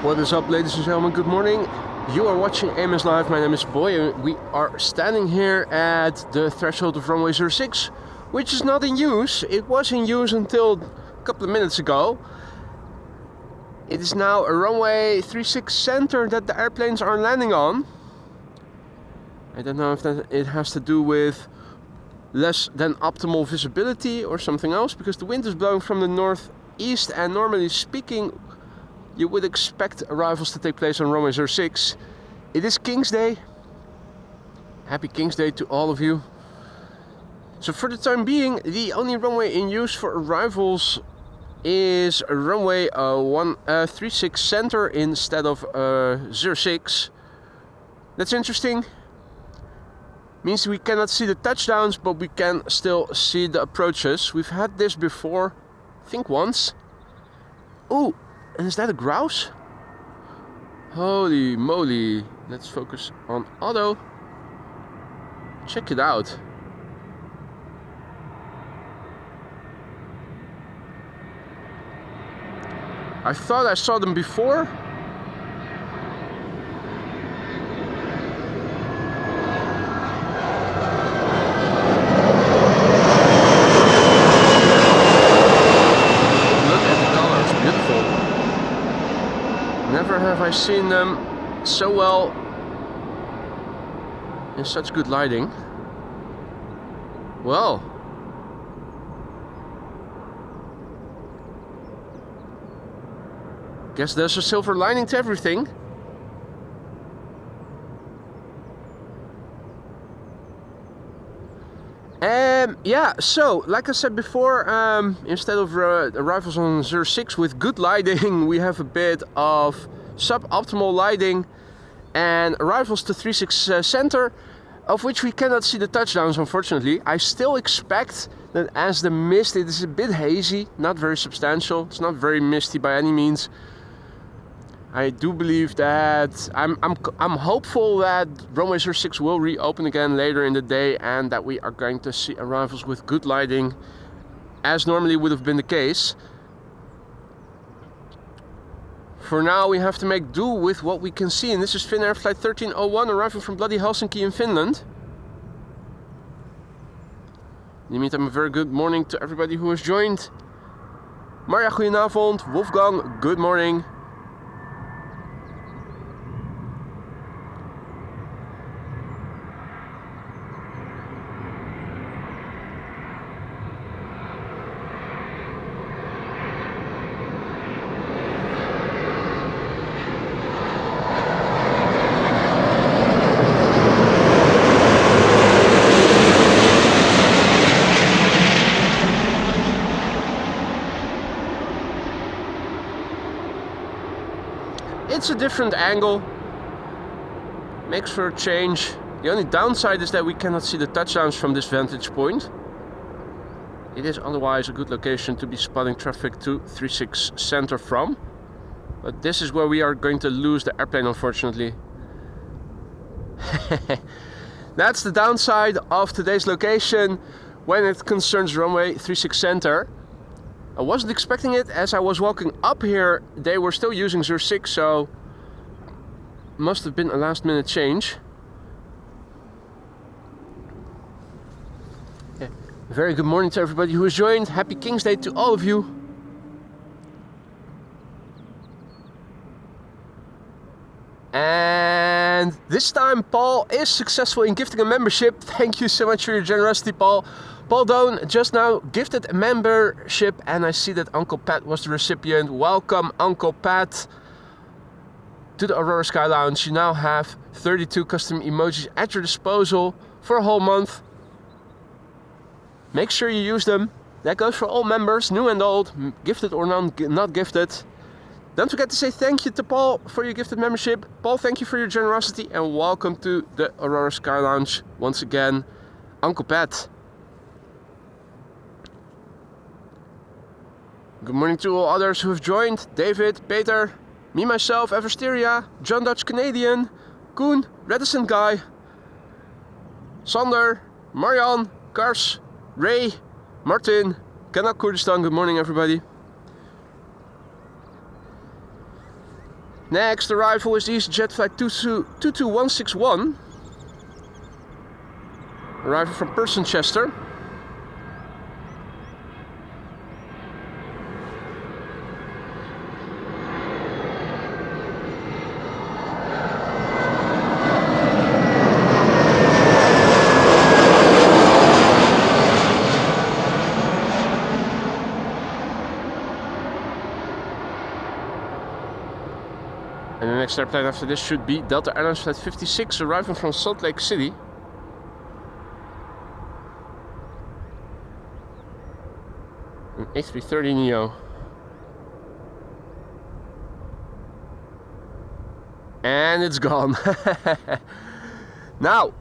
What is up, ladies and gentlemen? Good morning. You are watching AMS Live. My name is Boy and we are standing here at the threshold of runway 06, which is not in use. It was in use until a couple of minutes ago. It is now a runway 36 center that the airplanes are landing on. I don't know if it has to do with less than optimal visibility or something else, because the wind is blowing from the northeast, and normally speaking you would expect arrivals to take place on runway 06. It is King's Day. Happy King's Day to all of you. So for the time being, the only runway in use for arrivals is a runway 36 center instead of 06. That's interesting. Means we cannot see the touchdowns, but we can still see the approaches. We've had this before, I think once. Ooh, and is that a grouse? Holy moly. Let's focus on auto. Check it out. I thought I saw them before. Never have I seen them so well in such good lighting. Well, guess there's a silver lining to everything. Yeah, so like I said before, instead of arrivals on 06 with good lighting, we have a bit of suboptimal lighting and arrivals to 36 center, of which we cannot see the touchdowns, unfortunately. I still expect that as the mist, it is a bit hazy, not very substantial. It's not very misty by any means. I do believe that I'm hopeful that runway 06 will reopen again later in the day, and that we are going to see arrivals with good lighting, as normally would have been the case. For now, we have to make do with what we can see, and this is Finnair flight 1301 arriving from bloody Helsinki in Finland. In the meantime, a very good morning to everybody who has joined. Marja, goedenavond. Wolfgang, good morning. It's a different angle, makes for a change. The only downside is that we cannot see the touchdowns from this vantage point. It is otherwise a good location to be spotting traffic to 36 center from, but this is where we are going to lose the airplane, unfortunately. That's the downside of today's location when it concerns runway 36 center. I wasn't expecting it. As I was walking up here, they were still using 06, so must have been a last minute change. Yeah. Very good morning to everybody who has joined. Happy King's Day to all of you. And this time Paul is successful in gifting a membership. Thank you so much for your generosity, Paul. Paul Doan just now gifted a membership, and I see that Uncle Pat was the recipient. Welcome, Uncle Pat, to the Aurora Sky Lounge. You now have 32 custom emojis at your disposal for a whole month. Make sure you use them. That goes for all members, new and old, gifted or not gifted. Don't forget to say thank you to Paul for your gifted membership. Paul, thank you for your generosity, and welcome to the Aurora Sky Lounge once again, Uncle Pat. Good morning to all others who have joined. David, Peter, me, myself, Eversteria, John Dutch Canadian, Koen, Reticent Guy, Sander, Marian, Kars, Ray, Martin, Kanak Kurdistan. Good morning, everybody. Next arrival is EasyJet flight 22161. Arrival from Chester. And the next airplane after this should be Delta Airlines flight 56, arriving from Salt Lake City. An A330neo. And it's gone. Now,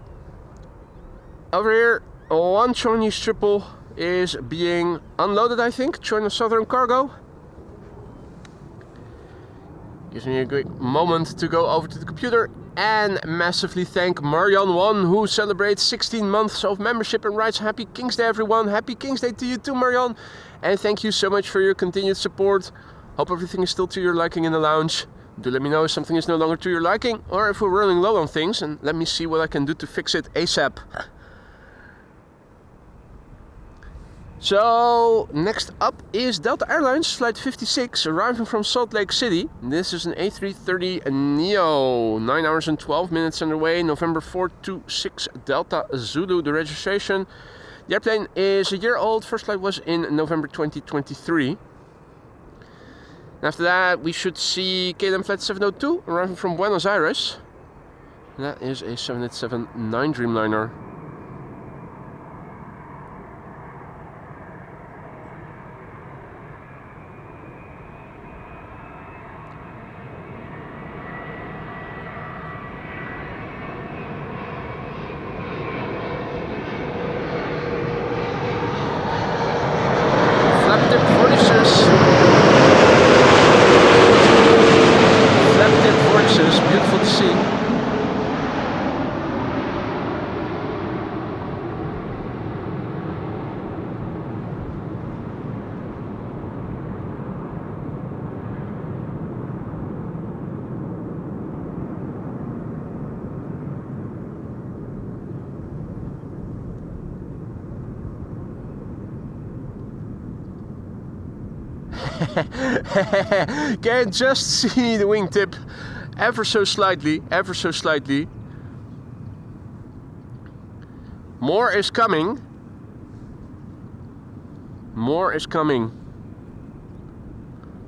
over here, one Chinese triple is being unloaded, I think. China Southern Cargo. Gives me a great moment to go over to the computer and massively thank Marion1, who celebrates 16 months of membership and writes Happy King's Day, everyone. Happy King's Day to you too, Marion. And thank you so much for your continued support. Hope everything is still to your liking in the lounge. Do let me know if something is no longer to your liking or if we're running low on things, and let me see what I can do to fix it ASAP. So, next up is Delta Airlines flight 56, arriving from Salt Lake City. This is an A330neo, 9 hours and 12 minutes underway, November 426 Delta Zulu, the registration. The airplane is a year old, first flight was in November 2023. After that, we should see KLM flight 702, arriving from Buenos Aires. That is a 787-9 Dreamliner. Beautiful to see. Can just see the wingtip ever so slightly, ever so slightly. More is coming. More is coming.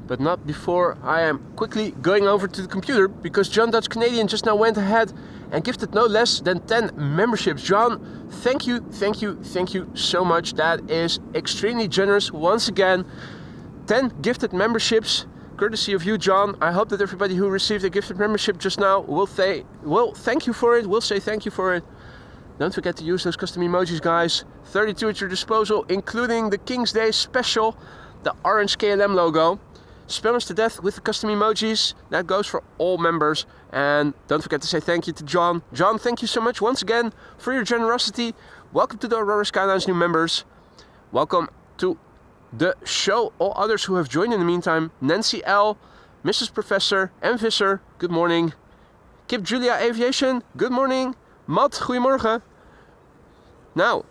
But not before I am quickly going over to the computer, because John Dutch Canadian just now went ahead and gifted no less than 10 memberships. John, thank you, thank you, thank you so much. That is extremely generous. Once again, 10 gifted memberships, courtesy of you, John. I hope that everybody who received a gifted membership just now will thank you for it, will say thank you for it. Don't forget to use those custom emojis, guys. 32 at your disposal, including the King's Day special, the orange KLM logo. Spam us to death with the custom emojis. That goes for all members. And don't forget to say thank you to John. John, thank you so much once again for your generosity. Welcome to the Aurora Skylines new members. Welcome to the show, all others who have joined in the meantime. Nancy L, Mrs. Professor, M. Visser, good morning. Kip Julia Aviation, good morning. Matt, goedemorgen. Now,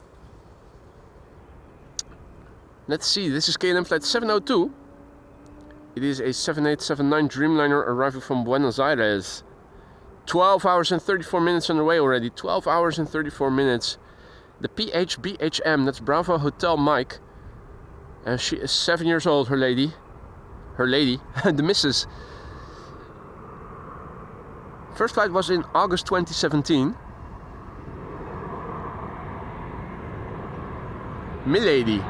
let's see, this is KLM flight 702. It is a 7879 Dreamliner arriving from Buenos Aires. 12 hours and 34 minutes on the way already. 12 hours and 34 minutes. The PHBHM, that's Bravo Hotel Mike. And she is 7 years old, her lady. Her lady, the missus. First flight was in August 2017. Milady.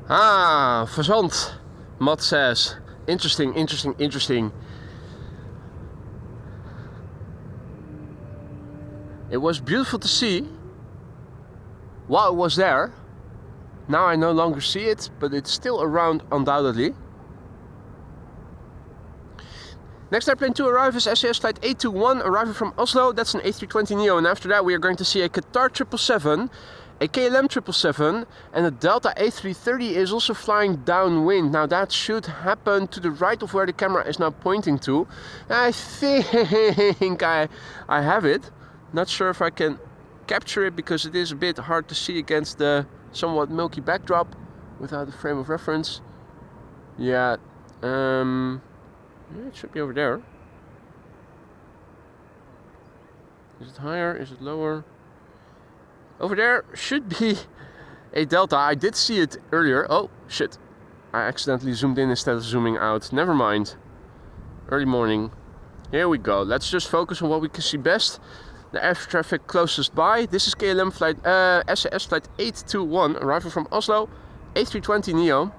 Ah, verzand, Matt says. Interesting, interesting, interesting. It was beautiful to see while it was there. Now I no longer see it, but it's still around undoubtedly. Next airplane to arrive is SAS flight 821, arriving from Oslo. That's an A320neo, and after that we are going to see a Qatar 777, a KLM 777, and a Delta A330 is also flying downwind. Now that should happen to the right of where the camera is now pointing to. I think I have it. Not sure if I can capture it because it is a bit hard to see against the somewhat milky backdrop without a frame of reference. Yeah, it should be over there. Is it higher? Is it lower? Over there should be a Delta. I did see it earlier. Oh, shit. I accidentally zoomed in instead of zooming out. Never mind. Early morning. Here we go. Let's just focus on what we can see best. The air traffic closest by. This is KLM flight, SAS flight 821, arriving from Oslo, A320neo.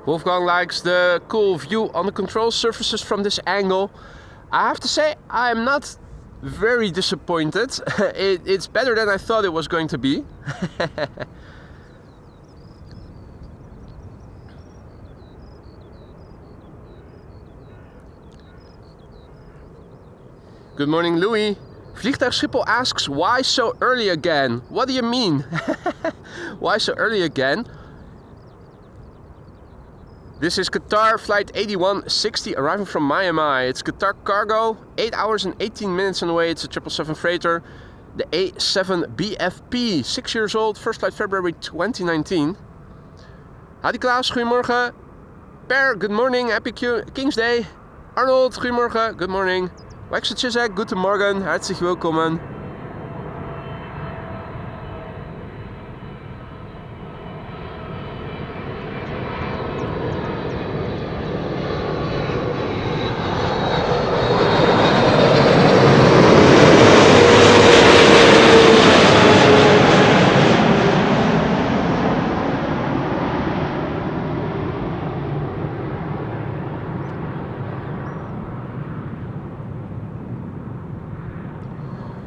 Wolfgang likes the cool view on the control surfaces from this angle. I have to say, I'm not very disappointed. It's better than I thought it was going to be. Good morning, Louis. Vliegtuig Schiphol asks, why so early again? What do you mean? Why so early again? This is Qatar flight 8160 arriving from Miami. It's Qatar cargo, 8 hours and 18 minutes on the way. It's a 777 freighter, the A7BFP, 6 years old, first flight February 2019. Hadi Klaas, goedemorgen. Per, good morning, happy King's Day. Arnold, goedemorgen, good morning. Waxer Chisek, guten Morgen, herzlich willkommen.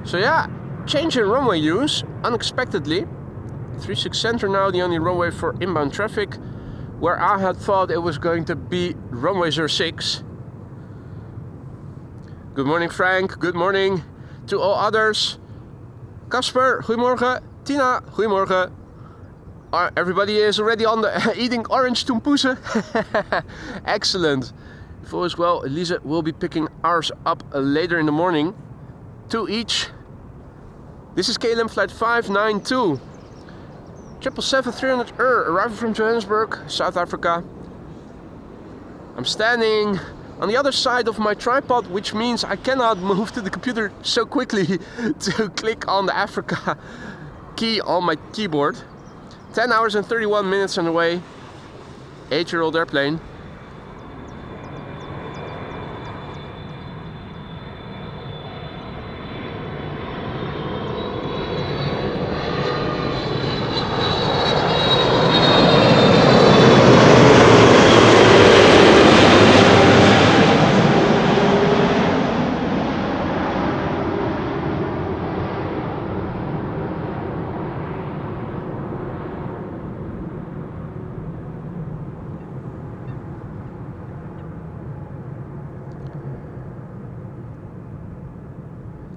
So yeah, change in runway use, unexpectedly. 36 Center now, the only runway for inbound traffic, where I had thought it was going to be runway 06. Good morning Frank, good morning to all others. Casper, goedemorgen. Tina, goedemorgen. Everybody is already on the eating orange tompoesen. Excellent. If all is well, Elisa will be picking ours up later in the morning. 2 each. This is KLM flight 592. 777-300 arriving from Johannesburg, South Africa. I'm standing on the other side of my tripod, which means I cannot move to the computer so quickly to click on the Africa key on my keyboard. 10 hours and 31 minutes on the way. 8-year-old airplane.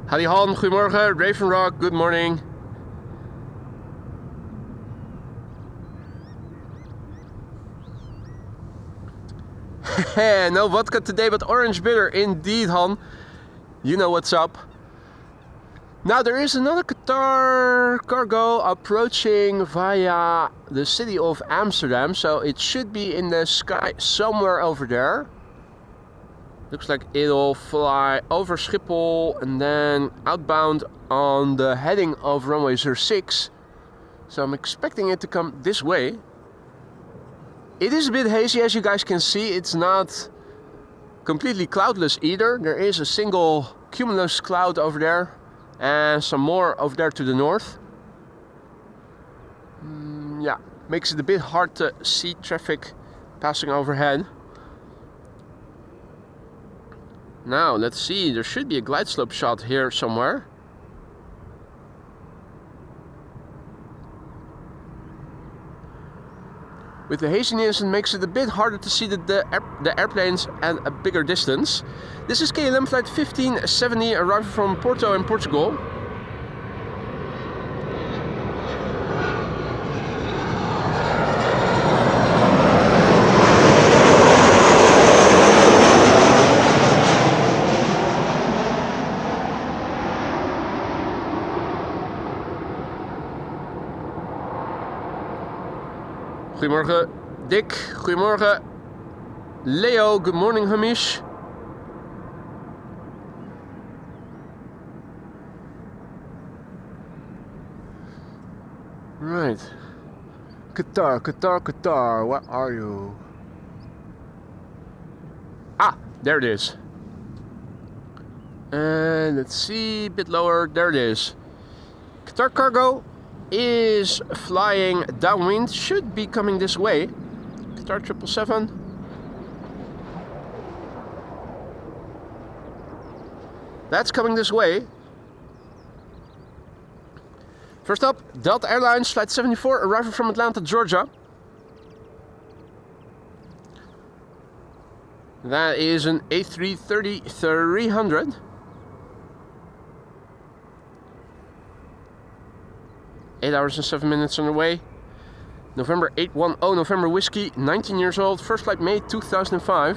Hadi Han, goedemorgen. Raven Rock, good morning. No vodka today, but orange bitter. Indeed, Han. You know what's up. Now there is another Qatar cargo approaching via the city of Amsterdam. So it should be in the sky somewhere over there. Looks like it'll fly over Schiphol and then outbound on the heading of runway 06. So I'm expecting it to come this way. It is a bit hazy, as you guys can see. It's not completely cloudless either. There is a single cumulus cloud over there and some more over there to the north. Yeah, makes it a bit hard to see traffic passing overhead. Now let's see, there should be a glide slope shot here somewhere. With the haziness, it makes it a bit harder to see the airplanes at a bigger distance. This is KLM flight 1570 arriving from Porto in Portugal. Goedemorgen Dick, goedemorgen Leo, good morning Hamish. Right, Qatar, where are you? Ah, there it is. And let's see, a bit lower, there it is. Qatar cargo is flying downwind, should be coming this way. Qatar 777. That's coming this way. First up, Delta Airlines flight 74 arriving from Atlanta, Georgia. That is an A330-300. 8 hours and 7 minutes on the way. November 810, November Whiskey, 19 years old, first flight May 2005.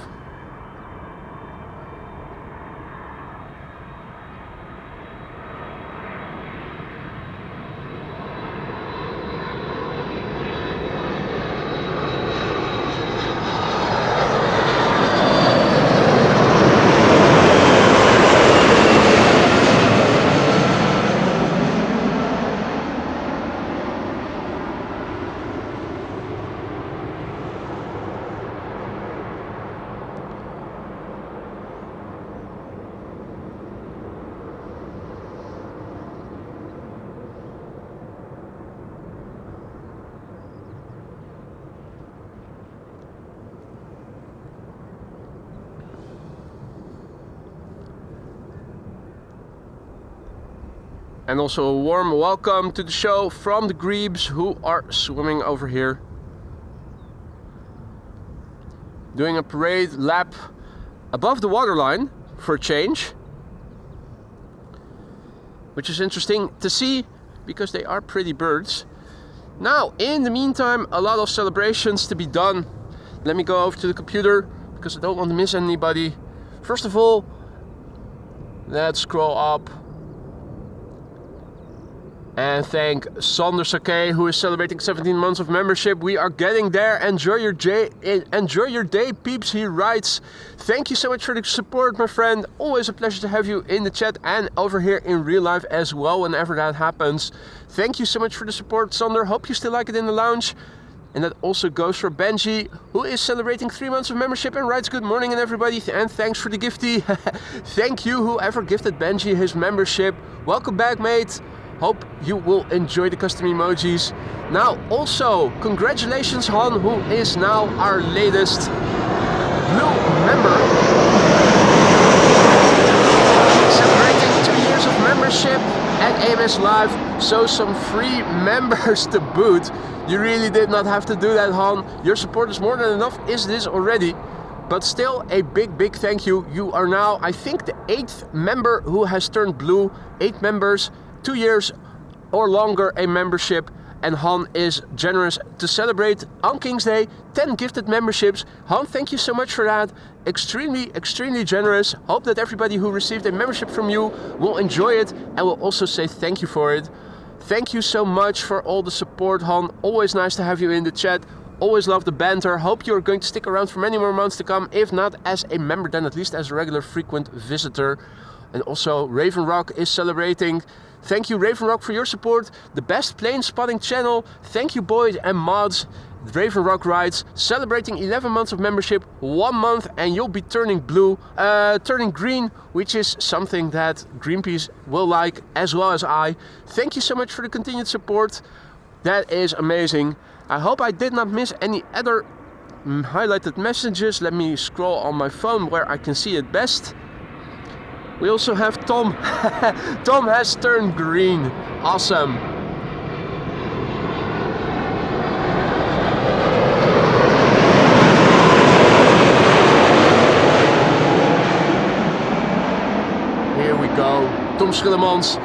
And also a warm welcome to the show from the Grebes who are swimming over here. Doing a parade lap above the waterline for a change. Which is interesting to see because they are pretty birds. Now, in the meantime, a lot of celebrations to be done. Let me go over to the computer because I don't want to miss anybody. First of all, let's scroll up. And thank Sander Sake, who is celebrating 17 months of membership. We are getting there. Enjoy your day, peeps, he writes. Thank you so much for the support, my friend. Always a pleasure to have you in the chat and over here in real life as well, whenever that happens. Thank you so much for the support, Sander. Hope you still like it in the lounge. And that also goes for Benji, who is celebrating 3 months of membership and writes good morning and everybody. And thanks for the gifty. Thank you, whoever gifted Benji his membership. Welcome back, mate. Hope you will enjoy the custom emojis. Now also, congratulations Han, who is now our latest blue member. Celebrating 2 years of membership at AMS Live, so some free members to boot. You really did not have to do that, Han. Your support is more than enough, is this already. But still a big thank you. You are now, I think, the 8th member who has turned blue. 8 members, 2 years or longer a membership, and Han is generous to celebrate on King's Day 10 gifted memberships. Han, thank you so much for that. Extremely generous. Hope that everybody who received a membership from you will enjoy it and will also say thank you for it. Thank you so much for all the support, Han. Always nice to have you in the chat. Always love the banter. Hope you're going to stick around for many more months to come. If not as a member, then at least as a regular frequent visitor. And also Raven Rock is celebrating. Thank you, Raven Rock, for your support. The best plane spotting channel. Thank you, boys and mods. Raven Rock writes, celebrating 11 months of membership, 1 month, and you'll be turning green, which is something that Greenpeace will like, as well as I. Thank you so much for the continued support. That is amazing. I hope I did not miss any other highlighted messages. Let me scroll on my phone where I can see it best. We also have Tom. Tom has turned green. Awesome. Here we go. Tom Schillemans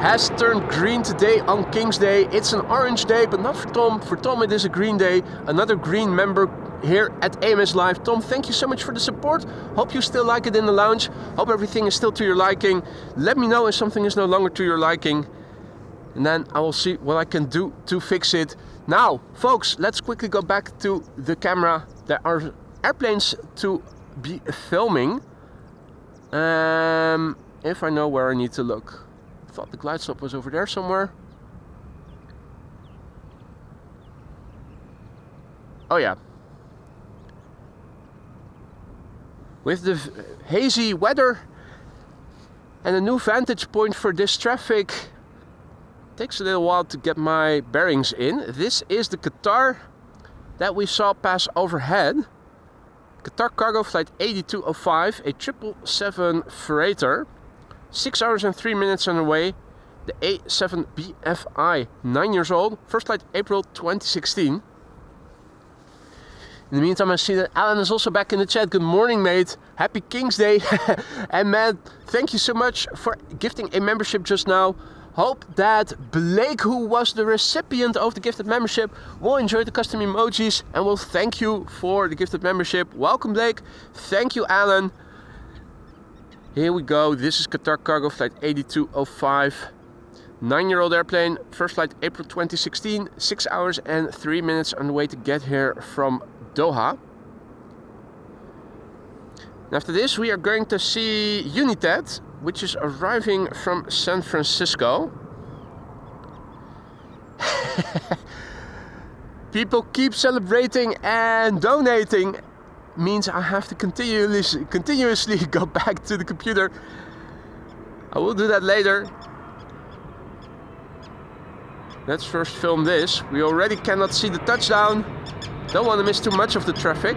has turned green today on King's Day. It's an orange day, but not for Tom. For Tom it is a green day. Another green member here at AMS Live. Tom, thank you so much for the support. Hope you still like it in the lounge. Hope everything is still to your liking. Let me know if something is no longer to your liking, and then I will see what I can do to fix it. Now, folks, let's quickly go back to the camera. There are airplanes to be filming. If I know where I need to look. I thought the glide stop was over there somewhere. Oh yeah. With the hazy weather and a new vantage point for this traffic, it takes a little while to get my bearings in. This is the Qatar that we saw pass overhead. Qatar cargo flight 8205, a 777 freighter. 6 hours and 3 minutes on the way. The A7BFI, 9 years old. First flight April 2016. In the meantime, I see that Alan is also back in the chat. Good morning, mate. Happy King's Day. And Matt, thank you so much for gifting a membership just now. Hope that Blake, who was the recipient of the gifted membership, will enjoy the custom emojis and will thank you for the gifted membership. Welcome, Blake. Thank you, Alan. Here we go. This is Qatar cargo flight 8205. 9-year-old airplane. First flight April 2016. 6 hours and 3 minutes on the way to get here from Doha. And after this we are going to see United, which is arriving from San Francisco. People keep celebrating and donating. Means I have to continuously go back to the computer. I will do that later. Let's first film this. We already cannot see the touchdown. Don't want to miss too much of the traffic.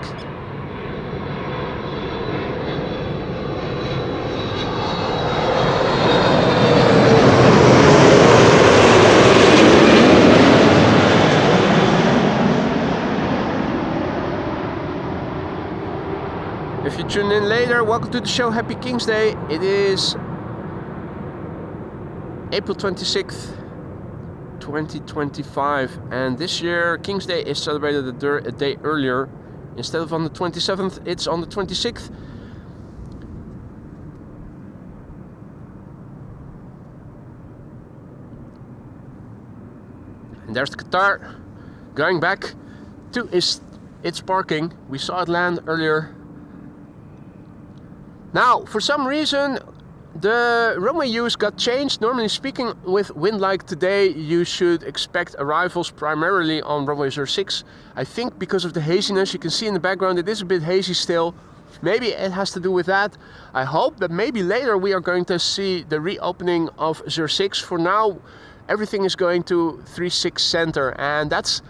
If you tune in later, welcome to the show. Happy King's Day. It is April 26th, 2025, and this year King's Day is celebrated a day earlier. Instead of on the 27th, it's on the 26th. And there's the Qatar going back to its parking. We saw it land earlier. Now, for some reason, the runway use got changed. Normally speaking, with wind like today, you should expect arrivals primarily on runway 06. I think because of the haziness, you can see in the background, it is a bit hazy still. Maybe it has to do with that. I hope that maybe later we are going to see the reopening of 06. For now, everything is going to 36 center, and that's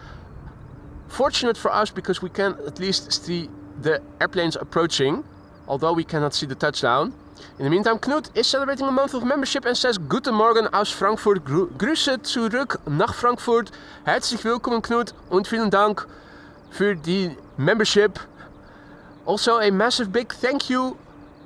fortunate for us because we can at least see the airplanes approaching, although we cannot see the touchdown. In the meantime, Knut is celebrating a month of membership and says Guten Morgen aus Frankfurt, Grüße zurück nach Frankfurt. Herzlich willkommen, Knut, und vielen Dank für die membership. Also a massive big thank you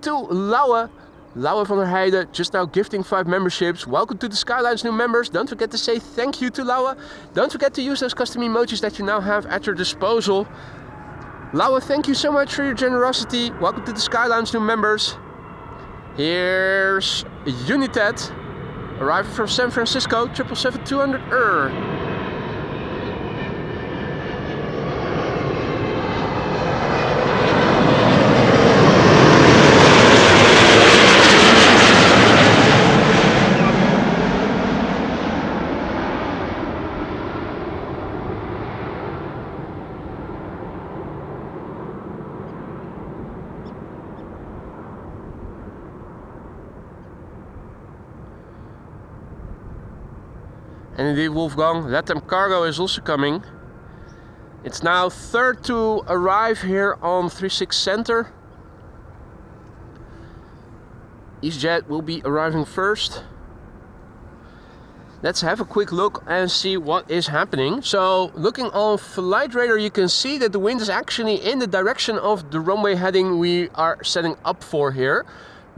to Lauwe Lauwe van der Heijden, just now gifting 5 memberships. Welcome to the Skylines new members. Don't forget to say thank you to Lauwe. Don't forget to use those custom emojis that you now have at your disposal. Lauwe, thank you so much for your generosity. Welcome to the Skylines new members. Here's United, arriving from San Francisco, 777-200. And indeed, Wolfgang, LATAM Cargo is also coming. It's now third to arrive here on 36 Center. EasyJet will be arriving first. Let's have a quick look and see what is happening. So, looking on Flight Radar, you can see that the wind is actually in the direction of the runway heading we are setting up for here.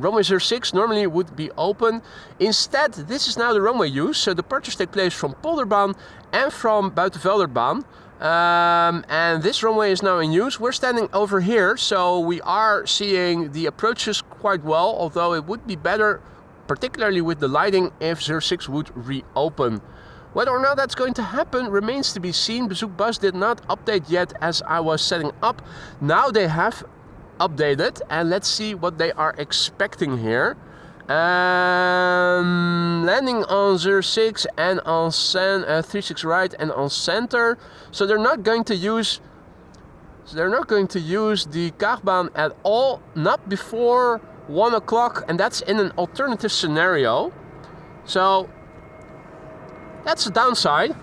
Runway 06 normally would be open. Instead, this is now the runway use. So departures take place from Polderbaan and from Buitenvelderbaan. And this runway is now in use. We're standing over here, so we are seeing the approaches quite well. Although it would be better, particularly with the lighting, if 06 would reopen. Whether or not that's going to happen remains to be seen. Bezoekbus did not update yet as I was setting up. Now they have updated, and let's see what they are expecting here. Landing on 06 and on 36 right and on center. So they're not going to use the Kaagbaan at all, not before 1 o'clock, and that's in an alternative scenario. So that's a downside.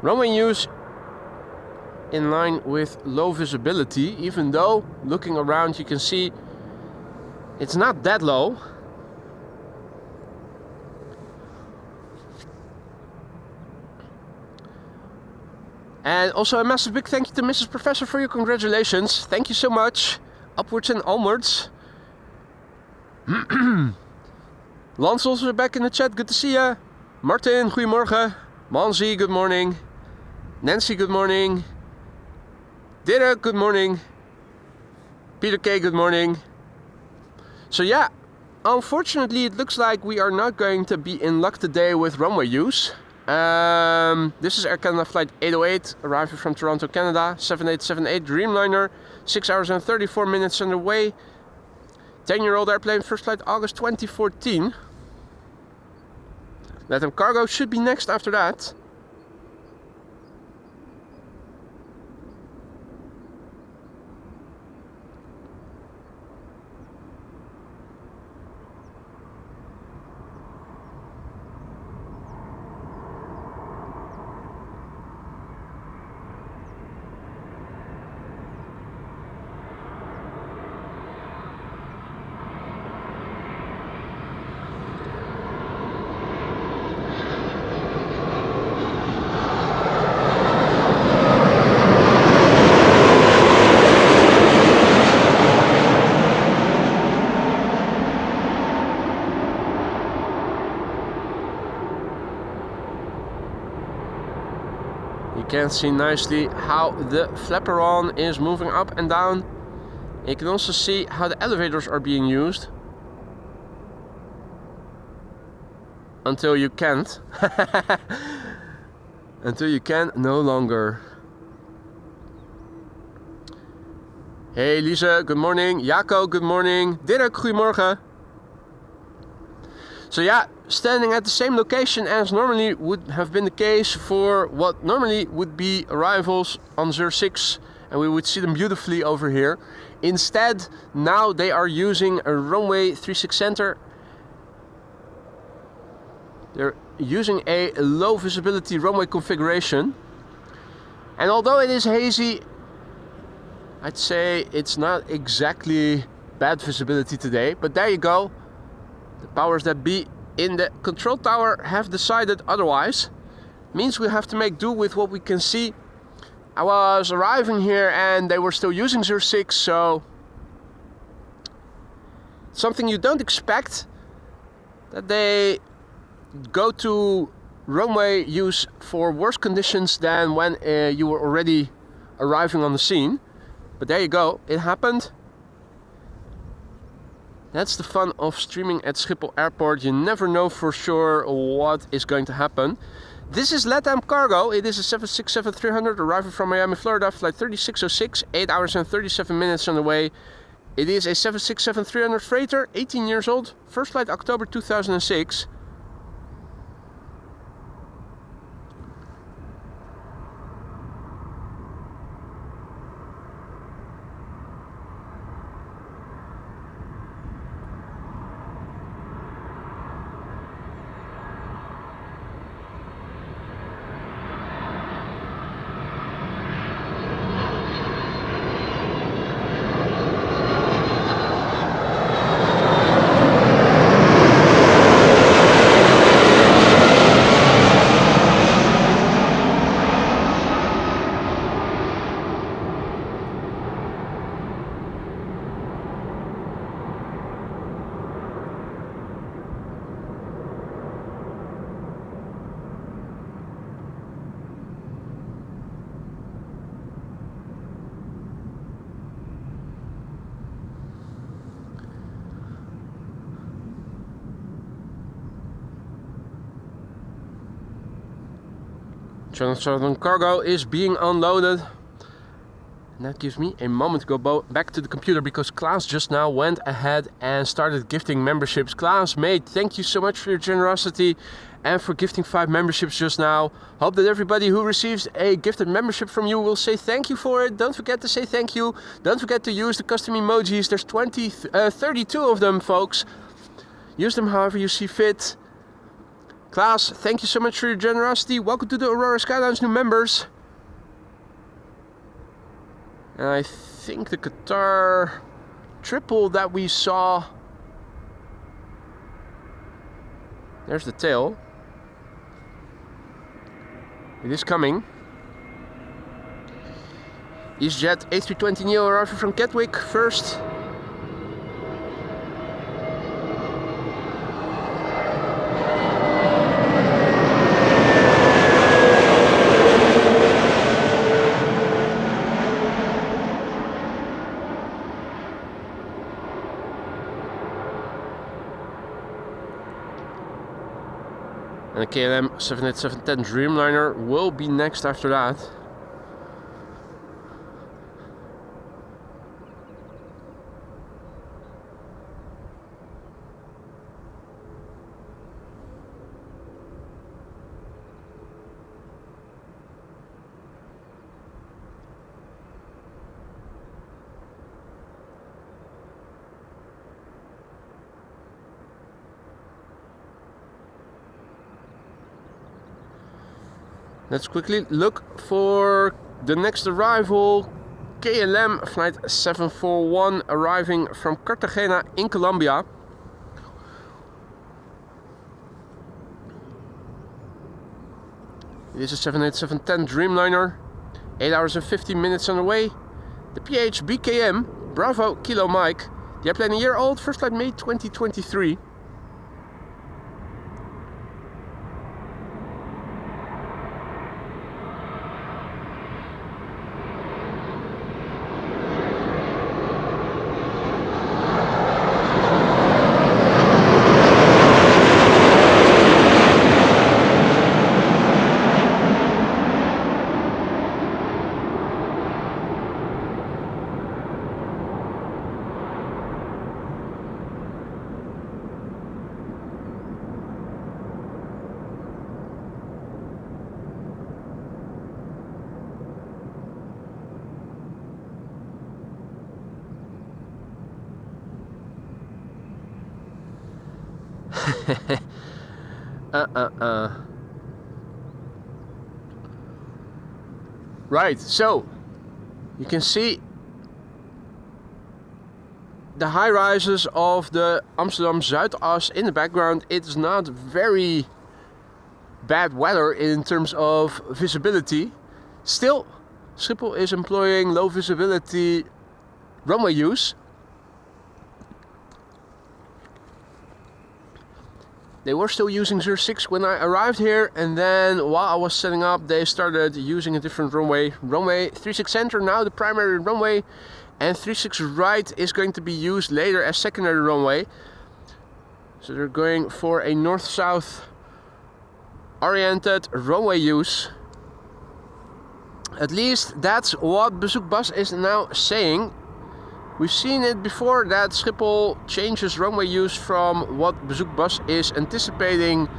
Runway use in line with low visibility, even though looking around you can see it's not that low. And also a massive big thank you to Mrs. Professor for your congratulations. Thank you so much. Upwards and onwards. Lance also back in the chat. Good to see you. Martin, goedemorgen. Manzi, good morning. Nancy, good morning. Dirk, good morning. Peter K, good morning. So yeah, unfortunately it looks like we are not going to be in luck today with runway use. This is Air Canada flight 808, arriving from Toronto, Canada. 7878 Dreamliner, 6 hours and 34 minutes underway. 10-year-old airplane, first flight August 2014. LATAM Cargo should be next after that. You can see nicely how the flaperon is moving up and down. You can also see how the elevators are being used. Until you can't. Until you can no longer. Hey Lisa, good morning. Jaco, good morning. Dirk, goedemorgen. So yeah, standing at the same location as normally would have been the case for what normally would be arrivals on 06, and we would see them beautifully over here. Instead, now they are using a runway 36 center. They're using a low visibility runway configuration. And although it is hazy, I'd say it's not exactly bad visibility today, but there you go. The powers that be in the control tower have decided otherwise. Means we have to make do with what we can see. I was arriving here and they were still using 06, so something you don't expect, that they go to runway use for worse conditions than when you were already arriving on the scene. But there you go, it happened. That's the fun of streaming at Schiphol Airport. You never know for sure what is going to happen. This is LATAM Cargo. It is a 767-300 arriving from Miami, Florida, flight 3606, 8 hours and 37 minutes on the way. It is a 767-300 freighter, 18 years old, first flight October 2006. Amsterdam Cargo is being unloaded. And that gives me a moment to go back to the computer, because Klaas just now went ahead and started gifting memberships. Klaas, mate, thank you so much for your generosity and for gifting 5 memberships just now. Hope that everybody who receives a gifted membership from you will say thank you for it. Don't forget to say thank you. Don't forget to use the custom emojis. There's 32 of them, folks. Use them however you see fit. Klaas, thank you so much for your generosity. Welcome to the Aurora Skyline's new members. And I think the Qatar triple that we saw, there's the tail. It is coming. EasyJet A320neo arriving from Gatwick first. And the KLM 787-10 Dreamliner will be next after that. Let's quickly look for the next arrival. KLM flight 741 arriving from Cartagena in Colombia. It is a 787-10 Dreamliner, 8 hours and 15 minutes on the way. The PH BKM Bravo Kilo Mike. The airplane a year old, first flight May 2023. Right, so you can see the high rises of the Amsterdam Zuidas in the background. It's not very bad weather in terms of visibility. Still, Schiphol is employing low visibility runway use. They were still using 06 when I arrived here, and then while I was setting up they started using a different runway. Runway 36 center now the primary runway, and 36 right is going to be used later as secondary runway. So they're going for a north-south oriented runway use. At least that's what Bezoekbus is now saying. We've seen it before that Schiphol changes runway use from what Bezoekbus is anticipating.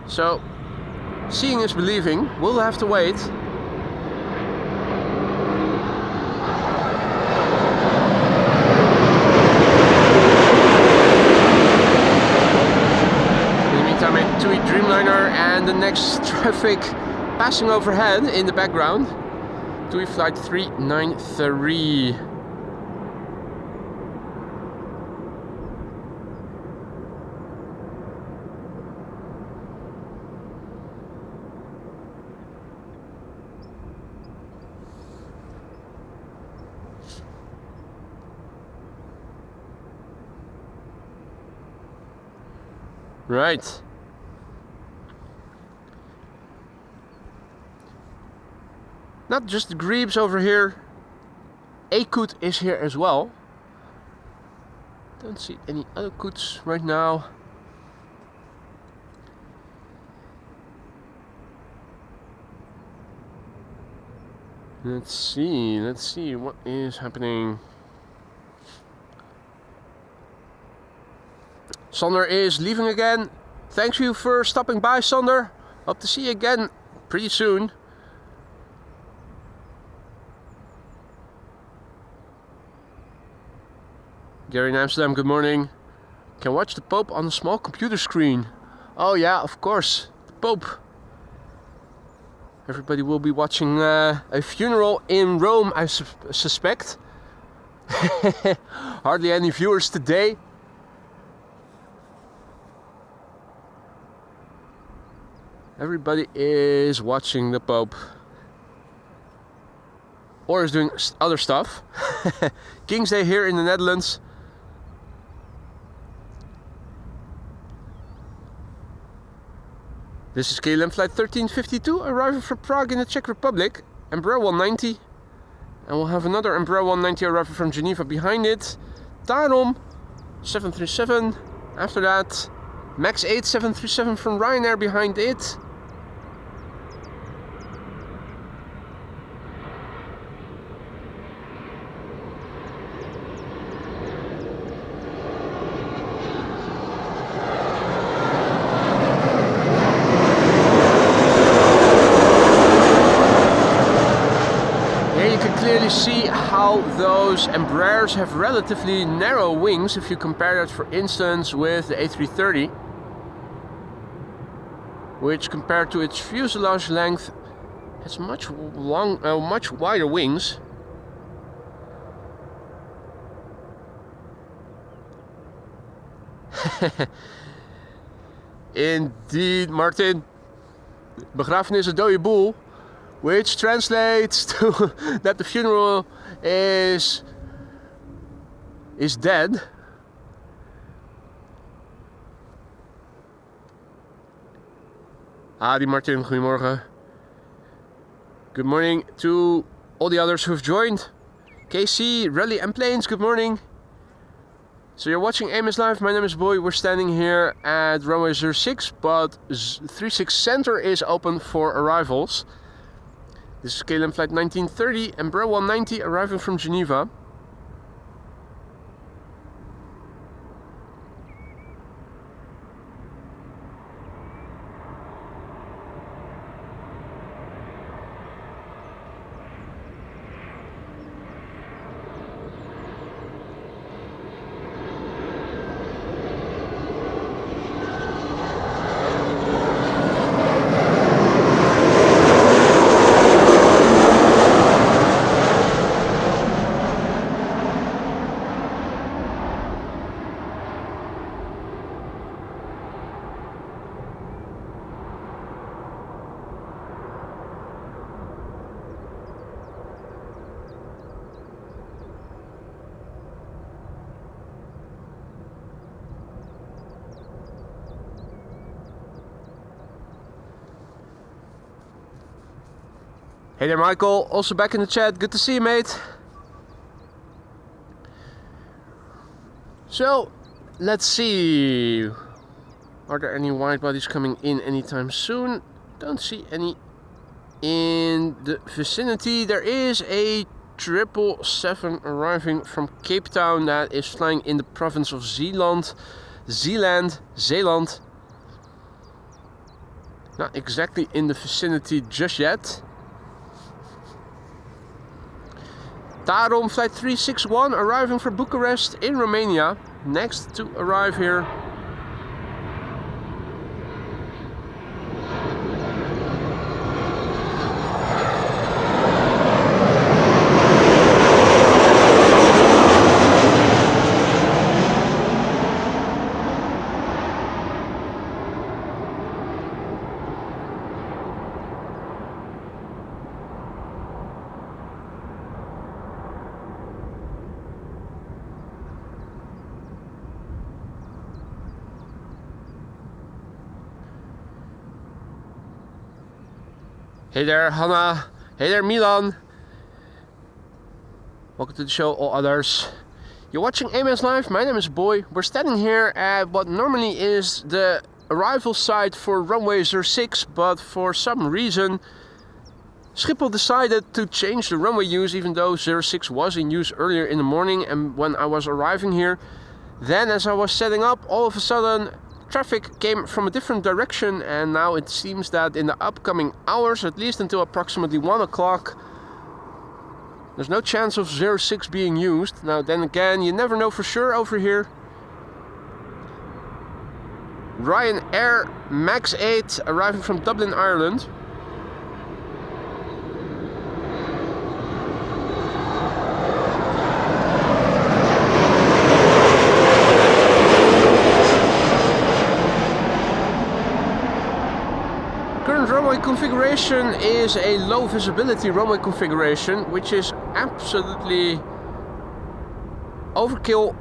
So, seeing is believing. We'll have to wait. In the meantime, a TUI Dreamliner and the next traffic passing overhead in the background. TUI flight 393. Right. Not just the Grebes over here. Akoot is here as well. Don't see any other Koots right now. Let's see what is happening. Sander is leaving again. Thanks you for stopping by, Sander. Hope to see you again pretty soon. Gary in Amsterdam, good morning. Can watch the Pope on a small computer screen. Oh yeah, of course, the Pope. Everybody will be watching a funeral in Rome, I suspect. Hardly any viewers today. Everybody is watching the Pope. Or is doing other stuff. King's Day here in the Netherlands. This is KLM flight 1352 arriving from Prague in the Czech Republic. Embraer 190. And we'll have another Embraer 190 arriving from Geneva behind it. Tarom 737. After that, MAX 8 737 from Ryanair behind it. Clearly see how those Embraers have relatively narrow wings if you compare that, for instance, with the A330, which compared to its fuselage length has much wider wings. Indeed, Martin. Begrafenis een dode boel. Which translates to that the funeral is dead. Adi Martin, goedemorgen. Good morning to all the others who've joined. KC, Rally and Planes, good morning. So you're watching AMS Live, my name is Boy. We're standing here at runway 06, but 36 Center is open for arrivals. This is KLM flight 1930, Embraer 190 arriving from Geneva. Hey there, Michael. Also back in the chat. Good to see you, mate. So, let's see. Are there any wide bodies coming in anytime soon? Don't see any in the vicinity. There is a 777 arriving from Cape Town that is flying in the province of Zeeland. Zeeland. Not exactly in the vicinity just yet. Tarom flight 361 arriving from Bucharest in Romania. Next to arrive here. Hey there, Hannah. Hey there, Milan. Welcome to the show, all others. You're watching AMS Live. My name is Boy. We're standing here at what normally is the arrival site for runway 06, but for some reason Schiphol decided to change the runway use, even though 06 was in use earlier in the morning. And when I was arriving here, then as I was setting up, all of a sudden traffic came from a different direction, and now it seems that in the upcoming hours, at least until approximately 1 o'clock, there's no chance of 06 being used. Now then again, you never know for sure over here. Ryanair Max 8 arriving from Dublin, Ireland. Runway configuration is a low visibility runway configuration, which is absolutely overkill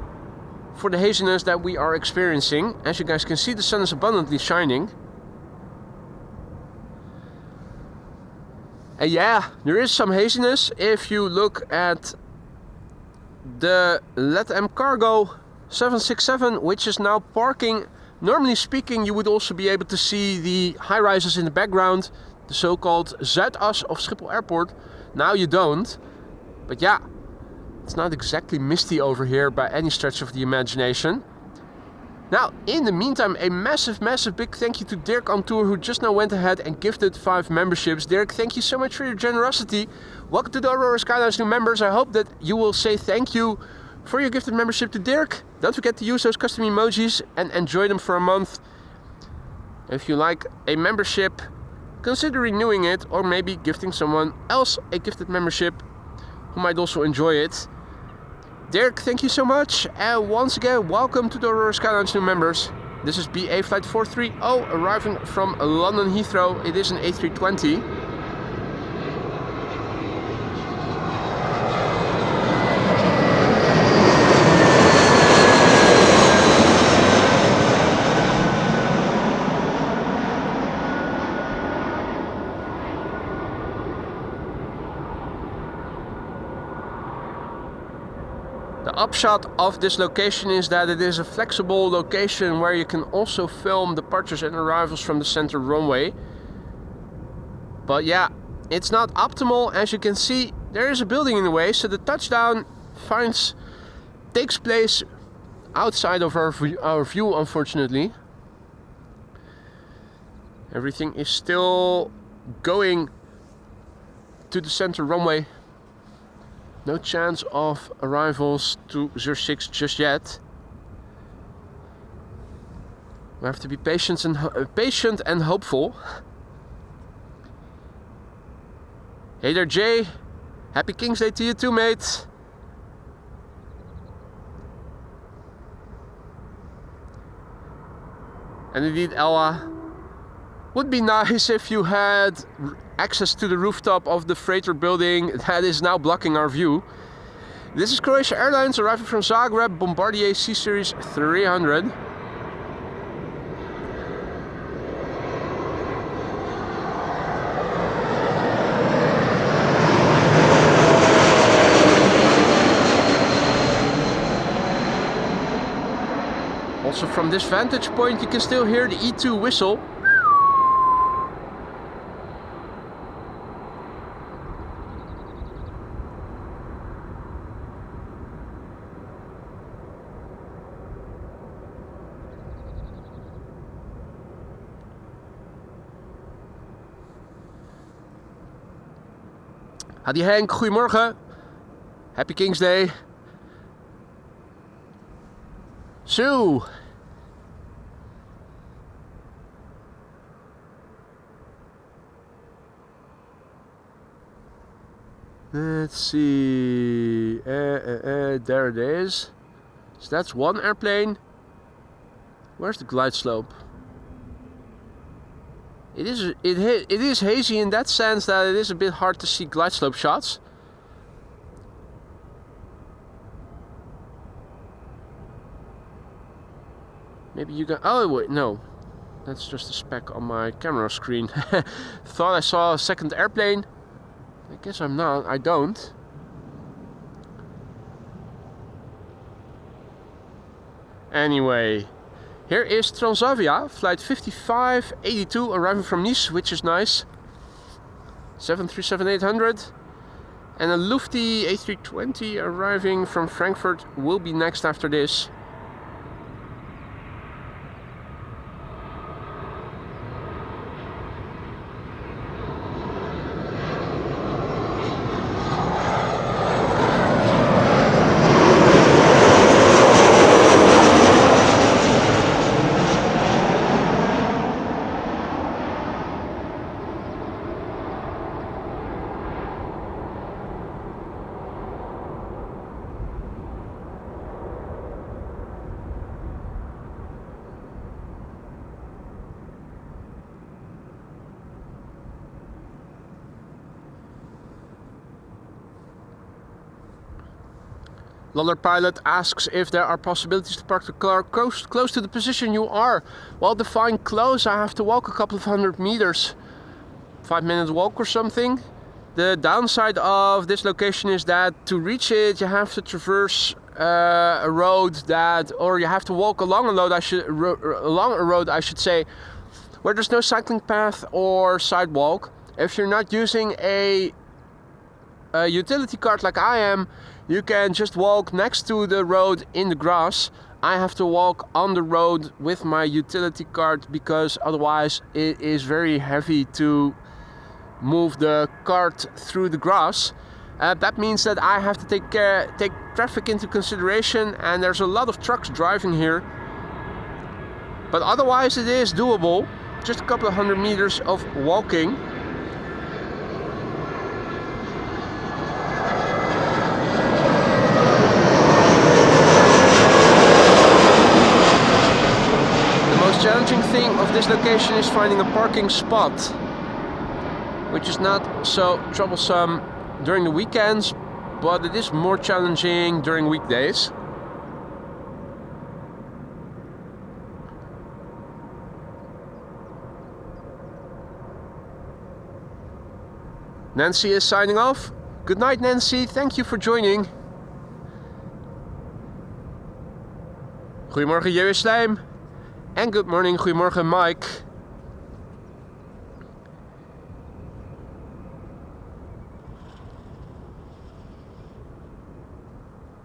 for the haziness that we are experiencing. As you guys can see, the sun is abundantly shining. And yeah, there is some haziness if you look at the LATAM Cargo 767, which is now parking. Normally speaking, you would also be able to see the high-rises in the background, the so-called Zuidas of Schiphol Airport. Now you don't. But yeah, it's not exactly misty over here by any stretch of the imagination. Now, in the meantime, a massive big thank you to Dirk on tour, who just now went ahead and gifted 5 memberships. Dirk, thank you so much for your generosity. Welcome to the Aurora Skylines new members. I hope that you will say thank you for your gifted membership to Dirk. Don't forget to use those custom emojis and enjoy them for a month. If you like a membership, consider renewing it, or maybe gifting someone else a gifted membership who might also enjoy it. Dirk, thank you so much, and once again, welcome to the Aurora Skylines new members. This is BA Flight 430 arriving from London Heathrow. It is an A320. The upshot of this location is that it is a flexible location where you can also film departures and arrivals from the center runway. But yeah, it's not optimal. As you can see, there is a building in the way, so the touchdown takes place outside of our view, unfortunately. Everything is still going to the center runway. No chance of arrivals to 06 just yet. We have to be patient and hopeful. Hey there, Jay. Happy King's Day to you too, mate. And indeed, Ella, would be nice if you had access to the rooftop of the freighter building that is now blocking our view. This is Croatia Airlines arriving from Zagreb, Bombardier C-Series 300. Also from this vantage point you can still hear the E2 whistle. Hadi Henk, goedemorgen. Happy King's Day. Sue. Let's see. There it is. So that's one airplane. Where's the glide slope? It is hazy in that sense that it is a bit hard to see glide slope shots. Maybe you can. Oh wait, no, that's just a speck on my camera screen. Thought I saw a second airplane. I guess I'm not. I don't. Anyway. Here is Transavia, flight 5582, arriving from Nice, which is nice. 737-800. And a Lufty A320 arriving from Frankfurt will be next after this. Another pilot asks if there are possibilities to park the car close to the position you are. Well, define close, I have to walk a couple of 100 meters. 5-minute walk or something. The downside of this location is that to reach it you have to traverse a road that, or you have to walk along a road I should say, where there's no cycling path or sidewalk. If you're not using a utility cart like I am, you can just walk next to the road in the grass. I have to walk on the road with my utility cart because otherwise it is very heavy to move the cart through the grass. That means that I have to take traffic into consideration, and there's a lot of trucks driving here. But otherwise it is doable. Just a couple of 100 meters of walking. Challenging thing of this location is finding a parking spot, which is not so troublesome during the weekends, but it is more challenging during weekdays. Nancy is signing off. Good night, Nancy. Thank you for joining. Goedemorgen, J.W. Slijm. And good morning, goedemorgen Mike.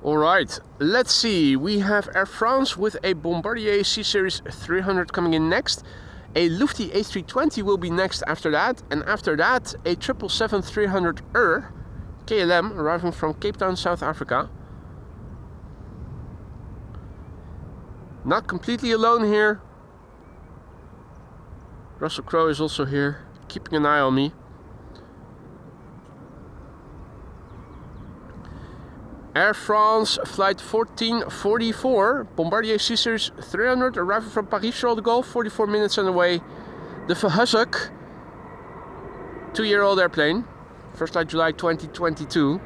Alright, let's see. We have Air France with a Bombardier C-Series 300 coming in next. A Lufty A320 will be next after that. And after that, a 777-300ER KLM arriving from Cape Town, South Africa. Not completely alone here. Russell Crowe is also here, keeping an eye on me. Air France flight 1444, Bombardier C-Series 300, arriving from Paris-Charles de Gaulle, 44 minutes on the way. The Verhuzuk, 2-year-old airplane, first flight July 2022.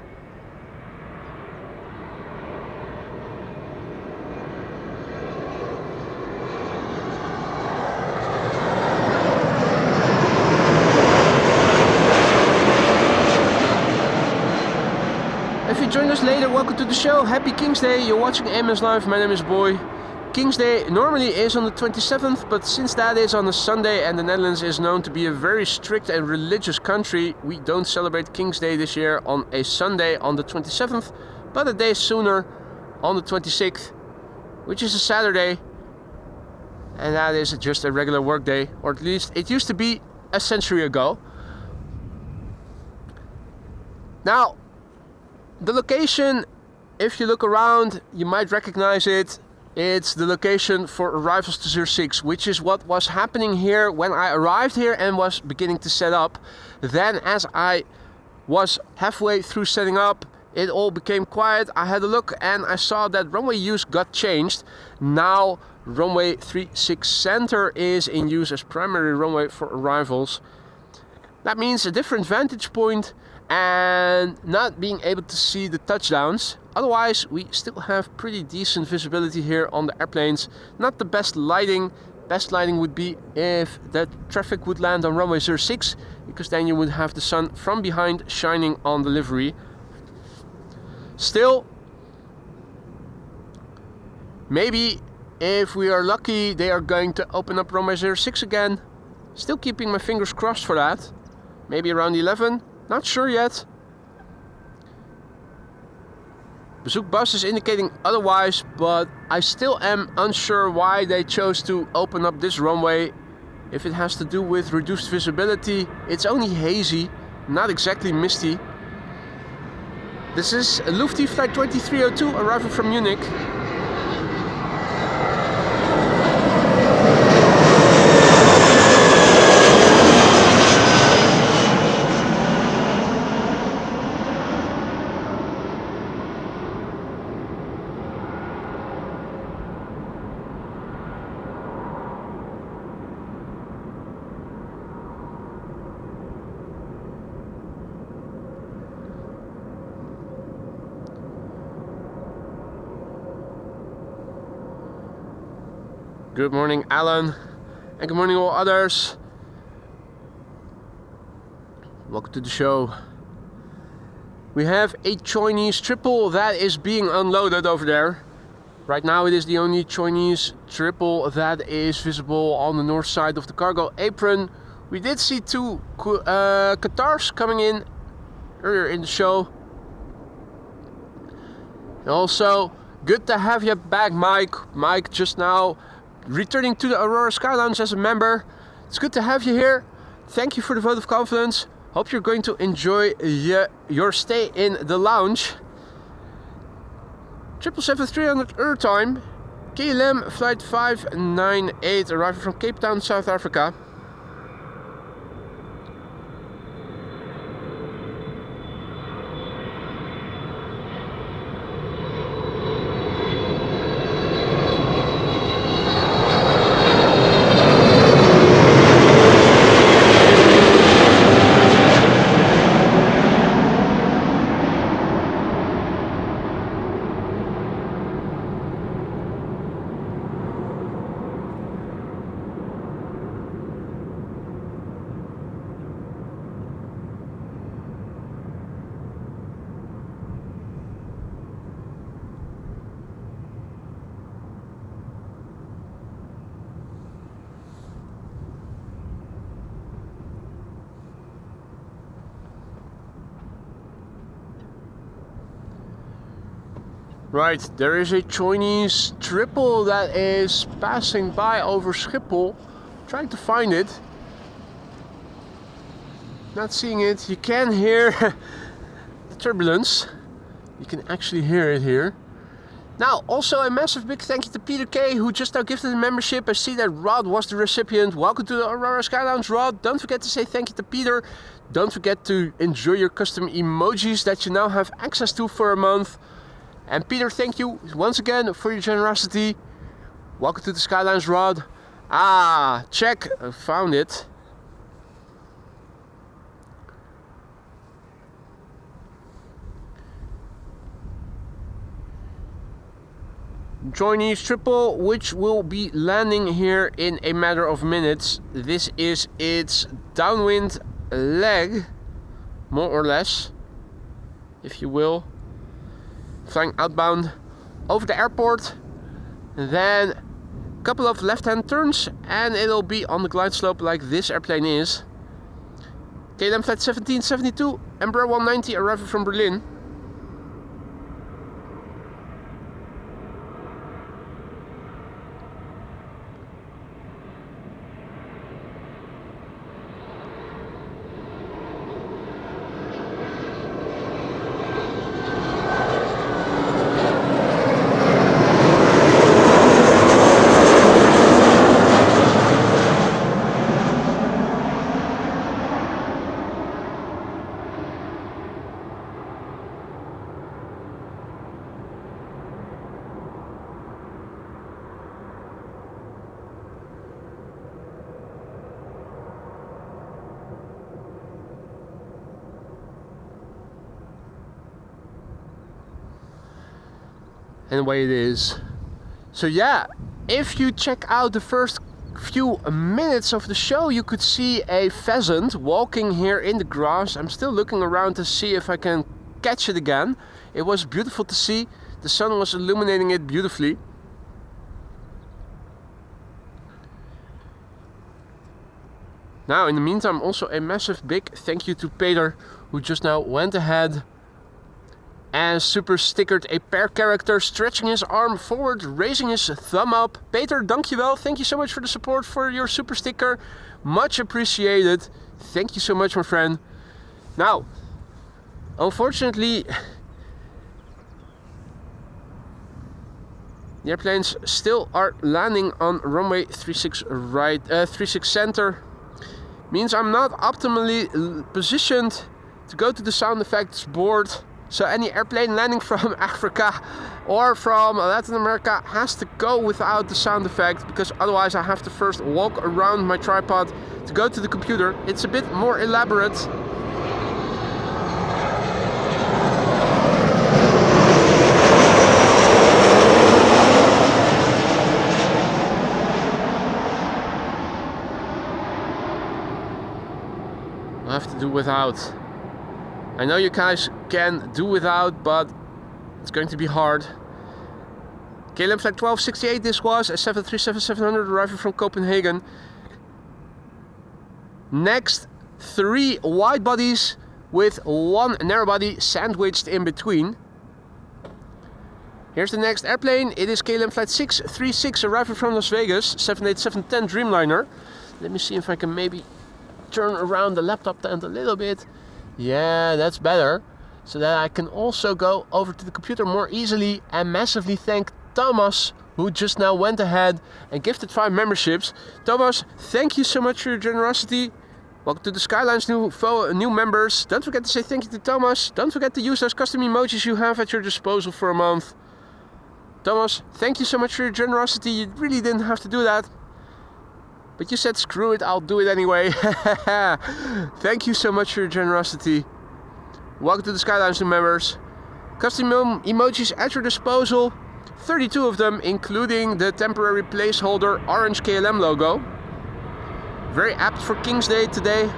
If you join us later, welcome to the show. Happy King's Day. You're watching AMS Live. My name is Boy. King's Day normally is on the 27th, but since that is on a Sunday and the Netherlands is known to be a very strict and religious country, we don't celebrate King's Day this year on a Sunday on the 27th, but a day sooner on the 26th, which is a Saturday, and that is just a regular work day, or at least it used to be a century ago. Now, the location, if you look around, you might recognize it. It's the location for arrivals to 06, which is what was happening here when I arrived here and was beginning to set up. Then as I was halfway through setting up, it all became quiet. I had a look and I saw that runway use got changed. Now runway 36 center is in use as primary runway for arrivals. That means a different vantage point and not being able to see the touchdowns. Otherwise, we still have pretty decent visibility here on the airplanes. Not the best lighting. Best lighting would be if that traffic would land on runway 06, because then you would have the sun from behind shining on the livery. Still, maybe if we are lucky, they are going to open up runway 06 again. Still keeping my fingers crossed for that. Maybe around 11. Not sure yet. Bezoek bus is indicating otherwise, but I still am unsure why they chose to open up this runway. If it has to do with reduced visibility, it's only hazy, not exactly misty. This is Lufti flight 2302 arriving from Munich. Good morning, Alan, and good morning all others. Welcome to the show. We have a Chinese triple that is being unloaded over there. Right now it is the only Chinese triple that is visible on the north side of the cargo apron. We did see two Qatars coming in earlier in the show. And also, good to have you back, Mike. Mike just now returning to the Aurora Sky Lounge as a member. It's good to have you here. Thank you for the vote of confidence. Hope you're going to enjoy your stay in the lounge. 777-300 Earth time. KLM flight 598 arriving from Cape Town, South Africa. Right, there is a Chinese triple that is passing by over Schiphol. Trying to find it. Not seeing it. You can hear the turbulence. You can actually hear it here. Now, also a massive big thank you to Peter K, who just now gifted a membership. I see that Rod was the recipient. Welcome to the Aurora Sky Lounge, Rod. Don't forget to say thank you to Peter. Don't forget to enjoy your custom emojis that you now have access to for a month. And Peter, thank you once again for your generosity. Welcome to the Sky Lounge, Rod. Ah, check. I found it. Chinese triple, which will be landing here in a matter of minutes. This is its downwind leg, more or less, if you will. Flying outbound over the airport. And then a couple of left-hand turns and it'll be on the glide slope like this airplane is. KLM flight 1772, Embraer 190 arriving from Berlin. And the way it is. So yeah, if you check out the first few minutes of the show, you could see a pheasant walking here in the grass. I'm still looking around to see if I can catch it again. It was beautiful to see. The sun was illuminating it beautifully. Now, in the meantime, also a massive big thank you to Peter, who just now went ahead and super stickered a pair character, stretching his arm forward, raising his thumb up. Peter, dankjewel. Thank you so much for the support, for your super sticker. Much appreciated. Thank you so much, my friend. Now, unfortunately, the airplanes still are landing on runway 36 right, 36 center. Means I'm not optimally positioned to go to the sound effects board. So any airplane landing from Africa or from Latin America has to go without the sound effect, because otherwise I have to first walk around my tripod to go to the computer. It's a bit more elaborate. I have to do without. I know you guys can do without, but it's going to be hard. KLM flight 1268, this was a 737-700 arriving from Copenhagen. Next, 3 wide bodies with 1 narrow body sandwiched in between. Here's the next airplane. It is KLM flight 636 arriving from Las Vegas, 787-10 Dreamliner. Let me see if I can maybe turn around the laptop tent a little bit. Yeah, that's better. So that I can also go over to the computer more easily, and massively thank Thomas, who just now went ahead and gifted 5 memberships. Thomas, thank you so much for your generosity. Welcome to the Skyline's new members. Don't forget to say thank you to Thomas. Don't forget to use those custom emojis you have at your disposal for a month. Thomas, thank you so much for your generosity. You really didn't have to do that, but you said screw it, I'll do it anyway. Thank you so much for your generosity. Welcome to the Skyline's new members. Custom emojis at your disposal. 32 of them, including the temporary placeholder orange KLM logo. Very apt for King's Day today.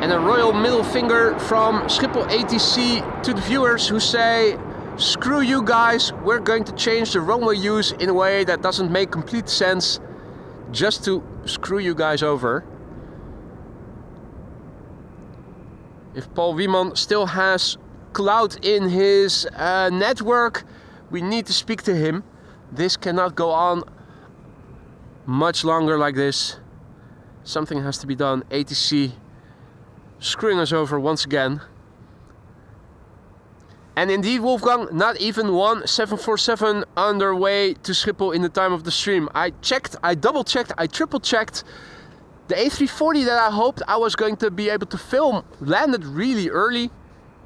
And a royal middle finger from Schiphol ATC to the viewers who say, screw you guys, we're going to change the runway use in a way that doesn't make complete sense, just to screw you guys over. If Paul Wieman still has clout in his network, we need to speak to him. This cannot go on much longer like this. Something has to be done. ATC screwing us over once again. And indeed, Wolfgang, not even one 747 underway to Schiphol in the time of the stream. I checked, I double checked, I triple checked. The A340 that I hoped I was going to be able to film landed really early.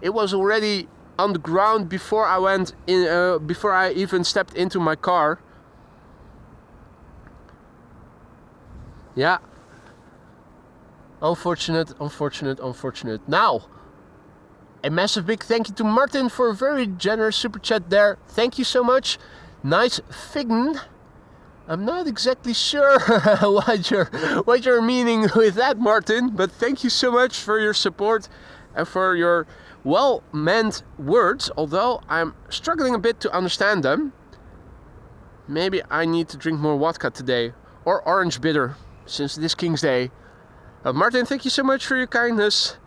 It was already on the ground before I went in, before I even stepped into my car. Yeah. Unfortunate, unfortunate, unfortunate. Now, a massive big thank you to Martin for a very generous super chat there. Thank you so much. Nice Fign. I'm not exactly sure what you're meaning with that, Martin, but thank you so much for your support and for your well-meant words, although I'm struggling a bit to understand them. Maybe I need to drink more vodka today, or orange bitter, since it is King's Day. Martin, thank you so much for your kindness.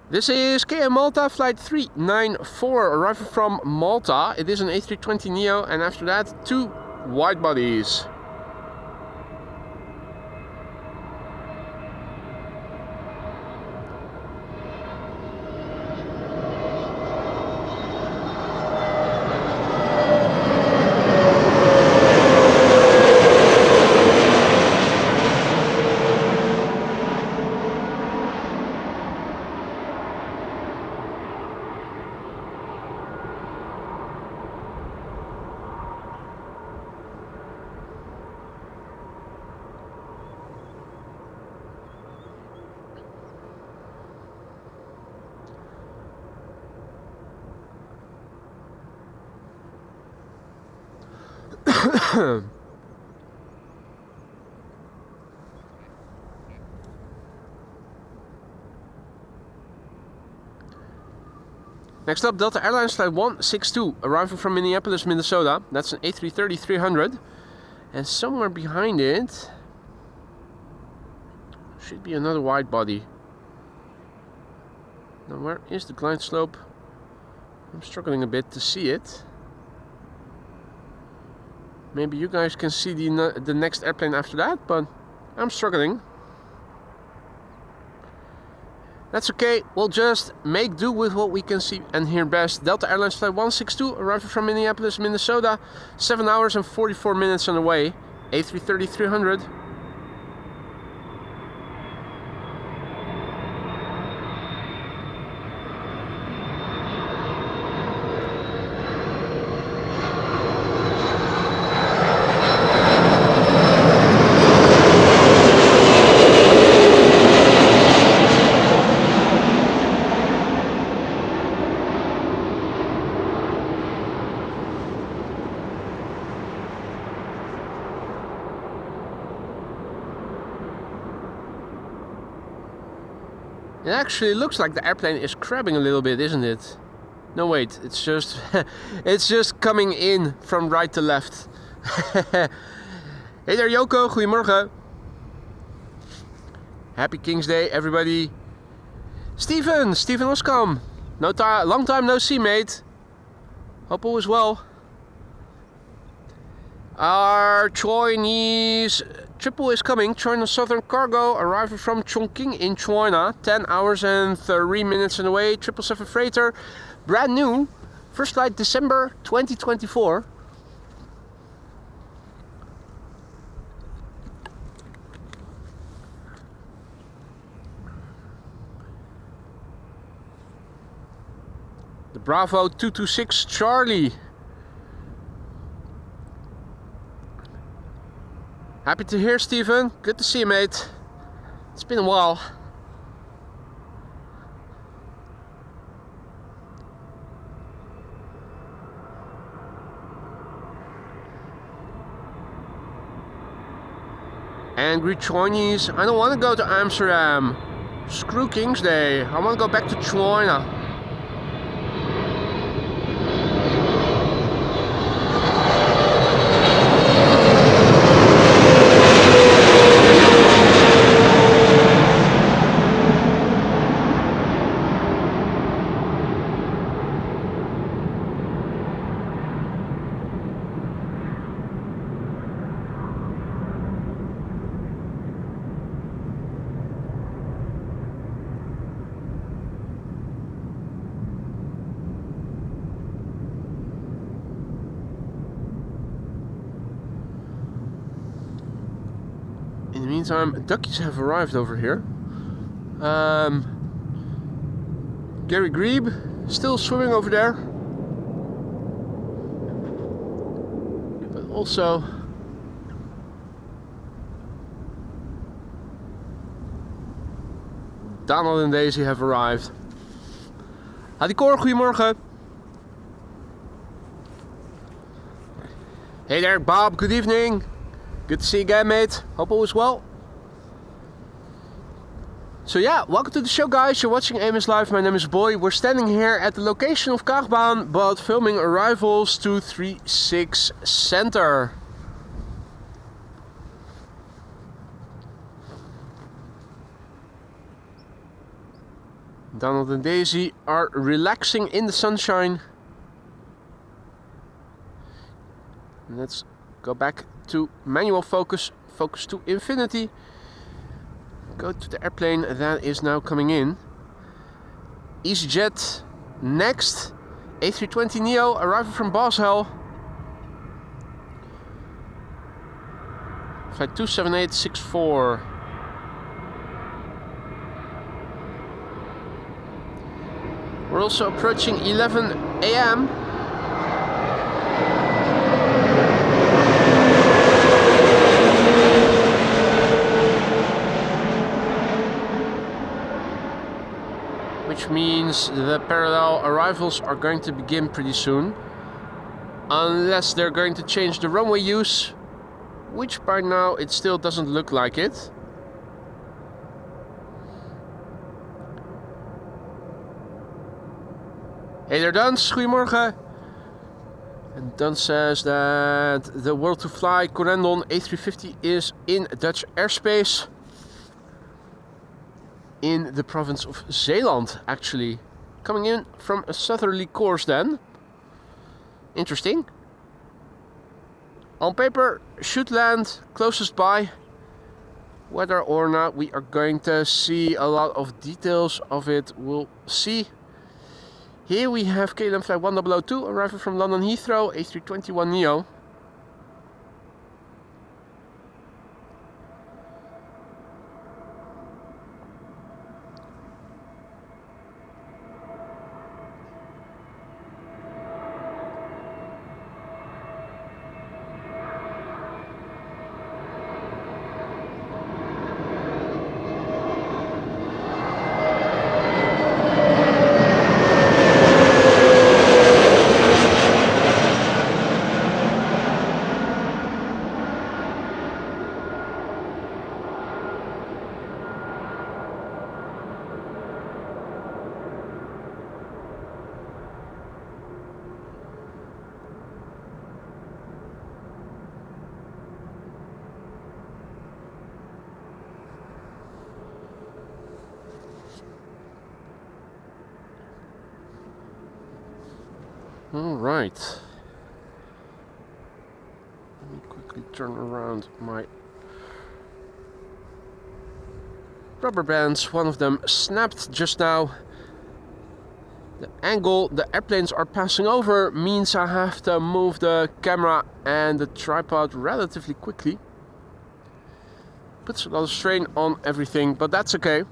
This is KM Malta, flight 394, arriving from Malta. It is an A320neo, and after that, 2 wide bodies. Next up, Delta Airlines flight 162, arriving from Minneapolis, Minnesota. That's an A330-300. And somewhere behind it should be another wide body. Now, where is the glide slope? I'm struggling a bit to see it. Maybe you guys can see the next airplane after that, but I'm struggling. That's okay, we'll just make do with what we can see and hear best. Delta Airlines flight 162, arriving from Minneapolis, Minnesota. 7 hours and 44 minutes on the way. A330-300. It actually looks like the airplane is crabbing a little bit, isn't it? No, wait, it's just it's just coming in from right to left. Hey there, Yoko, goedemorgen. Happy King's Day, everybody. Steven Oskam. Long time no see, mate. Hope all is well. Our Chinese triple is coming. China Southern Cargo, arriving from Chongqing in China. 10 hours and 3 minutes on the way. 777 freighter, brand new. First flight December 2024. The Bravo 226 Charlie. Happy to hear, Steven. Good to see you, mate. It's been a while. Angry Chinese. I don't want to go to Amsterdam. Screw King's Day. I want to go back to China. In the meantime, duckies have arrived over here. Gary Grebe still swimming over there. But also Donald and Daisy have arrived. Hadikor, goedemorgen. Hey there, Bob. Good evening. Good to see you again, mate. Hope all is well. So yeah, welcome to the show, guys. You're watching AMS Live. My name is Boy. We're standing here at the location of Kaagbaan, but filming arrivals to 36 Center. Donald and Daisy are relaxing in the sunshine. Let's go back to manual focus, focus to infinity. Go to the airplane that is now coming in. EasyJet next. A320neo arriving from Basel. Flight 27864. We're also approaching 11 a.m. Which means the parallel arrivals are going to begin pretty soon. Unless they're going to change the runway use, which by now it still doesn't look like it. Hey there, Dans. Goedemorgen. And Dans says that the World to Fly Corendon A350 is in Dutch airspace. In the province of Zeeland, actually. Coming in from a southerly course then. Interesting. On paper, should land closest by. Whether or not we are going to see a lot of details of it, we'll see. Here we have KLM flight 1002 arriving from London Heathrow, A321neo. Alright. Let me quickly turn around my rubber bands. One of them snapped just now. The angle the airplanes are passing over means I have to move the camera and the tripod relatively quickly. Puts a lot of strain on everything, but that's okay.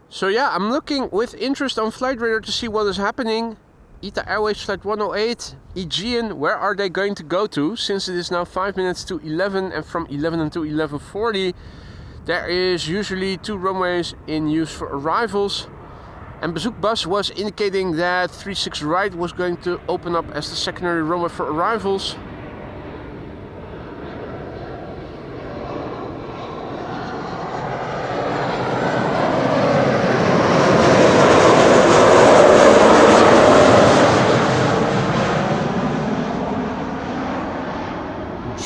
So yeah, I'm looking with interest on Flight Radar to see what is happening. ITA Airways Flight 108, Aegean, where are they going to go to? Since it is now 5 minutes to 11 and from 11 until 11:40, there is usually 2 runways in use for arrivals. And Bezoek Bus was indicating that 36 right was going to open up as the secondary runway for arrivals.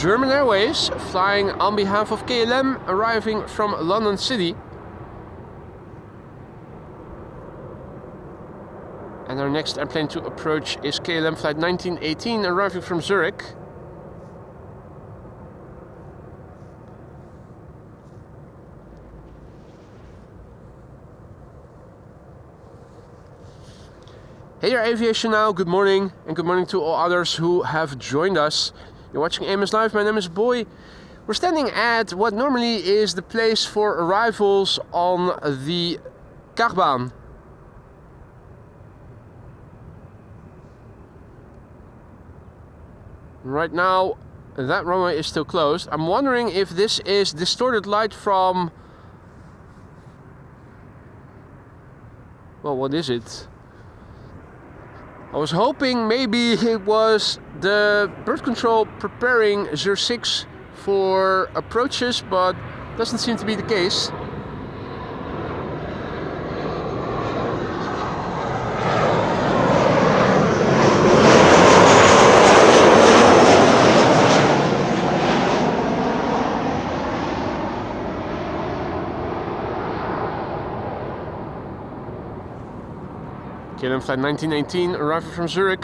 German Airways flying on behalf of KLM, arriving from London City. And our next airplane to approach is KLM flight 1918, arriving from Zurich. Hey there, Aviation Now, good morning, and good morning to all others who have joined us. You're watching AMS Live, my name is Boy. We're standing at what normally is the place for arrivals on the Kaagbaan. Right now, that runway is still closed. I'm wondering if this is distorted light from... Well, what is it? I was hoping maybe it was the bird control preparing 06 for approaches, but doesn't seem to be the case. KLM flight 1918, arrival from Zurich.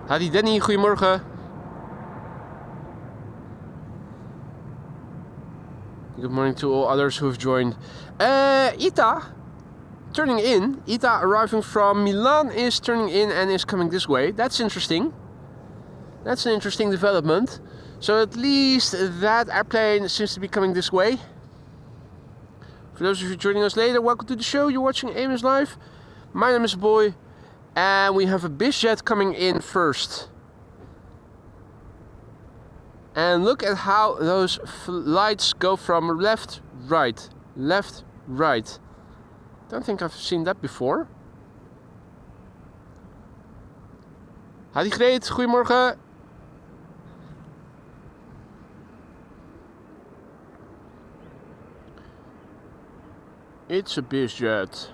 Hadi Danny, goedemorgen. Good morning to all others who have joined. Ita, turning in. Ita arriving from Milan is turning in and is coming this way. That's interesting. That's an interesting development. So at least that airplane seems to be coming this way. For those of you joining us later, welcome to the show. You're watching AMS Live. My name is Boy, and we have a BizJet coming in first. And look at how those lights go from left, right, left, right. Don't think I've seen that before. Hadi Greet, goedemorgen. It's a BizJet.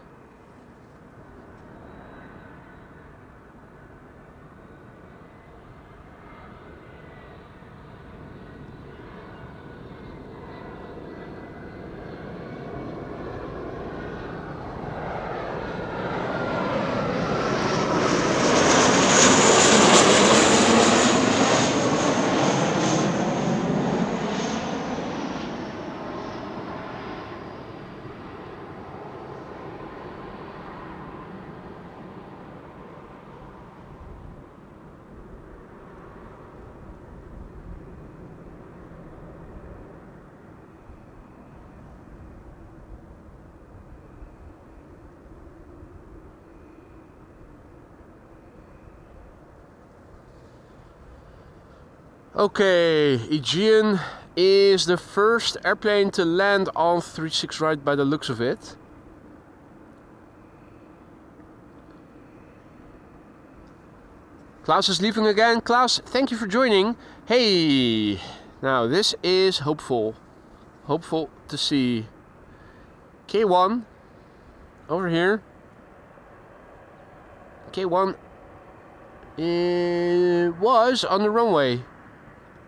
Okay, Aegean is the first airplane to land on 36 right by the looks of it. Klaus is leaving again. Klaus, thank you for joining. Hey, now this is hopeful. Hopeful to see K1 over here. K1 was on the runway.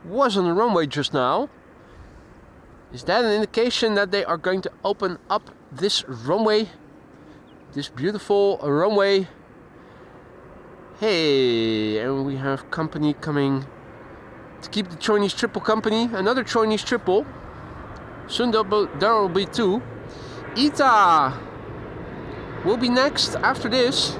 Was on the runway just now. Is that an indication that they are going to open up this runway? This beautiful runway. Hey, and we have company coming to keep the Chinese triple company. Another Chinese triple. Soon there will be two. Ita will be next after this.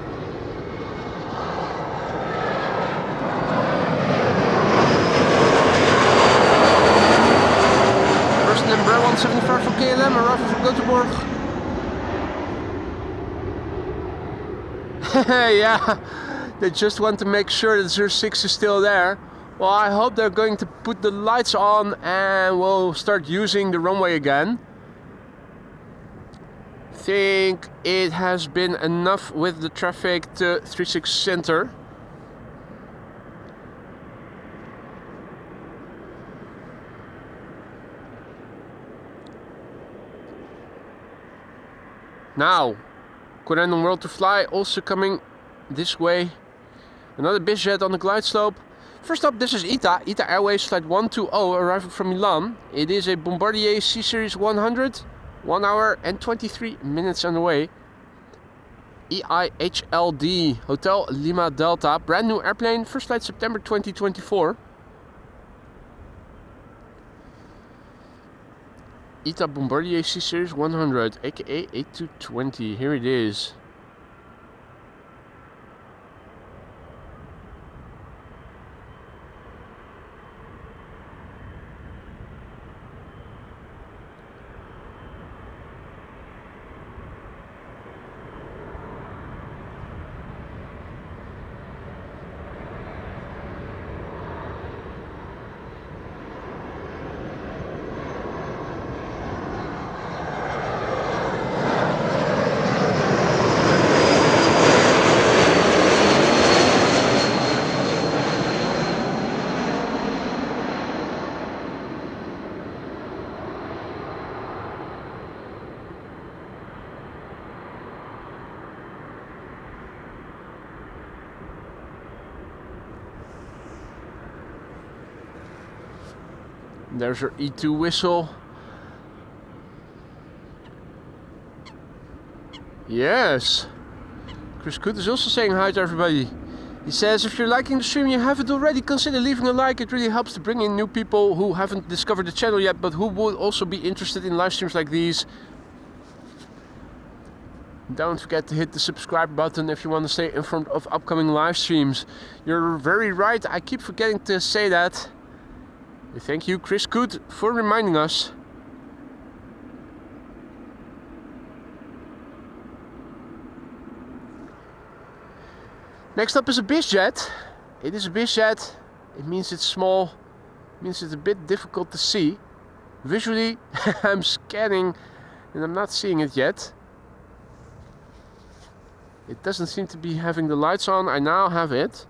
Number 175 for KLM, arrival from Göteborg. Yeah, they just want to make sure that 06 is still there. Well, I hope they're going to put the lights on and we'll start using the runway again. Think it has been enough with the traffic to 36 center. Now, Corendon World to Fly also coming this way. Another BizJet on the glide slope. First up, this is Ita. Ita Airways flight 120 arriving from Milan. It is a Bombardier C Series 100. 1 hour and 23 minutes on the way. EIHLD Hotel Lima Delta. Brand new airplane. First flight September 2024. Ita Bombardier C Series 100, aka 8220. Here it is. There's her E2 whistle. Yes. Chris Coot is also saying hi to everybody. He says, if you're liking the stream and you haven't already, consider leaving a like. It really helps to bring in new people who haven't discovered the channel yet, but who would also be interested in live streams like these. Don't forget to hit the subscribe button if you want to stay informed of upcoming live streams. You're very right, I keep forgetting to say that. Thank you, Chris Coot, for reminding us. Next up is a bizjet. It is a bizjet. It means it's small. It means it's a bit difficult to see. Visually, I'm scanning and I'm not seeing it yet. It doesn't seem to be having the lights on. I now have it.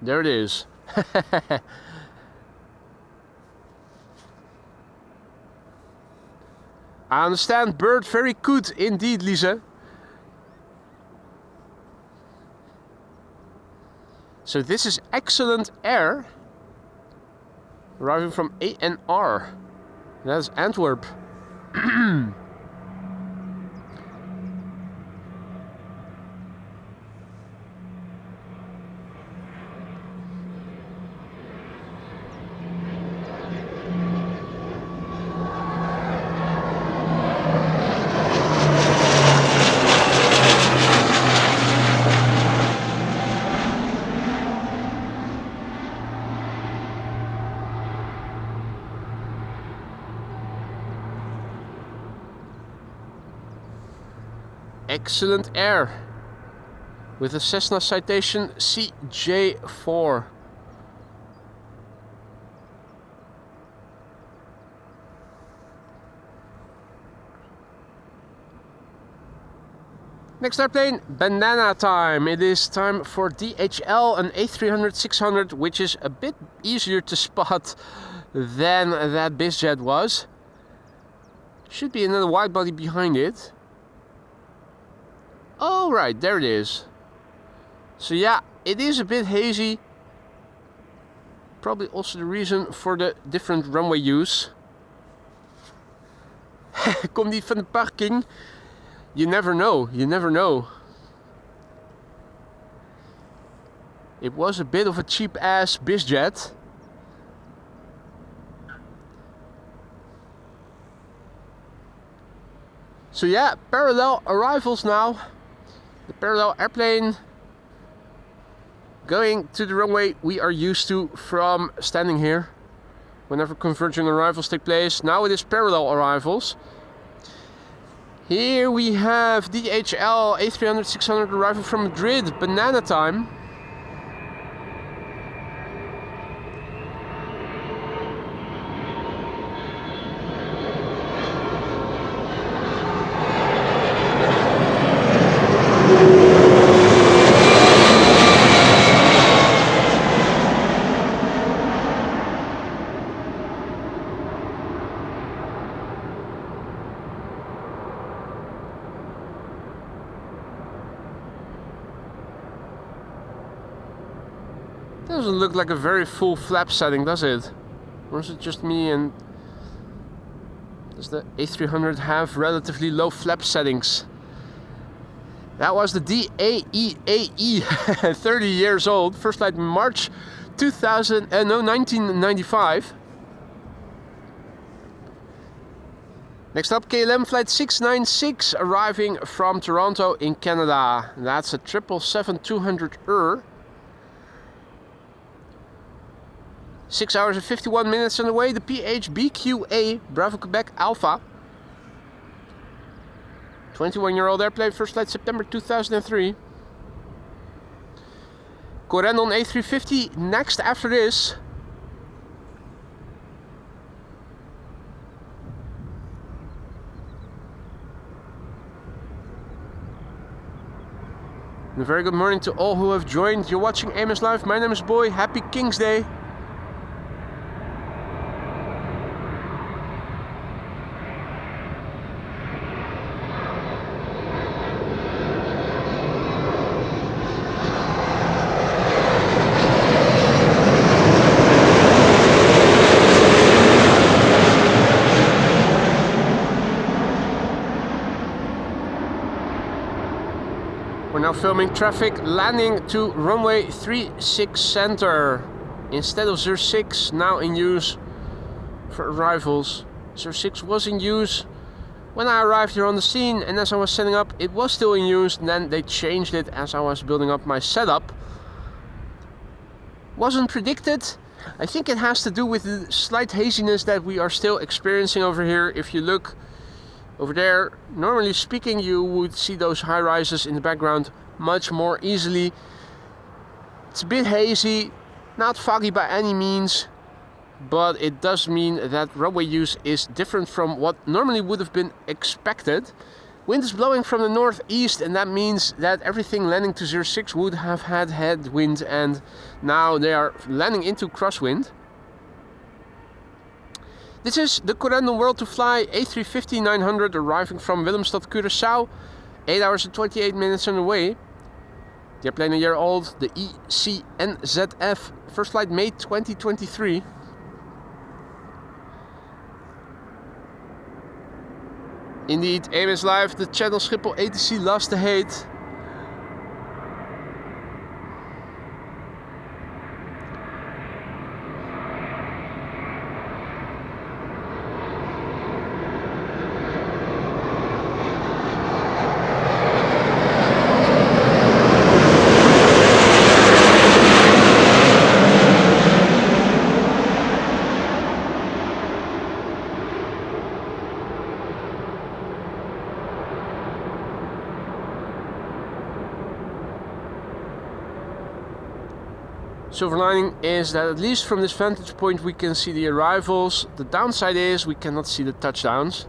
There it is. I understand bird very good indeed, Lisa. So this is Excellent Air, arriving from ANR. That is Antwerp. Excellent Air with a Cessna Citation CJ4. Next airplane, banana time. It is time for DHL, an A300-600, which is a bit easier to spot than that bizjet was. Should be another wide body behind it. Oh, right, there it is. So yeah, it is a bit hazy. Probably also the reason for the different runway use. Komt die van de parking? You never know, you never know. It was a bit of a cheap ass bizjet. So yeah, parallel arrivals now. The parallel airplane going to the runway we are used to from standing here whenever converging arrivals take place. Now it is parallel arrivals. Here we have DHL A300-600 arrival from Madrid, banana time. Doesn't look like a very full flap setting, does it? Or is it just me, and does the A300 have relatively low flap settings? That was the DAEAE, 30 years old, first flight March 1995. Next up, KLM flight 696 arriving from Toronto in Canada. That's a 777-200ER. 6 hours and 51 minutes on the way, the PHBQA Bravo Quebec Alpha. 21-year-old airplane, first flight September 2003. Corendon A350 next after this. And a very good morning to all who have joined. You're watching AMS Live. My name is Boy. Happy King's Day. We're now filming traffic landing to runway 36 center. Instead of 06, now in use for arrivals. 06 was in use when I arrived here on the scene, and as I was setting up, it was still in use, and then they changed it as I was building up my setup. Wasn't predicted. I think it has to do with the slight haziness that we are still experiencing over here. If you look over there, normally speaking, you would see those high rises in the background much more easily. It's a bit hazy, not foggy by any means, but it does mean that runway use is different from what normally would have been expected. Wind is blowing from the northeast, and that means that everything landing to 06 would have had headwind, and now they are landing into crosswind. This is the Corendon World to Fly A350-900 arriving from Willemstad, Curaçao. 8 hours and 28 minutes on the way. The airplane a year old, the ECNZF. First flight May 2023. Indeed, AMS Live, the channel Schiphol ATC lost the hate. Silver lining is that at least from this vantage point we can see the arrivals. The downside is we cannot see the touchdowns.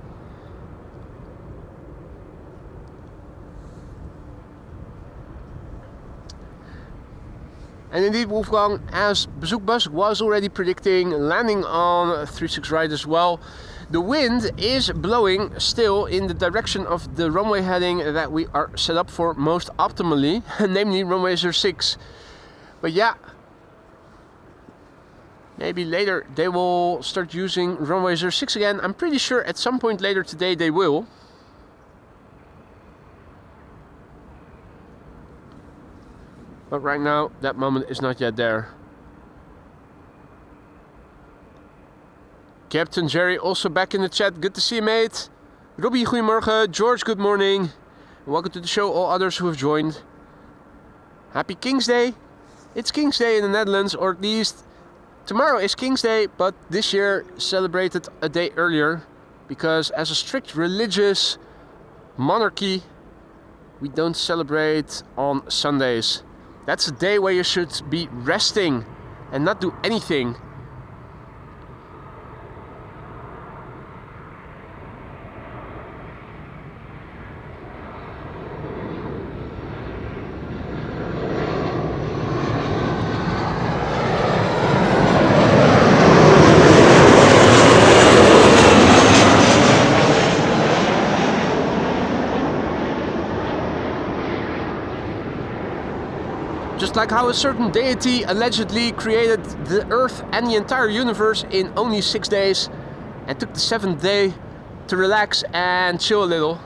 And indeed, Wolfgang, as Bezoekbus was already predicting, landing on 36 right as well. The wind is blowing still in the direction of the runway heading that we are set up for most optimally, namely runway 06. But yeah, maybe later they will start using runway 06 again. I'm pretty sure at some point later today they will. But right now, that moment is not yet there. Captain Jerry also back in the chat. Good to see you, mate. Robbie, goedemorgen. George, good morning. And welcome to the show, all others who have joined. Happy King's Day. It's King's Day in the Netherlands, or at least tomorrow is King's Day, but this year celebrated a day earlier, because as a strict religious monarchy, we don't celebrate on Sundays. That's a day where you should be resting and not do anything. Just like how a certain deity allegedly created the Earth and the entire universe in only 6 days and took the 7th day to relax and chill a little.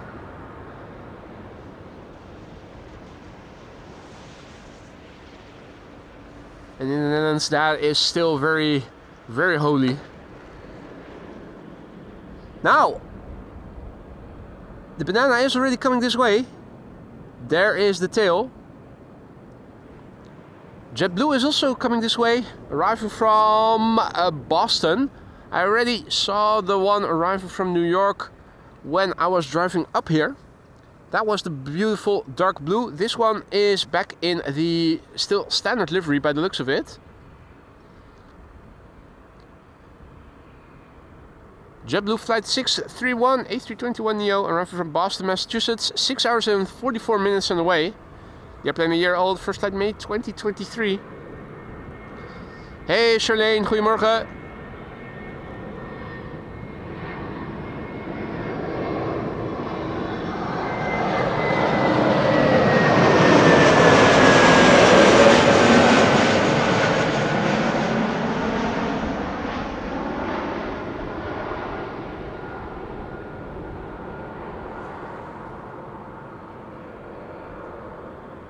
And in the Netherlands that is still very, very holy. Now, the banana is already coming this way. There is the tail. JetBlue is also coming this way, arriving from Boston. I already saw the one arriving from New York when I was driving up here. That was the beautiful dark blue. This one is back in the still standard livery by the looks of it. JetBlue flight 631 A321neo arriving from Boston, Massachusetts. 6 hours and 44 minutes on the way. The airplane a year old, first flight May 2023. Hey Charlene, goedemorgen.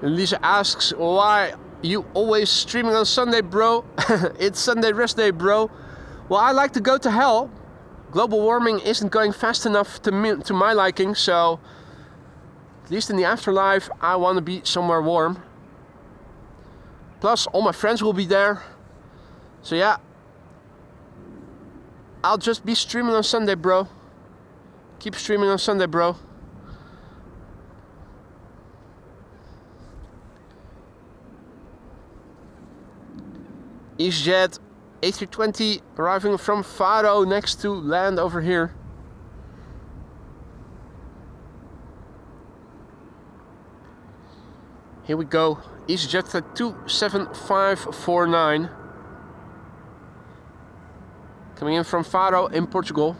Lisa asks, why you always streaming on Sunday, bro? It's Sunday rest day, bro. Well, I like to go to hell. Global warming isn't going fast enough to my liking, so at least in the afterlife, I want to be somewhere warm. Plus, all my friends will be there. So yeah, I'll just be streaming on Sunday, bro. Keep streaming on Sunday, bro. EasyJet A320 arriving from Faro next to land over here. Here we go. EasyJet flight 27549. Coming in from Faro in Portugal.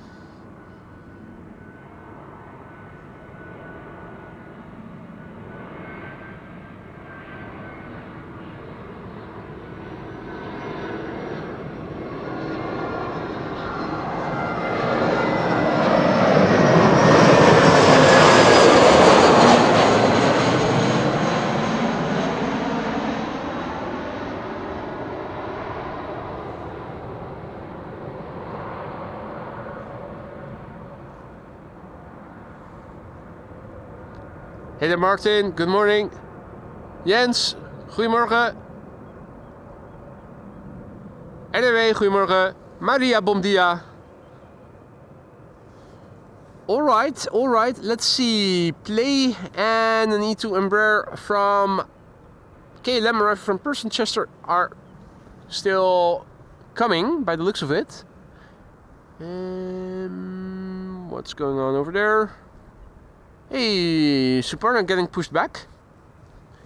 Hey there Martin, good morning. Jens, goedemorgen. NW, goedemorgen. Maria, bom dia. Alright, let's see. Play and an E2 Embraer from KLM arriving from Persenchester are still coming by the looks of it. What's going on over there? Hey, Suparna getting pushed back.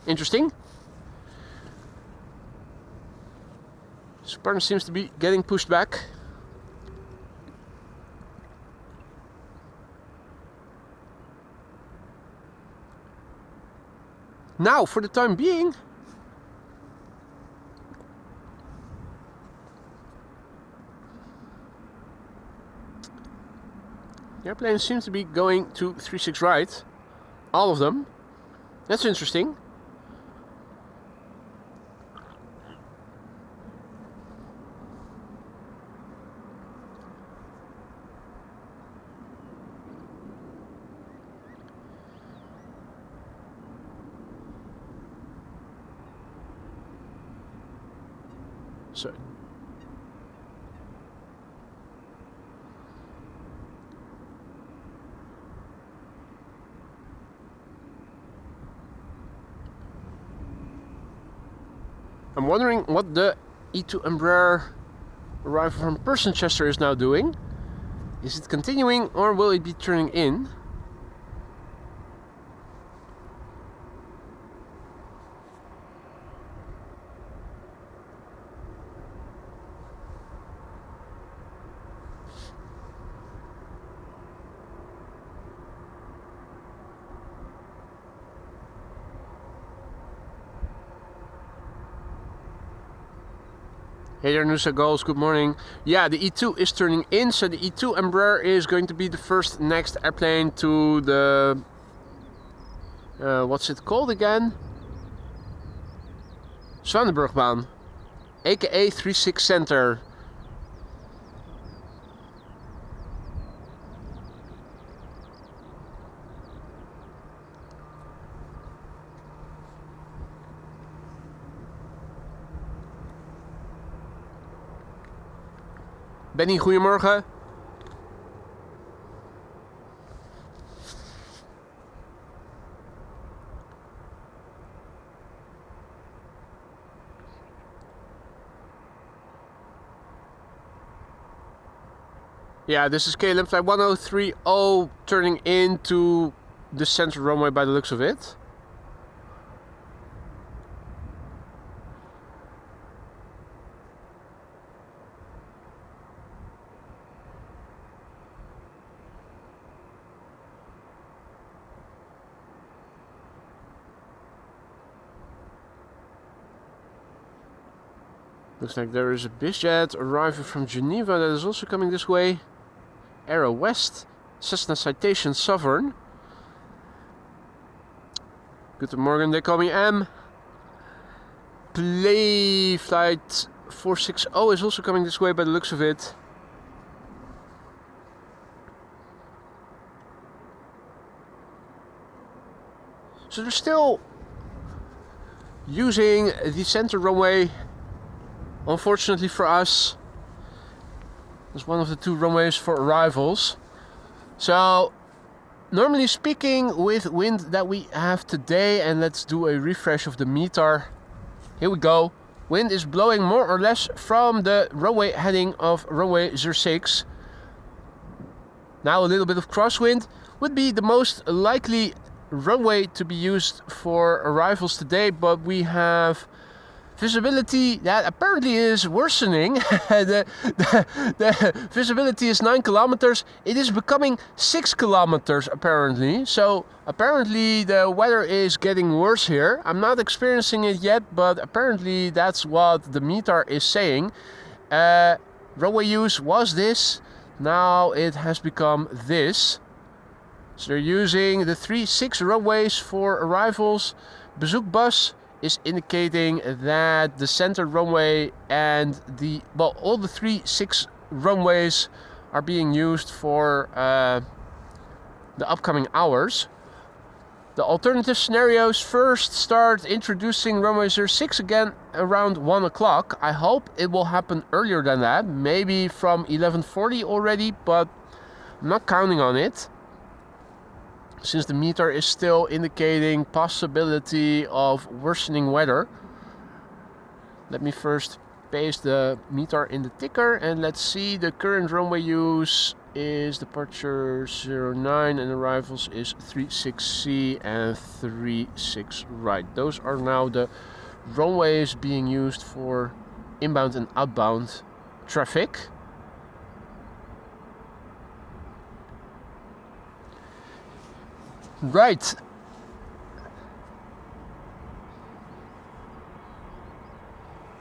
Interesting. Suparna seems to be getting pushed back. Now, for the time being, the airplane seems to be going to 36 right. All of them. That's interesting. So I'm wondering what the E2 Embraer arrival from Persenchester is now doing. Is it continuing or will it be turning in? Hey there, Nusa Goals, good morning. Yeah, the E2 is turning in, so the E2 Embraer is going to be the first next airplane to the... what's it called again? Zwanenburgbaan, aka 36 Center. Benny, goedemorgen. Yeah, this is KLM flight 1030 turning into the central runway by the looks of it. Looks like there is a BizJet arriving from Geneva that is also coming this way. Aero West, Cessna Citation Sovereign. Guten Morgen, they call me M. Play flight 460 is also coming this way by the looks of it. So they're still using the center runway, unfortunately for us. It's one of the 2 runways for arrivals. So normally speaking, with wind that we have today, and let's do a refresh of the meter. Here we go. Wind is blowing more or less from the runway heading of runway 06. Now a little bit of crosswind would be the most likely runway to be used for arrivals today, but we have visibility that apparently is worsening. the visibility is 9 kilometers. It is becoming 6 kilometers apparently. So apparently the weather is getting worse here. I'm not experiencing it yet, but apparently that's what the meter is saying. Runway use was this. Now it has become this. So they're using the 3-6 runways for arrivals. Bezoek bus is indicating that the center runway and all the 3-6 runways are being used for the upcoming hours. The alternative scenarios first start introducing runway 06 again around 1 o'clock. I hope it will happen earlier than that, maybe from 11:40 already, but I'm not counting on it, since the meter is still indicating possibility of worsening weather. Let me first paste the meter in the ticker and let's see. The current runway use is departure 09 and arrivals is 36C and 36 right. Those are now the runways being used for inbound and outbound traffic. Right.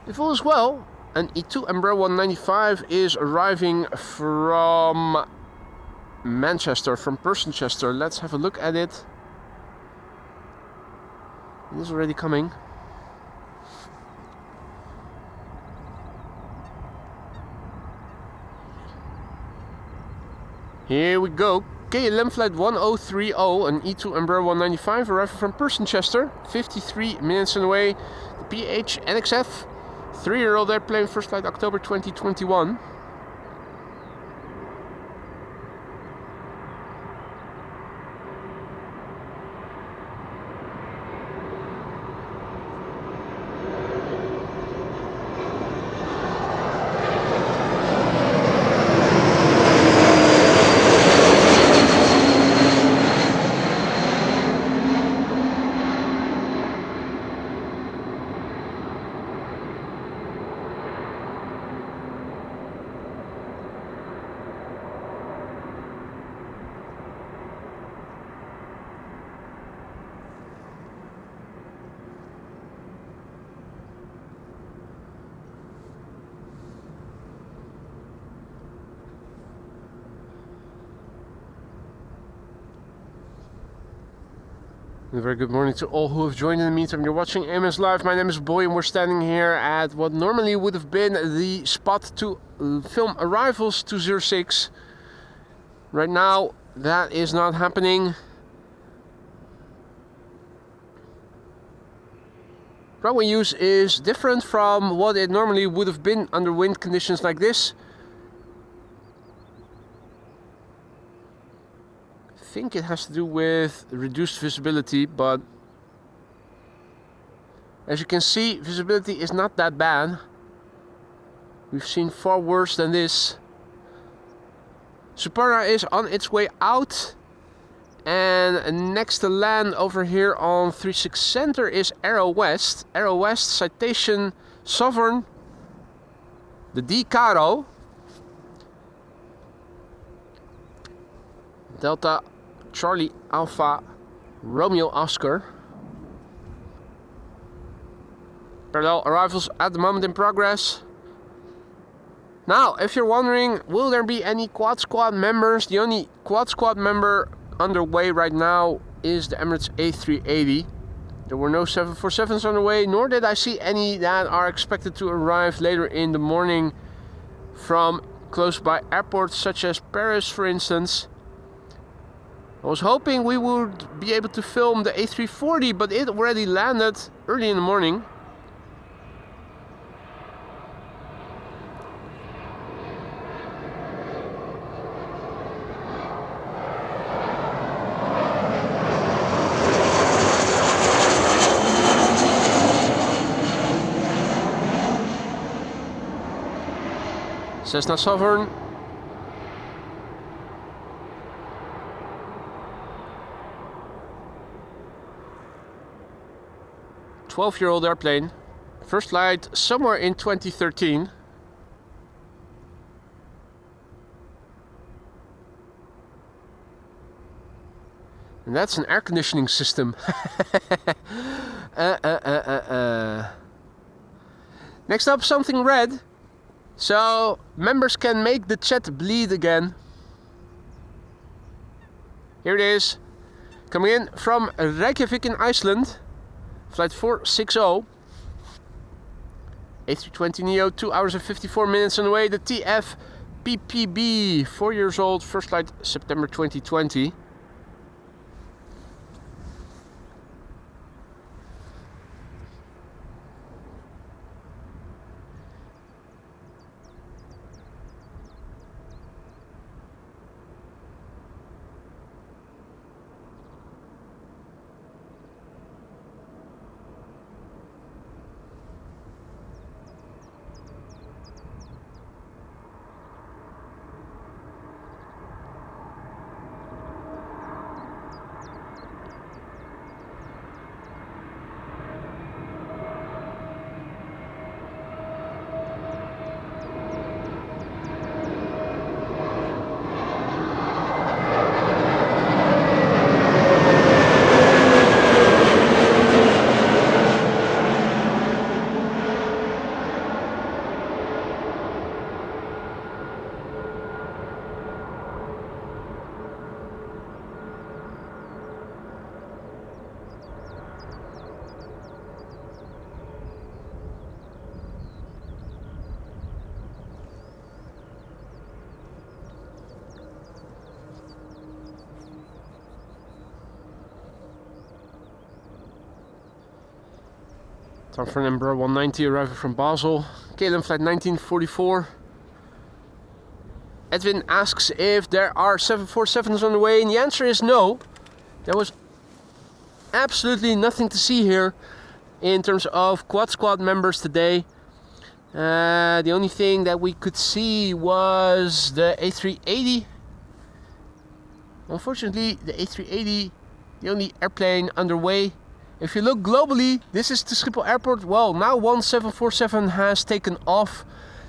If all is well, an E2 Embraer 195 is arriving from Manchester, from Chester. Let's have a look at it. It is already coming. Here we go. KLM flight 1030, an E2 Embraer 195 arriving from Chester, 53 minutes away. The PH NXF, 3-year-old airplane, first flight October 2021. A very good morning to all who have joined in the meantime. You're watching AMS Live. My name is Boy and we're standing here at what normally would have been the spot to film arrivals to 06. Right now that is not happening. Runway use is different from what it normally would have been under wind conditions like this. I think it has to do with reduced visibility, but as you can see, visibility is not that bad. We've seen far worse than this. Suparna is on its way out, and next to land over here on 36 Center is Aero West. Aero West, citation Sovereign, the D Caro, Delta Charlie Alpha Romeo Oscar. Parallel arrivals at the moment in progress. Now, if you're wondering, will there be any Quad Squad members? The only Quad Squad member underway right now is the Emirates A380. There were no 747s on the way, nor did I see any that are expected to arrive later in the morning from close by airports such as Paris, for instance. I was hoping we would be able to film the A340, but it already landed early in the morning. Cessna Sovereign. "12-year-old airplane. First flight somewhere in 2013. And that's an air conditioning system. Next up, something red. So members can make the chat bleed again. Here it is. Coming in from Reykjavik in Iceland. Flight 460. A320neo, 2 hours and 54 minutes on the way. The TF PPB, 4 years old. First flight September 2020. Time for an Embraer 190 arriving from Basel. KLM flight 1944. Edwin asks if there are 747s on the way, and the answer is no. There was absolutely nothing to see here in terms of Quad Squad members today. The only thing that we could see was the A380. Unfortunately, the A380, the only airplane underway. If you look globally, this is the Schiphol Airport. Well, now one 747 has taken off.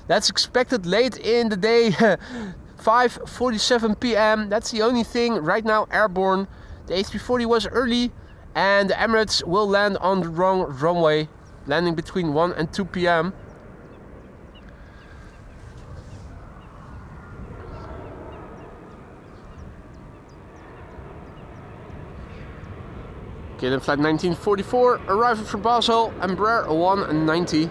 That's expected late in the day, 5:47 p.m. That's the only thing right now airborne. The A340 was early, and the Emirates will land on the wrong runway, landing between 1 and 2 p.m. KLM flight 1944, arriving from Basel, Embraer 190.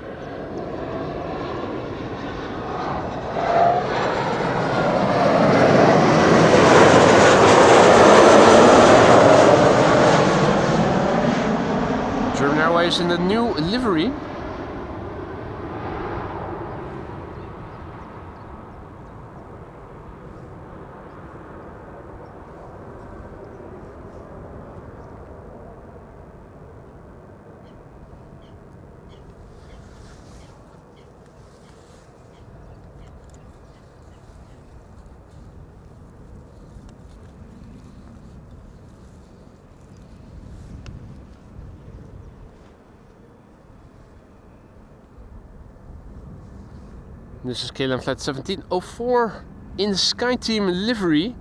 German Airways in the new livery. This is KLM flight 1704 in the SkyTeam livery.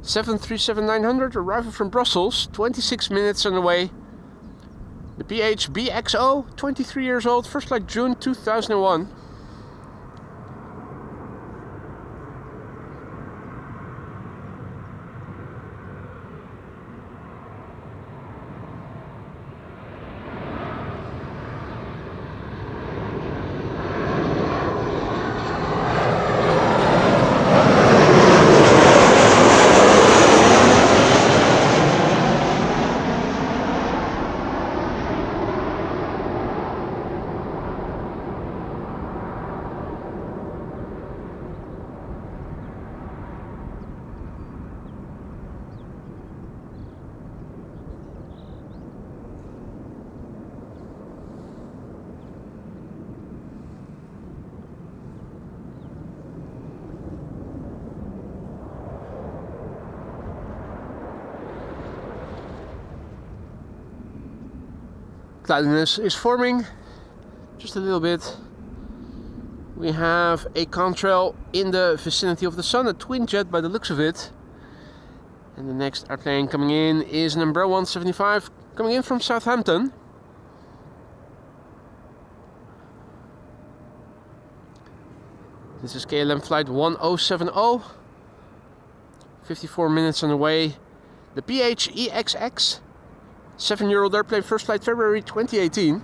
737-900 arriving from Brussels, 26 minutes on the way. The PHBXO, 23 years old, first flight June 2001. Cloudiness is forming, just a little bit. We have a contrail in the vicinity of the sun, a twin jet by the looks of it. And the next airplane coming in is an Embraer 175 coming in from Southampton. This is KLM flight 1070. 54 minutes on the way. The PHEXX, 7-year-old airplane, first flight February 2018.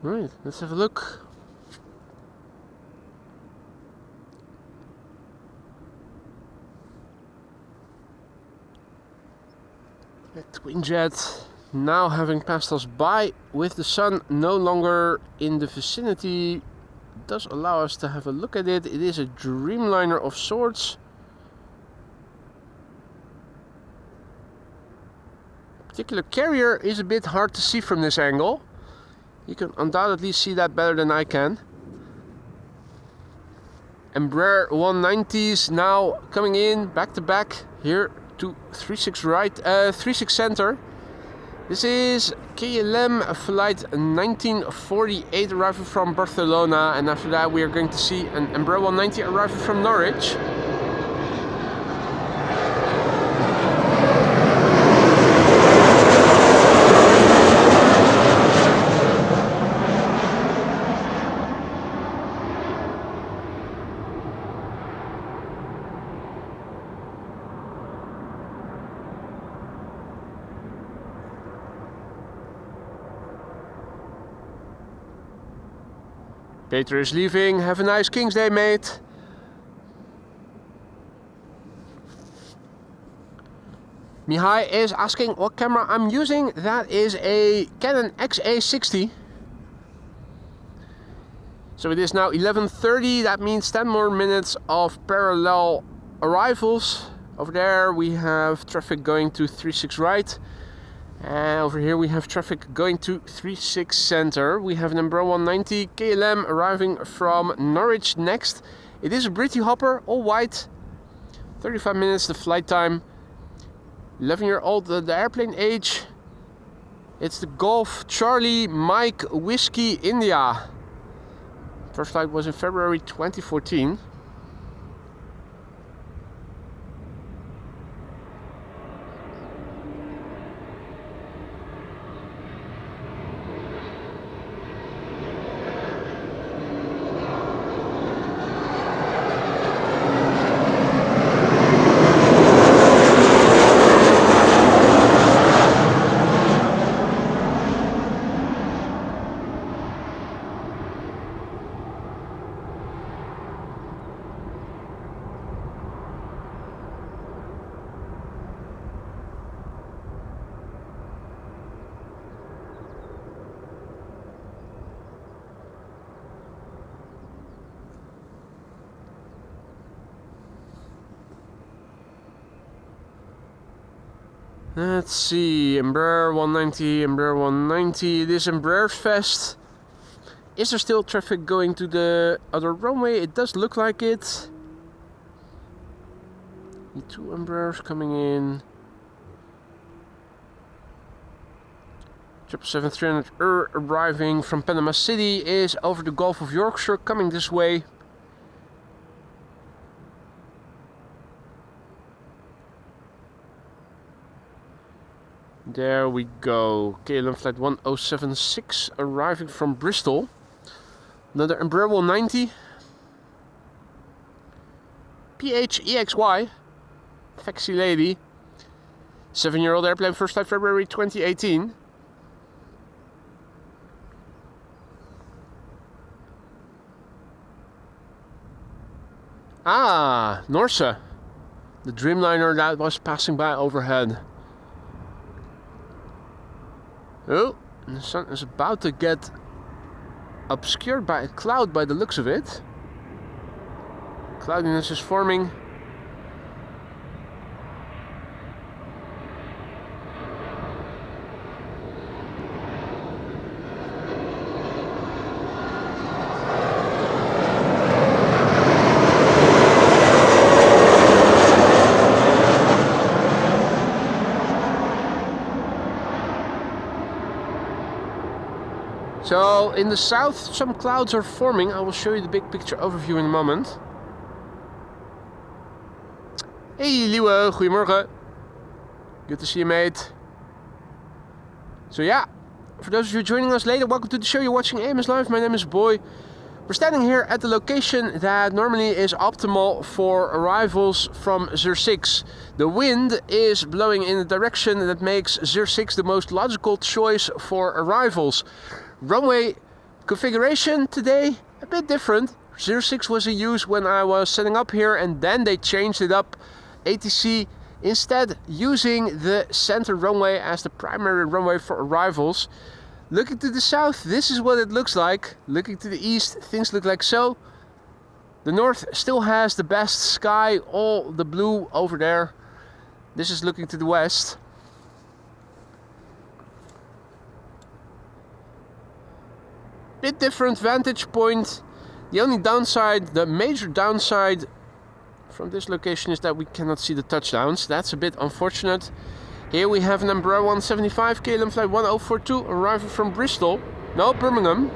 Right, let's have a look. The twin jet now having passed us by with the sun no longer in the vicinity does allow us to have a look at it. It is a Dreamliner of sorts. Particular carrier is a bit hard to see from this angle. You can undoubtedly see that better than I can. Embraer 190s now coming in back to back here to 36 right, 36 center. This is KLM flight 1948 arriving from Barcelona, and after that we are going to see an Embraer 190 arriving from Norwich. Peter is leaving. Have a nice King's Day, mate. Mihai is asking what camera I'm using. That is a Canon XA60. So it is now 11:30. That means 10 more minutes of parallel arrivals. Over there we have traffic going to 36 right. And over here we have traffic going to 36 center. We have an Embraer 190 KLM arriving from Norwich next. It is a Britty Hopper, all white. 35 minutes the flight time. 11-year-old the airplane age. It's the Golf Charlie Mike Whiskey India. First flight was in February 2014. Let's see, Embraer 190, Embraer 190, it is Embraer Fest. Is there still traffic going to the other runway? It does look like it. The two Embraers coming in. 777-300 arriving from Panama City is over the Gulf of Yorkshire, coming this way. There we go. KLM flight 1076 arriving from Bristol. Another Embraer 190. PHEXY. Foxy lady. 7-year-old airplane, first flight February 2018. Ah, Norse. The Dreamliner that was passing by overhead. Oh, the sun is about to get obscured by a cloud by the looks of it. Cloudiness is forming. So in the south some clouds are forming. I will show you the big picture overview in a moment. Hey Liewe, goedemorgen. Good to see you, mate. So yeah, for those of you joining us later, welcome to the show. You're watching AMS Live. My name is Boy. We're standing here at the location that normally is optimal for arrivals from Zir 6. The wind is blowing in a direction that makes Zir 6 the most logical choice for arrivals. Runway configuration today a bit different. Zir 6 was in use when I was setting up here, and then they changed it up. ATC instead using the center runway as the primary runway for arrivals. Looking to the south, this is what it looks like. Looking to the east, things look like so. The north still has the best sky, all the blue over there. This is looking to the west. Bit different vantage point. The only downside, the major downside from this location is that we cannot see the touchdowns. That's a bit unfortunate. Here we have an Embraer 175 KLM flight 1042 arriving from Bristol. No, Birmingham.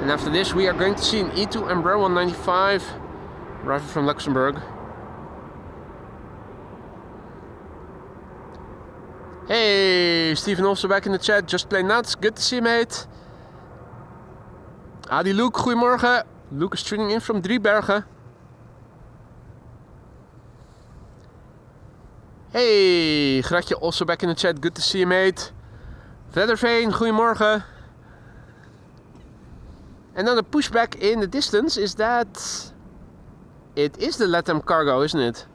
And after this we are going to see an E2 Embraer 195 arriving from Luxembourg. Hey, Stephen also back in the chat. Just play nuts. Good to see you, mate. Adi Luke, goedemorgen. Luke is tuning in from Driebergen. Hey, Gratje also back in the chat. Good to see you, mate. Vedderveen, goedemorgen. Another pushback in the distance is that it is the LATAM cargo, isn't it?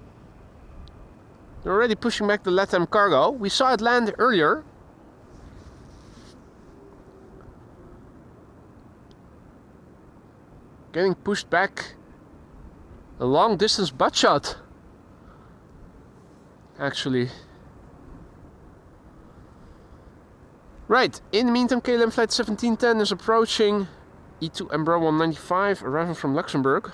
They're already pushing back the LATAM cargo. We saw it land earlier. Getting pushed back. A long distance butt shot. Actually. Right, in the meantime KLM flight 1710 is approaching. E2 Embraer 195 arriving from Luxembourg.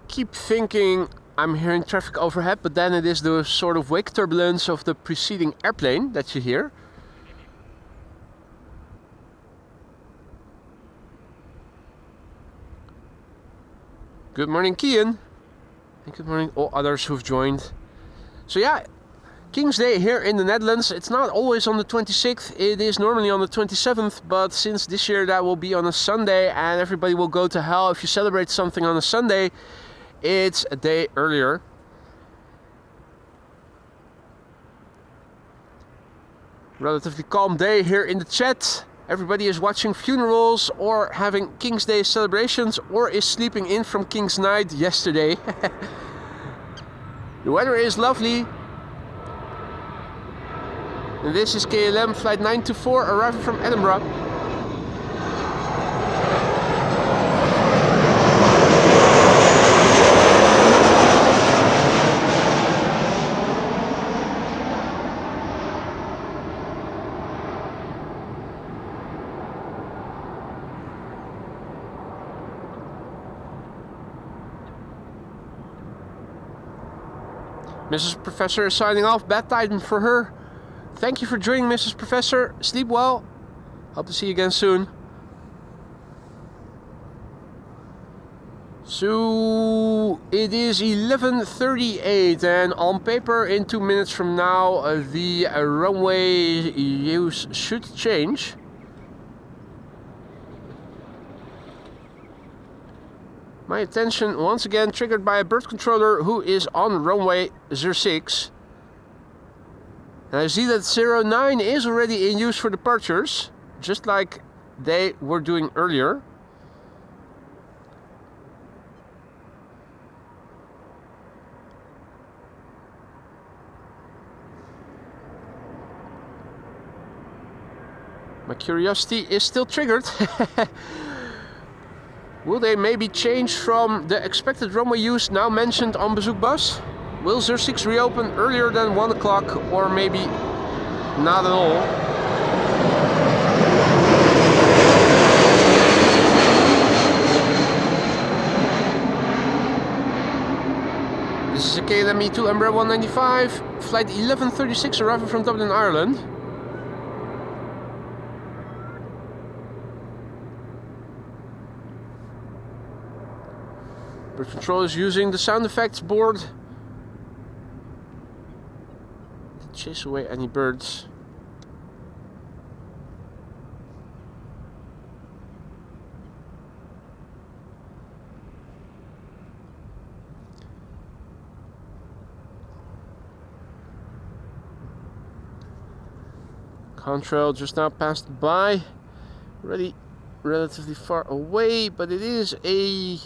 Keep thinking I'm hearing traffic overhead, but then it is the sort of wake turbulence of the preceding airplane that you hear. Good morning, Kian. And good morning all others who've joined. So yeah, King's Day here in the Netherlands. It's not always on the 26th, it is normally on the 27th, but since this year that will be on a Sunday and everybody will go to hell if you celebrate something on a Sunday, it's a day earlier. Relatively calm day here in the chat. Everybody is watching funerals or having King's Day celebrations or is sleeping in from King's Night yesterday. The weather is lovely. And this is KLM flight 924 arriving from Edinburgh. Mrs. Professor is signing off. Bedtime for her. Thank you for joining, Mrs. Professor. Sleep well. Hope to see you again soon. So it is 11:38 and on paper in 2 minutes from now the runway use should change. My attention once again triggered by a bird controller who is on runway 06. And I see that 09 is already in use for departures, just like they were doing earlier. My curiosity is still triggered. Will they maybe change from the expected runway use now mentioned on Bezoekbus? Will 06 reopen earlier than 1 o'clock or maybe not at all? This is a KLM E2 Embraer 195, flight 1136 arriving from Dublin, Ireland. Bird control is using the sound effects board to chase away any birds. Contrail just now passed by, already relatively far away, but it is a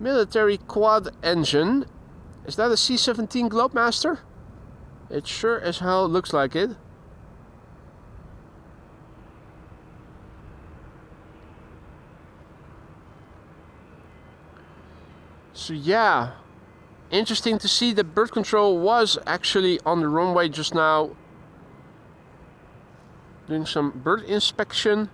military quad engine. Is that a C-17 Globemaster? It sure as hell looks like it. So yeah, interesting to see that bird control was actually on the runway just now, doing some bird inspection.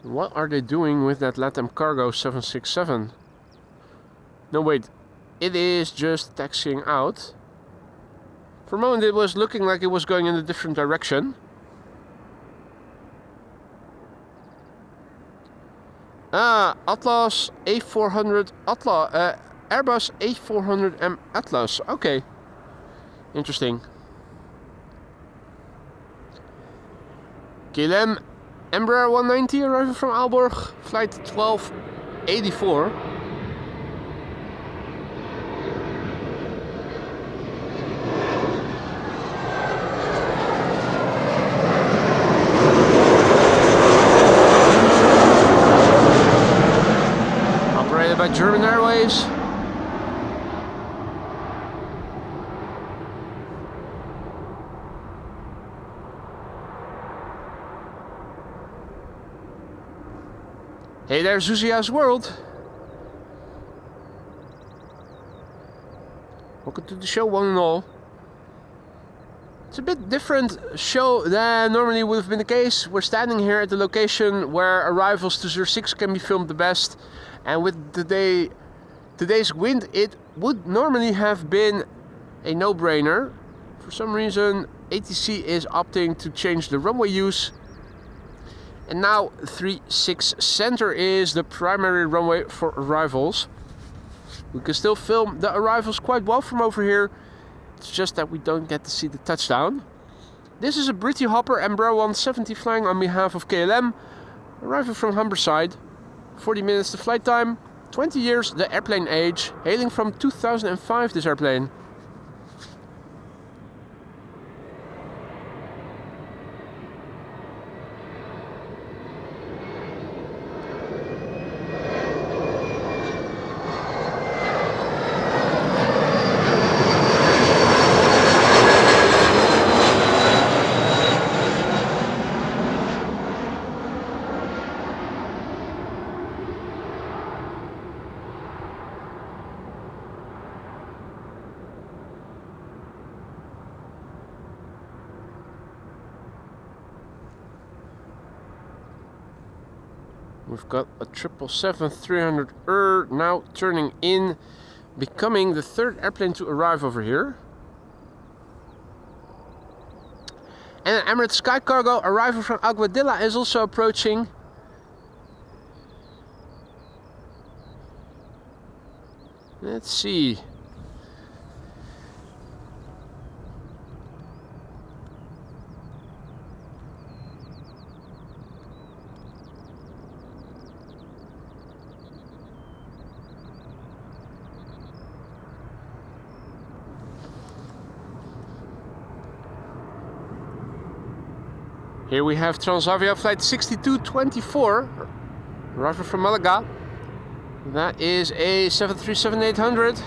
What are they doing with that LATAM Cargo 767? No, wait. It is just taxiing out. For a moment it was looking like it was going in a different direction. Ah, Atlas A400 Atlas, Airbus A400M Atlas. Okay. Interesting. KLM Embraer 190 arriving from Aalborg, flight 1284. Operated by German Airways. Hey there, Zuzia's World. Welcome to the show, one and all. It's a bit different show than normally would have been the case. We're standing here at the location where arrivals to 06 can be filmed the best. And with today's wind, it would normally have been a no-brainer. For some reason, ATC is opting to change the runway use. And now 36 center is the primary runway for arrivals. We can still film the arrivals quite well from over here. It's just that we don't get to see the touchdown. This is a Britty Hopper Embraer 170 flying on behalf of KLM, arriving from Humberside. 40 minutes the flight time, 20 years the airplane age, hailing from 2005 this airplane. We've got a 777-300 now turning in, becoming the third airplane to arrive over here. And an Emirates Sky Cargo arrival from Aguadilla is also approaching. Let's see. Here we have Transavia flight 6224, arrival from Malaga. That is a 737-800.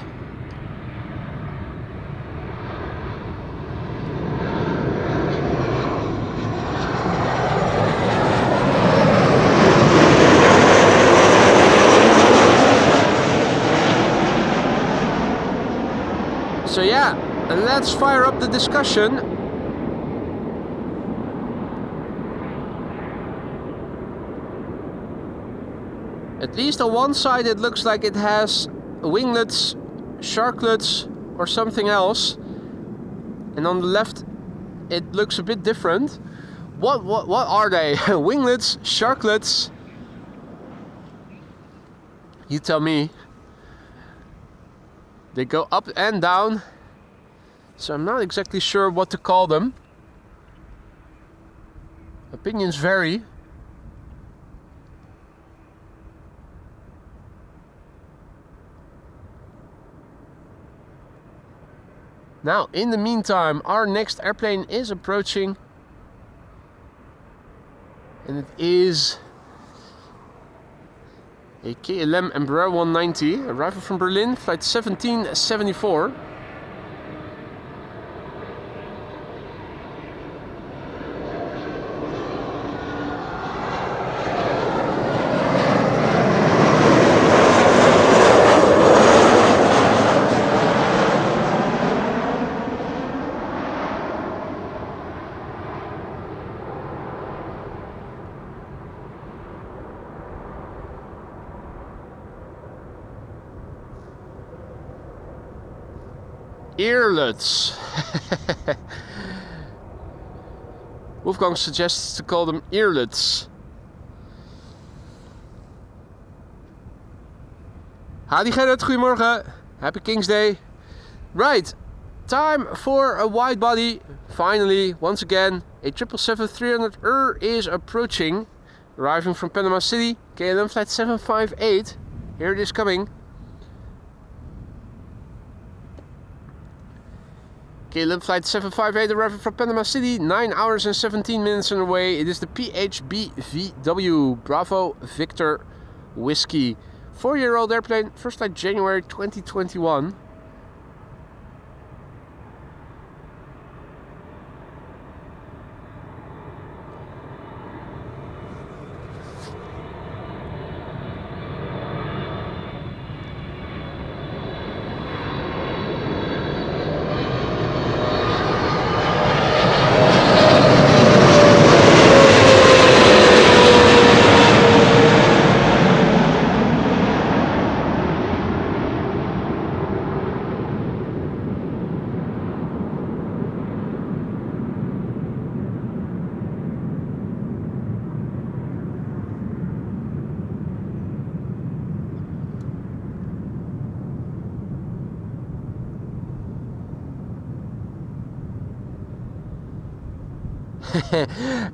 So yeah, let's fire up the discussion. At least on one side it looks like it has winglets, sharklets or something else. And on the left it looks a bit different. What are they? Winglets, sharklets? You tell me. They go up and down. So I'm not exactly sure what to call them. Opinions vary. Now, in the meantime, our next airplane is approaching. And it is a KLM Embraer 190, arrival from Berlin, flight 1774. Earlets. Wolfgang suggests to call them earlets. Hadi Gerrit, goedemorgen. Happy King's Day. Right, time for a wide body. Finally, once again, a 777-300 is approaching, arriving from Panama City. KLM flight 758. Here it is coming. KLM flight 758 arriving from Panama City, 9 hours and 17 minutes on the way. It is the PHBVW Bravo Victor Whiskey. 4-year-old airplane, first flight January 2021.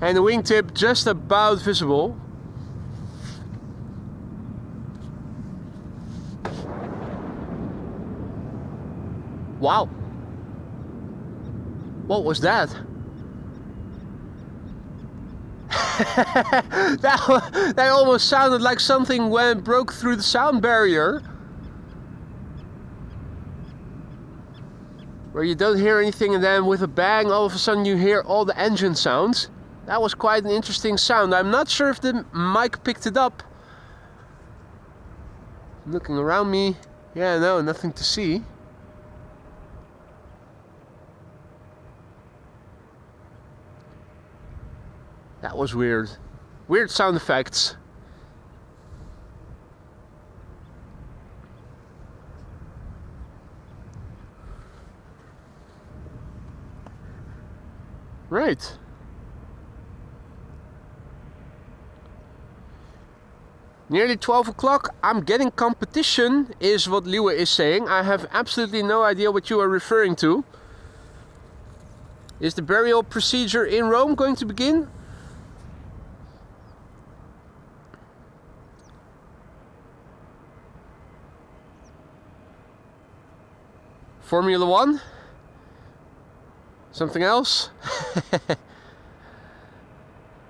And the wingtip just about visible. Wow. What was that? that almost sounded like something broke through the sound barrier. Where you don't hear anything and then with a bang all of a sudden you hear all the engine sounds. That was quite an interesting sound. I'm not sure if the mic picked it up. Looking around me, yeah, no, nothing to see. That was weird. Weird sound effects. Right. Nearly 12 o'clock. I'm getting competition, is what Liwe is saying. I have absolutely no idea what you are referring to. Is the burial procedure in Rome going to begin? Formula One? Something else?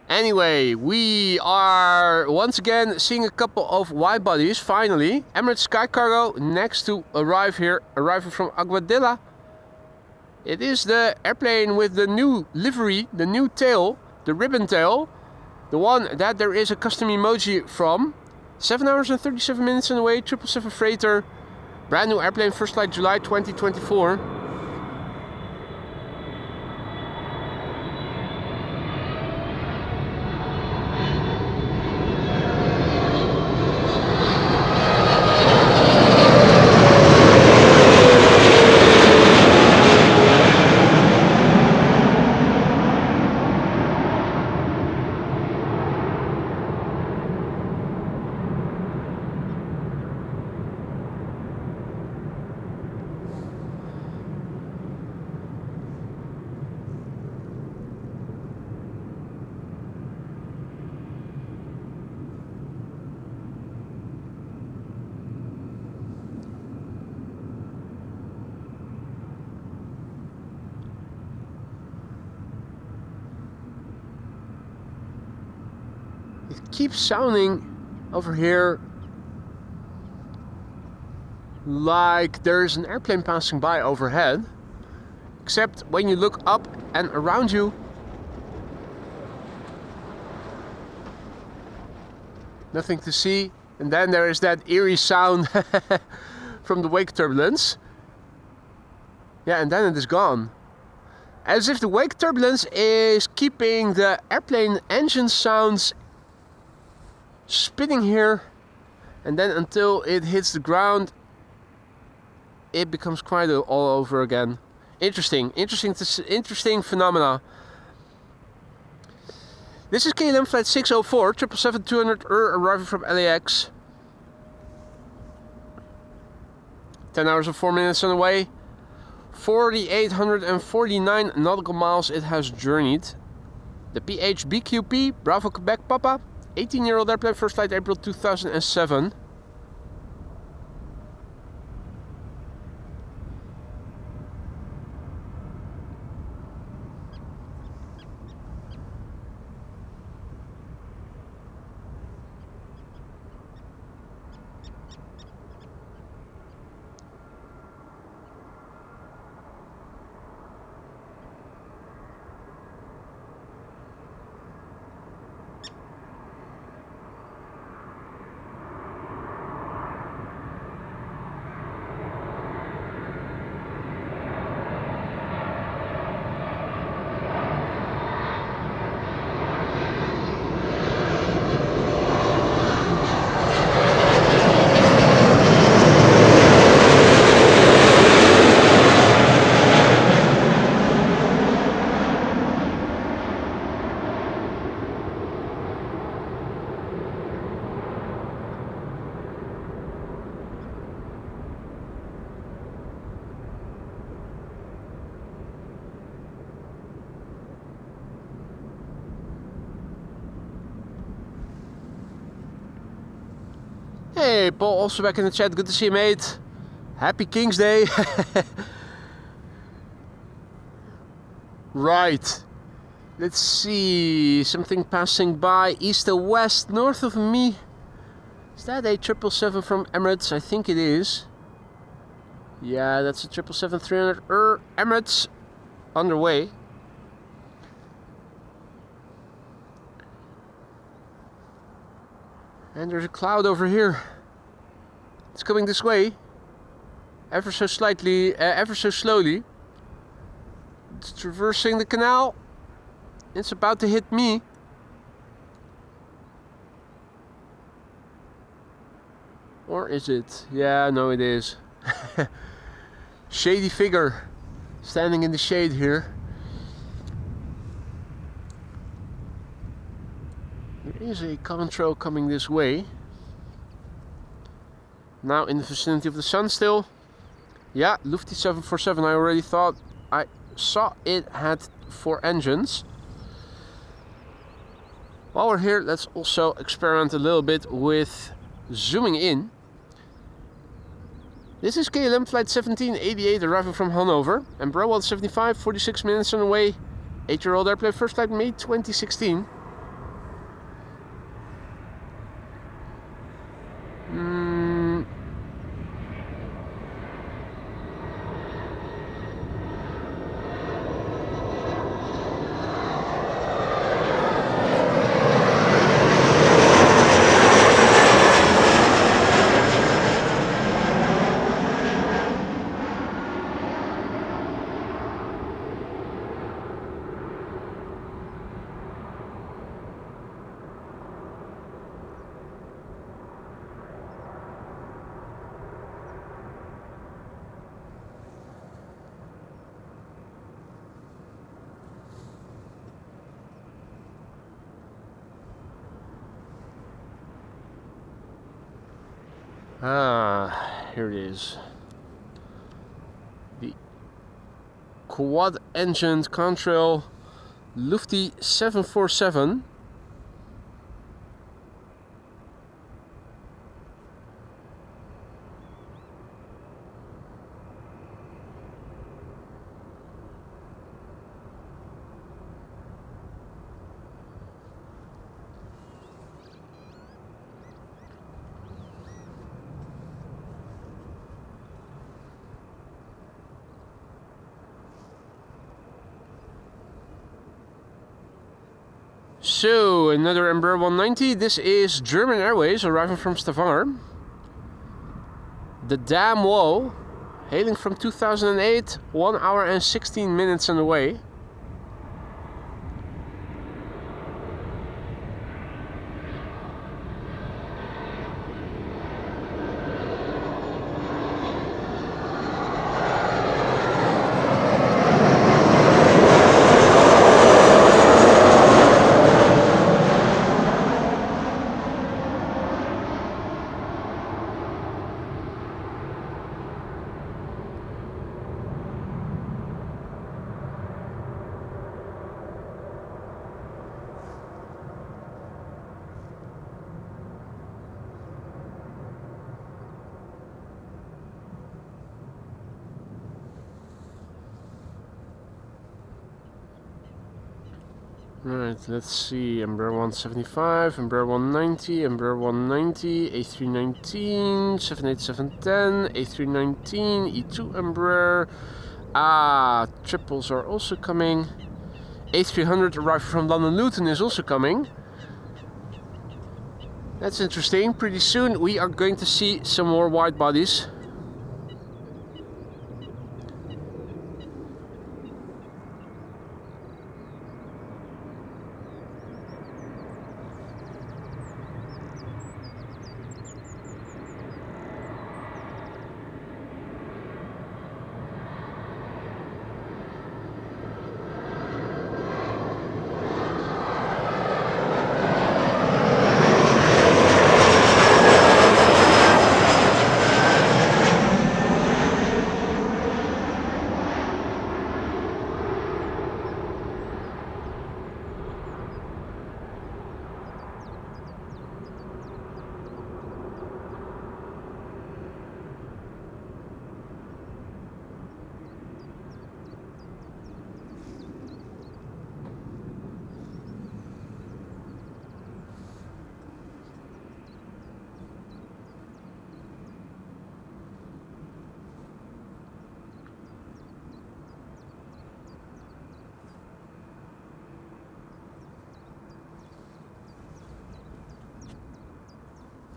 Anyway, we are once again seeing a couple of wide bodies, finally. Emirates Sky Cargo next to arrive here, arriving from Aguadilla. It is the airplane with the new livery, the new tail, the ribbon tail. The one that there is a custom emoji from. 7 hours and 37 minutes on the way, 777 freighter. Brand new airplane, first flight July 2024. It keeps sounding over here like there's an airplane passing by overhead, except when you look up and around you, nothing to see, and then there is that eerie sound from the wake turbulence. Yeah, and then it is gone. As if the wake turbulence is keeping the airplane engine sounds spinning here, and then until it hits the ground it becomes quiet all over again. Interesting phenomena. This is KLM flight 604 777-200 arriving from LAX. 10 hours and 4 minutes on the way. 4,849 nautical miles it has journeyed. The PHBQP Bravo Quebec Papa, 18-year-old airplane, first flight April 2007. Hey, Paul, also back in the chat. Good to see you, mate. Happy King's Day. Right. Let's see. Something passing by east to west, north of me. Is that a 777 from Emirates? I think it is. Yeah, that's a 777-300 Emirates underway. And there's a cloud over here. It's coming this way, ever so slightly, ever so slowly. It's traversing the canal. It's about to hit me. Or is it? Yeah, no, it is. Shady figure standing in the shade here. is a control coming this way. Now in the vicinity of the sun still. Yeah, Lufty 747. I already thought I saw it had 4 engines. While we're here, let's also experiment a little bit with zooming in. This is KLM flight 1788 arriving from Hanover. And Embraer 75, 46 minutes on the way. 8-year-old airplane, first flight May 2016. Here it is. The quad-engined contrail Lufty 747. So, another Embraer 190. This is German Airways arriving from Stavanger. The Damn Whoa, hailing from 2008, 1 hour and 16 minutes on the way. Right, let's see. Embraer 175, Embraer 190, Embraer 190, A319, 787-10, A319, E2 Embraer. Triples are also coming. A300 arriving from London Luton is also coming. That's interesting. Pretty soon we are going to see some more wide bodies.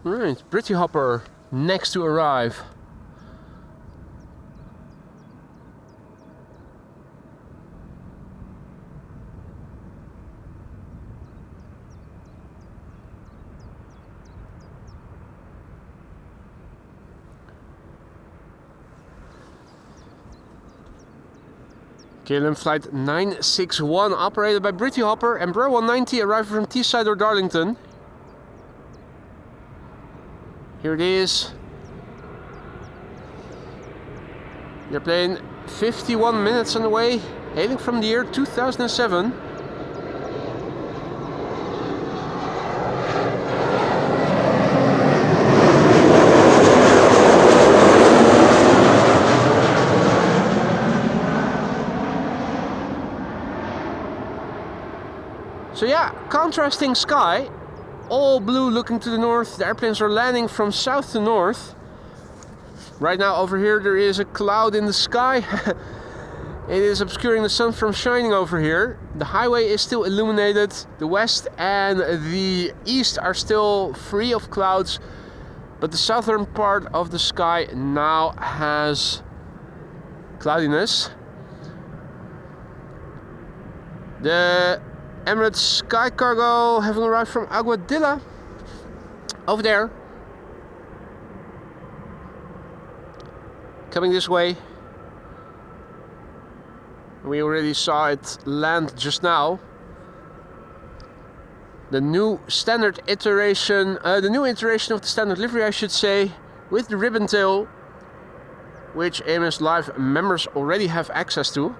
Right, Britty Hopper next to arrive. KLM flight 961 operated by Britty Hopper, Embraer 190 arriving from Teesside or Darlington. Here it is. The airplane 51 minutes on the way, hailing from the year 2007. So yeah, contrasting sky, all blue looking to the north. The airplanes are landing from south to north. Right now over here there is a cloud in the sky. It is obscuring the sun from shining over here. The highway is still illuminated. The west and the east are still free of clouds, but the southern part of the sky now has cloudiness. The Emirates Sky Cargo having arrived from Aguadilla over there, coming this way. We already saw it land just now. The new standard iteration, the new iteration of the standard livery, I should say, with the ribbon tail, which AMS Live members already have access to.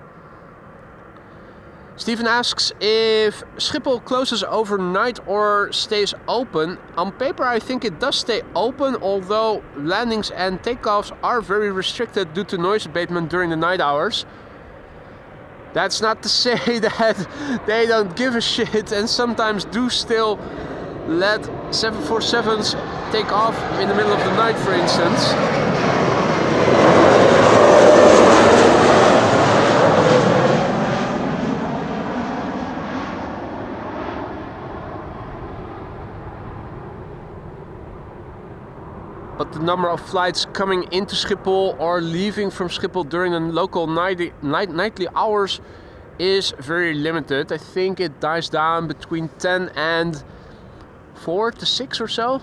Stephen asks if Schiphol closes overnight or stays open. On paper I think it does stay open, although landings and takeoffs are very restricted due to noise abatement during the night hours. That's not to say that they don't give a shit and sometimes do still let 747s take off in the middle of the night, for instance. But the number of flights coming into Schiphol or leaving from Schiphol during the local nightly hours is very limited. I think it dies down between 10 and 4 to 6 or so.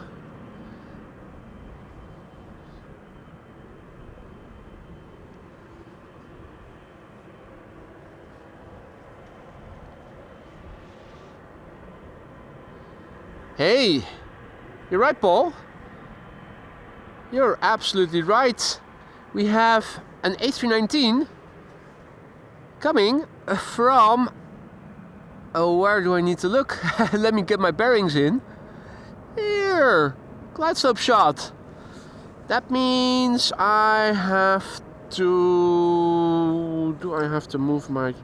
Hey, you're right, Paul. You're absolutely right. We have an A319 coming from... Oh, where do I need to look? Let me get my bearings in. Here, glide slope shot. That means I have to... Do I have to move my...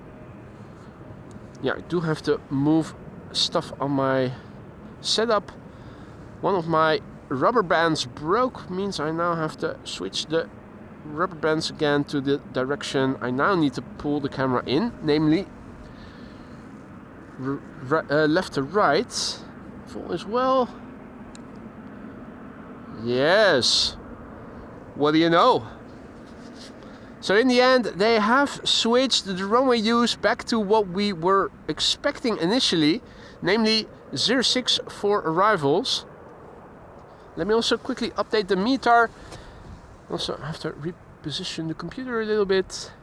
Yeah, I do have to move stuff on my setup. One of my rubber bands broke, means I now have to switch the rubber bands again to the direction I now need to pull the camera in, namely left to right. Full as well. Yes. What do you know? So in the end they have switched the runway use back to what we were expecting initially, namely 06 for arrivals. Let me also quickly update the METAR. Also have to reposition the computer a little bit.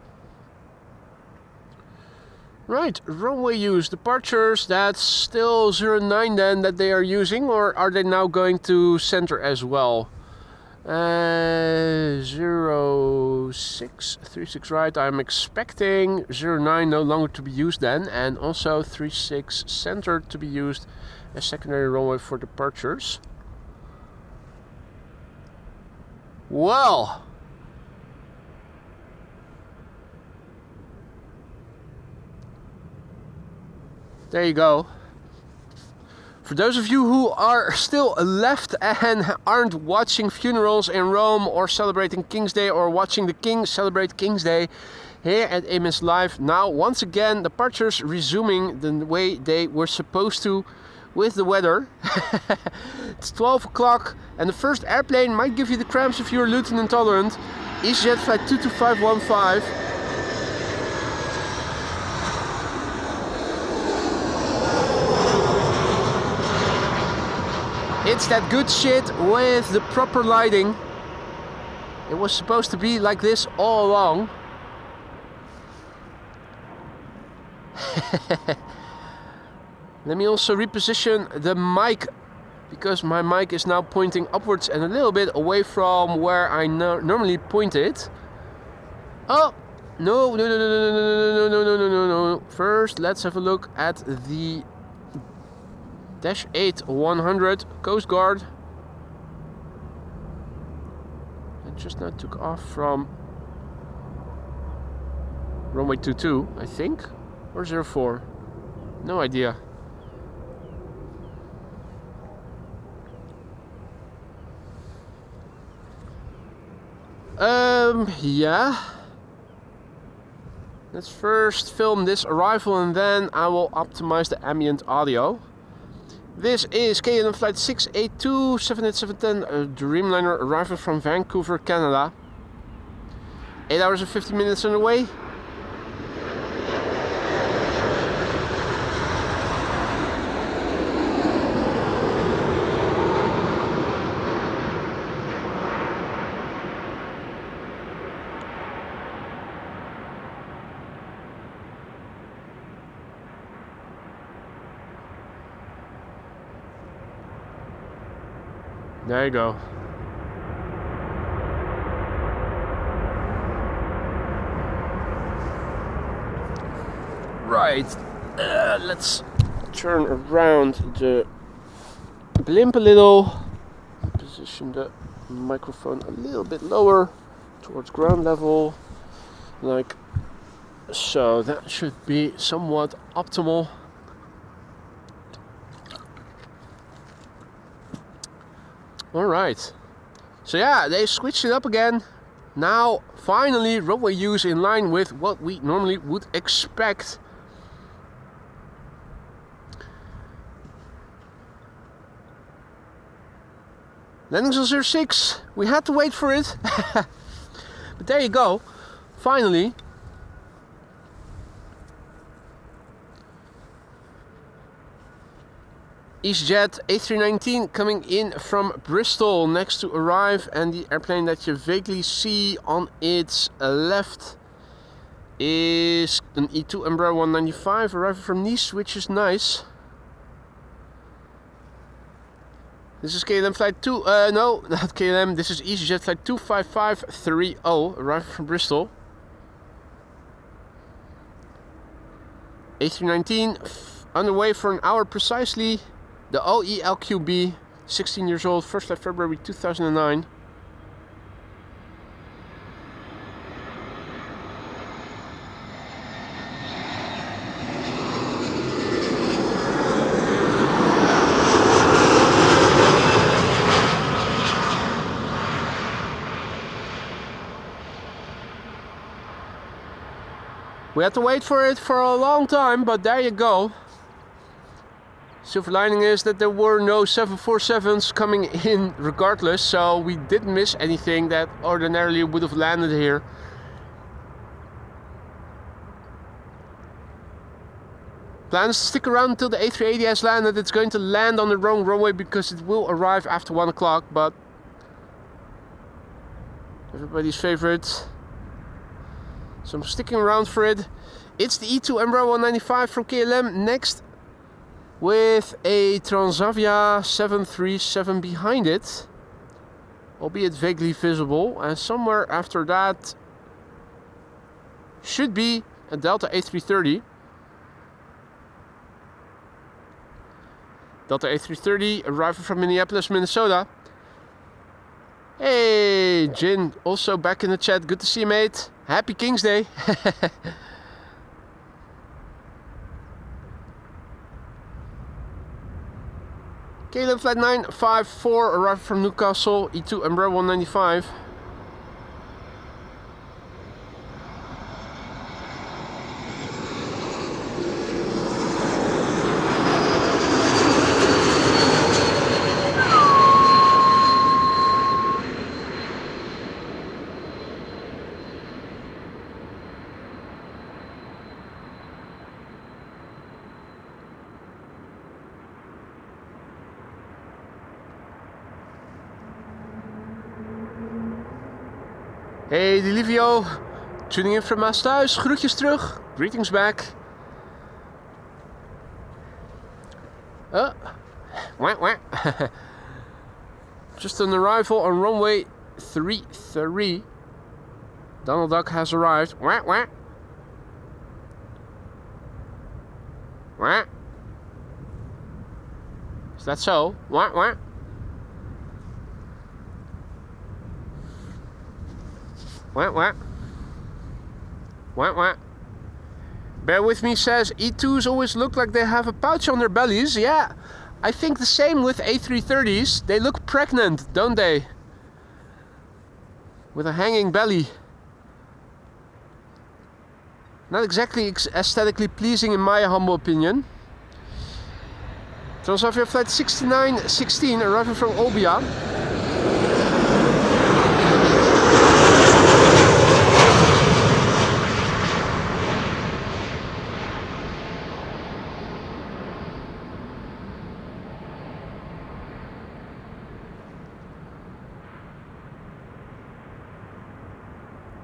Right, runway use, departures, that's still 09 then that they are using, or are they now going to center as well? 0636 right, I'm expecting 09 no longer to be used then, and also 36 center to be used as secondary runway for departures. Well, there you go. For those of you who are still left and aren't watching funerals in Rome or celebrating King's Day or watching the King celebrate King's Day here at AMS Live, now once again departures resuming the way they were supposed to with the weather. It's 12 o'clock and the first airplane might give you the cramps if you're gluten intolerant. EasyJet flight 22515. It's that good shit with the proper lighting. It was supposed to be like this all along. Let me also reposition the mic because my mic is now pointing upwards and a little bit away from where I normally point it. Oh, no. First, let's have a look at the Dash 8 100 Coast Guard. I just now took off from runway 22, I think, or 04. No idea. Yeah. Let's first film this arrival and then I will optimize the ambient audio. This is KLM flight 682 78710, a Dreamliner arrival from Vancouver, Canada. 8 hours and 50 minutes on the way. There you go. Right, let's turn around the blimp a little. Position the microphone a little bit lower towards ground level, like so. That should be somewhat optimal. Alright, so yeah, they switched it up again. Now, finally, runway use in line with what we normally would expect. Landings on 06, we had to wait for it. But there you go, finally. EasyJet A319 coming in from Bristol, next to arrive, and the airplane that you vaguely see on its left is an E2 Embraer 195 arriving from Nice, which is nice. This is KLM flight 2, no, not KLM, this is EasyJet flight 25530 arriving from Bristol. A319 underway for an hour precisely. The OELQB, 16 years old, first flight February 2009. We had to wait for it for a long time, but there you go. Silver lining is that there were no 747s coming in regardless, so we didn't miss anything that ordinarily would have landed here. Plans to stick around until the A380 has landed. It's going to land on the wrong runway because it will arrive after 1 o'clock, but everybody's favorite. So I'm sticking around for it. It's the E2 Embraer 195 from KLM next, with a Transavia 737 behind it, albeit vaguely visible, and somewhere after that should be a Delta A330. Delta A330 arriving from Minneapolis, Minnesota. Hey, Jin, also back in the chat. Good to see you, mate. Happy King's Day. KLM flight 954 arrived from Newcastle, E2 Embraer 195. Hey Delivio, tuning in from Maas thuis, groetjes terug, greetings back. Wah, wah. Just an arrival on runway 33. Donald Duck has arrived. Wah, wah. Wah. Is that so? Wah, wah. Wah, wah. Wah, wah. Bear with me says E2s always look like they have a pouch on their bellies. Yeah, I think the same with A330s. They look pregnant, don't they? With a hanging belly. Not exactly aesthetically pleasing in my humble opinion. Transavia flight 6916 arriving from Olbia.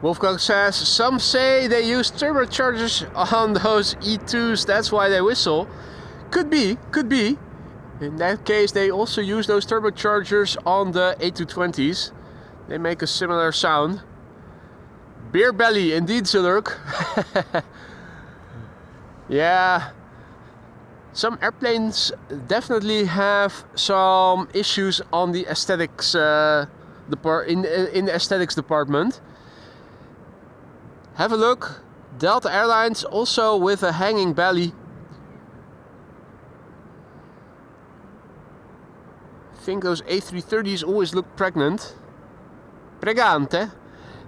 Wolfgang says, some say they use turbochargers on those E2s, that's why they whistle. Could be, could be. In that case, they also use those turbochargers on the A220s. They make a similar sound. Beer belly, indeed, Zulurk. Yeah. Some airplanes definitely have some issues on the aesthetics in the aesthetics department. Have a look. Delta Airlines also with a hanging belly. I think those A330s always look pregnant. Pregante.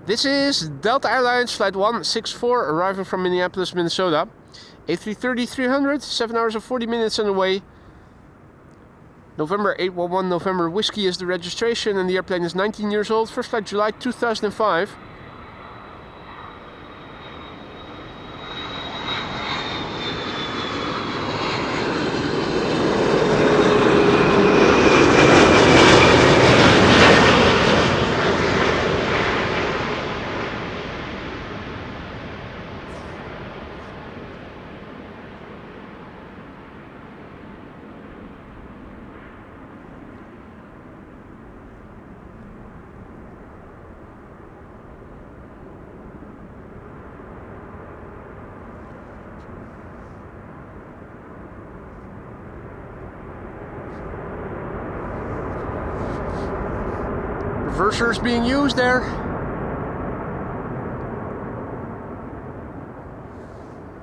This is Delta Airlines flight 164 arriving from Minneapolis, Minnesota. A330-300, 7 hours and 40 minutes on the way. November 811 November Whiskey is the registration and the airplane is 19 years old. First flight July 2005. Reversers being used there.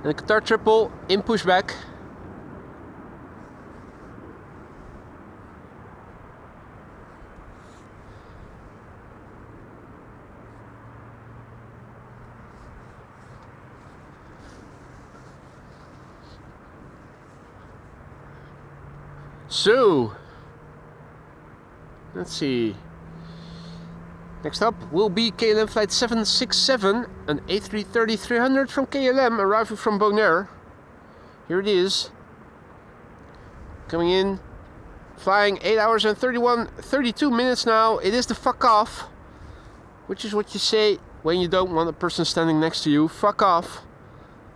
And the Qatar triple in pushback. So, let's see. Next up will be KLM flight 767, an A330-300 from KLM arriving from Bonaire. Here it is. Coming in, flying 8 hours and 32 minutes now. It is the fuck off, which is what you say when you don't want a person standing next to you. Fuck off.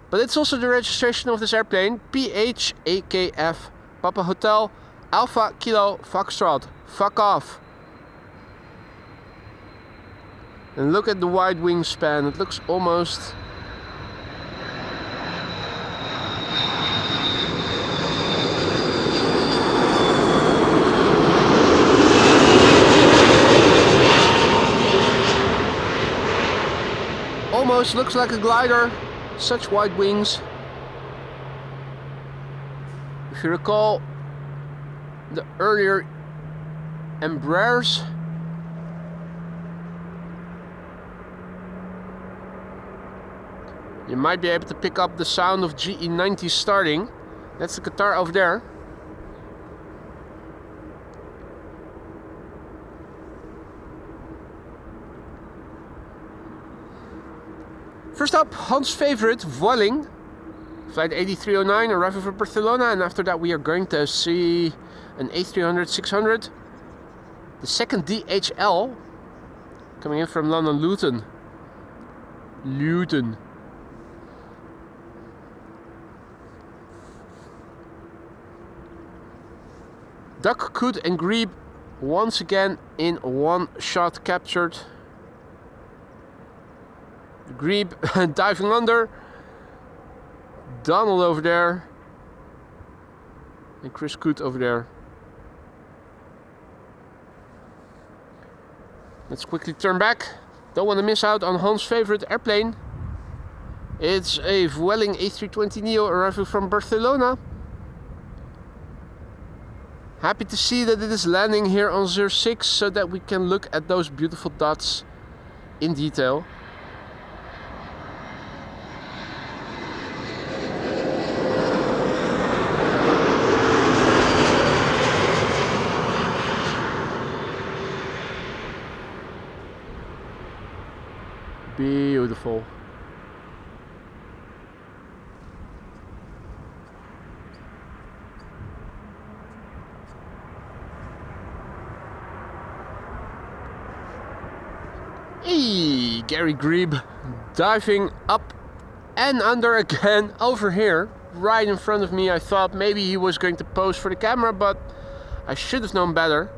But it's also the registration of this airplane, PHAKF, Papa Hotel, Alpha Kilo Foxtrot. Fuck off. And look at the wide wingspan, it looks almost... almost looks like a glider, such wide wings. If you recall the earlier Embraers, you might be able to pick up the sound of GE90 starting. That's the Qatar over there. First up, Hans' favorite, Vueling. Flight 8309 arriving from Barcelona, and after that we are going to see an A300-600. The second DHL coming in from London Luton. Luton. Duck, coot and grebe once again in one shot captured. Grebe diving under. Donald over there. And Chris Coot over there. Let's quickly turn back. Don't want to miss out on Hans' favorite airplane. It's a Vueling A320neo arriving from Barcelona. Happy to see that it is landing here on 06 so that we can look at those beautiful dots in detail. Beautiful. Hey, Gary Grebe diving up and under again over here, right in front of me. I thought maybe he was going to pose for the camera, but I should have known better.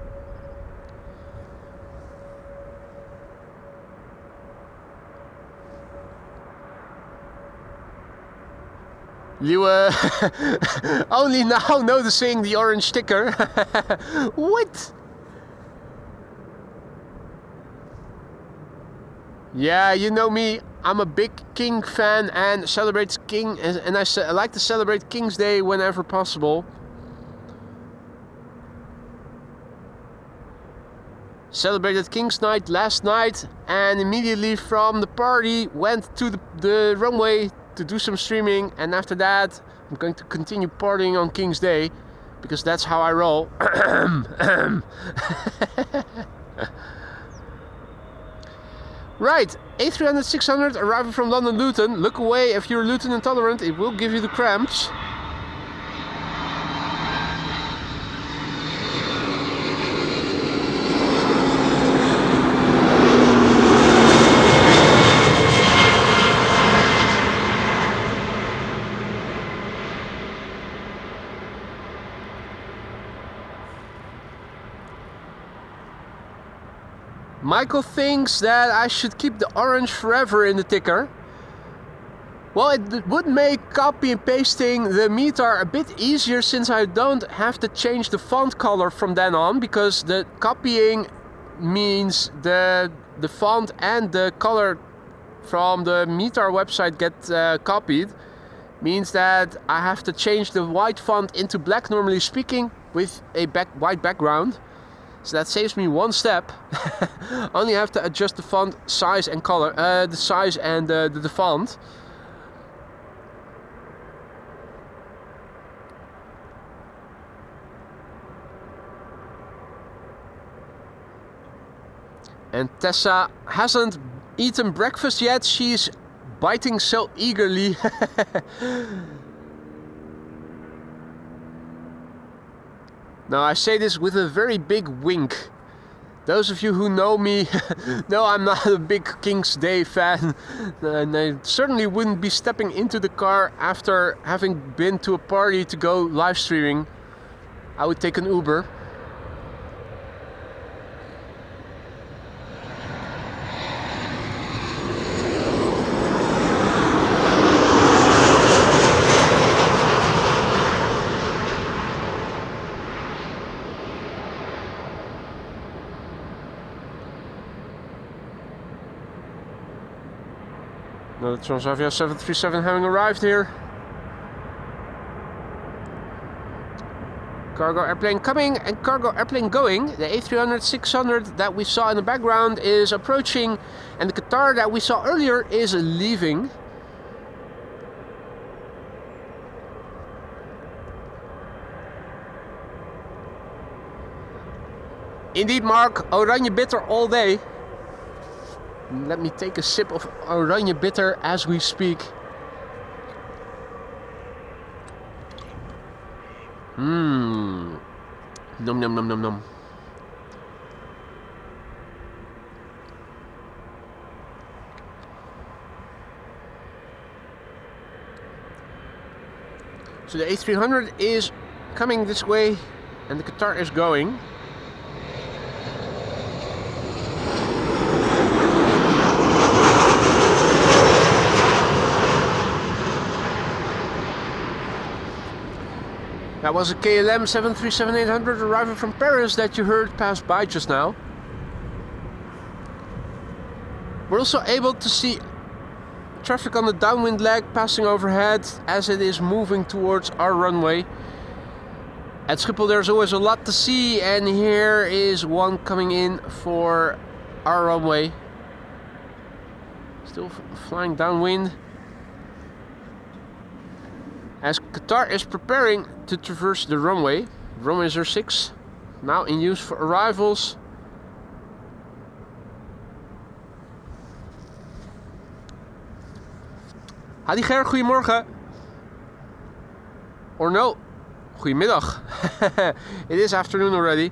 You only now noticing the orange sticker. What? Yeah, you know me. I'm a big King fan and celebrate King, and I like to celebrate King's Day whenever possible. Celebrated King's Night last night, and immediately from the party went to the runway to do some streaming, and after that I'm going to continue partying on King's Day because that's how I roll. Right, A300-600 arriving from London Luton. Look away if you're Luton intolerant, it will give you the cramps. Michael thinks that I should keep the orange forever in the ticker. Well, it would make copy and pasting the METAR a bit easier since I don't have to change the font color from then on, because the copying means the font and the color from the METAR website get copied. Means that I have to change the white font into black, normally speaking, with a white background. So that saves me one step. Only have to adjust the font size and color, the size and the font. And Tessa hasn't eaten breakfast yet. She's biting so eagerly. Now I say this with a very big wink. Those of you who know me know I'm not a big King's Day fan, and I certainly wouldn't be stepping into the car after having been to a party to go live streaming. I would take an Uber. Another Transavia 737 having arrived here. Cargo airplane coming and cargo airplane going. The A300-600 that we saw in the background is approaching, and the Qatar that we saw earlier is leaving. Indeed, Mark, Oranje bitter all day. Let me take a sip of Oranje bitter as we speak. Nom nom nom nom nom. So the A300 is coming this way and the Qatar is going. That was a KLM 737-800 arriving from Paris that you heard pass by just now. We're also able to see traffic on the downwind leg passing overhead as it is moving towards our runway. At Schiphol there's always a lot to see, and here is one coming in for our runway. Still flying downwind. As Qatar is preparing to traverse the runway. Runway 06, now in use for arrivals. Hadi Ger, goedemorgen. Or no, goedemiddag. It is afternoon already.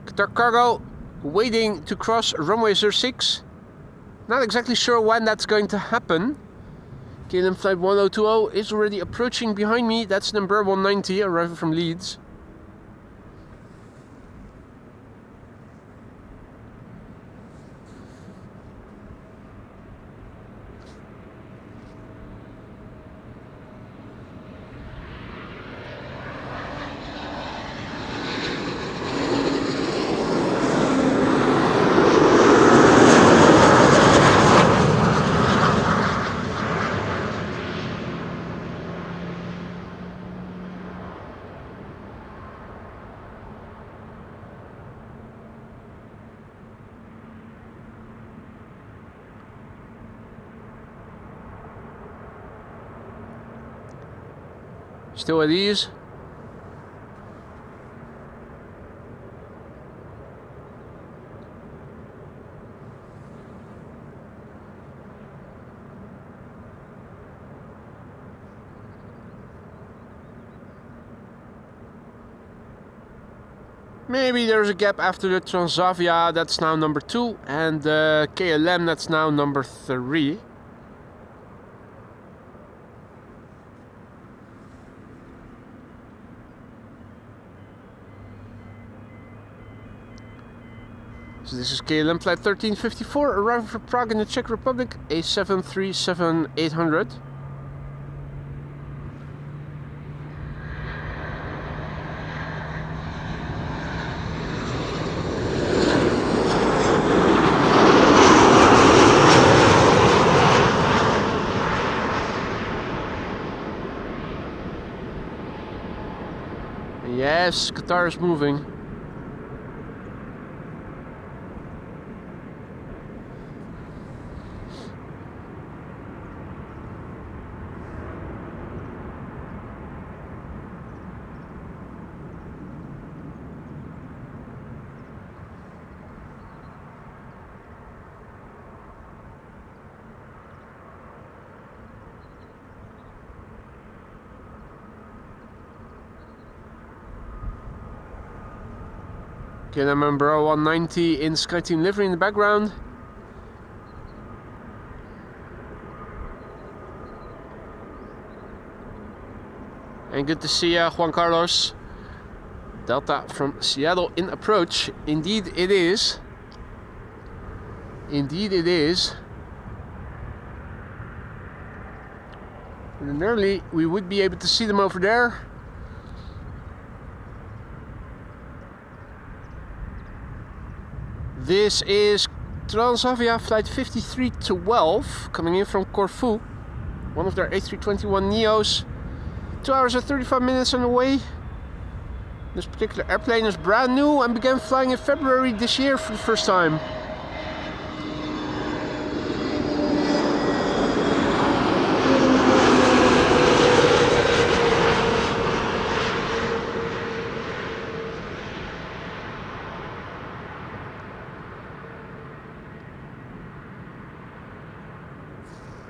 Qatar Cargo waiting to cross runway 06. Not exactly sure when that's going to happen. KLM flight 1020 is already approaching behind me. That's number 190 arriving from Leeds. Still at ease. Maybe there's a gap after the Transavia, that's now number 2, and the KLM, that's now number 3. So this is KLM flight 1354 arriving from Prague in the Czech Republic, a 737-800. Yes, Qatar is moving. KLM number 190 in SkyTeam livery in the background. And good to see Juan Carlos. Delta from Seattle in approach. Indeed it is. Indeed it is. Ordinarily we would be able to see them over there. This is Transavia flight 5312 coming in from Corfu. One of their A321neos. 2 hours and 35 minutes on the way. This particular airplane is brand new and began flying in February this year for the first time.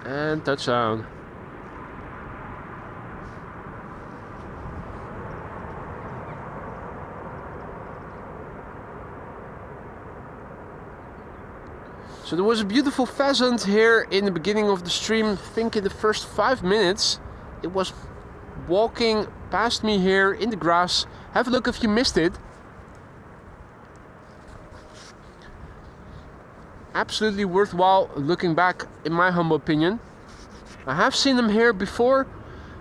And touchdown. So there was a beautiful pheasant here in the beginning of the stream. I think in the first 5 minutes it was walking past me here in the grass. Have a look if you missed it. Absolutely worthwhile looking back, in my humble opinion. I have seen them here before,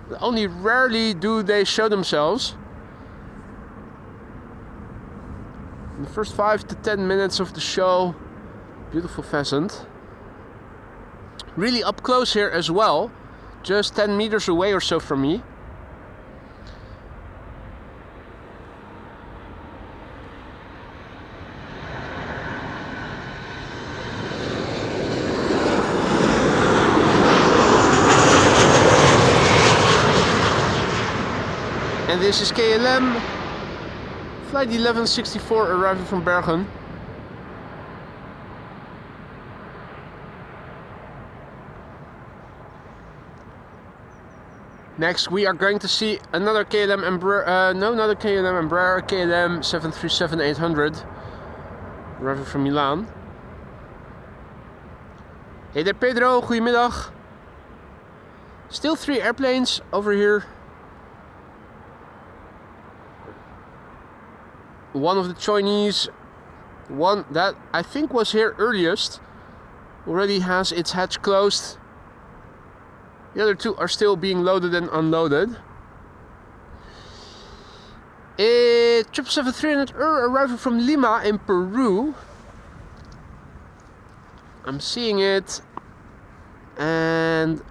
but only rarely do they show themselves. In the first 5 to 10 minutes of the show, beautiful pheasant. Really up close here as well, just 10 meters away or so from me. And this is KLM, flight 1164 arriving from Bergen. Next we are going to see another KLM Embraer, not a KLM Embraer, KLM 737-800 arriving from Milan. Hey there Pedro, goedemiddag. Still 3 airplanes over here. One of the Chinese, one that I think was here earliest, already has its hatch closed. The other 2 are still being loaded and unloaded. A 777-300 arriving from Lima in Peru. I'm seeing it, and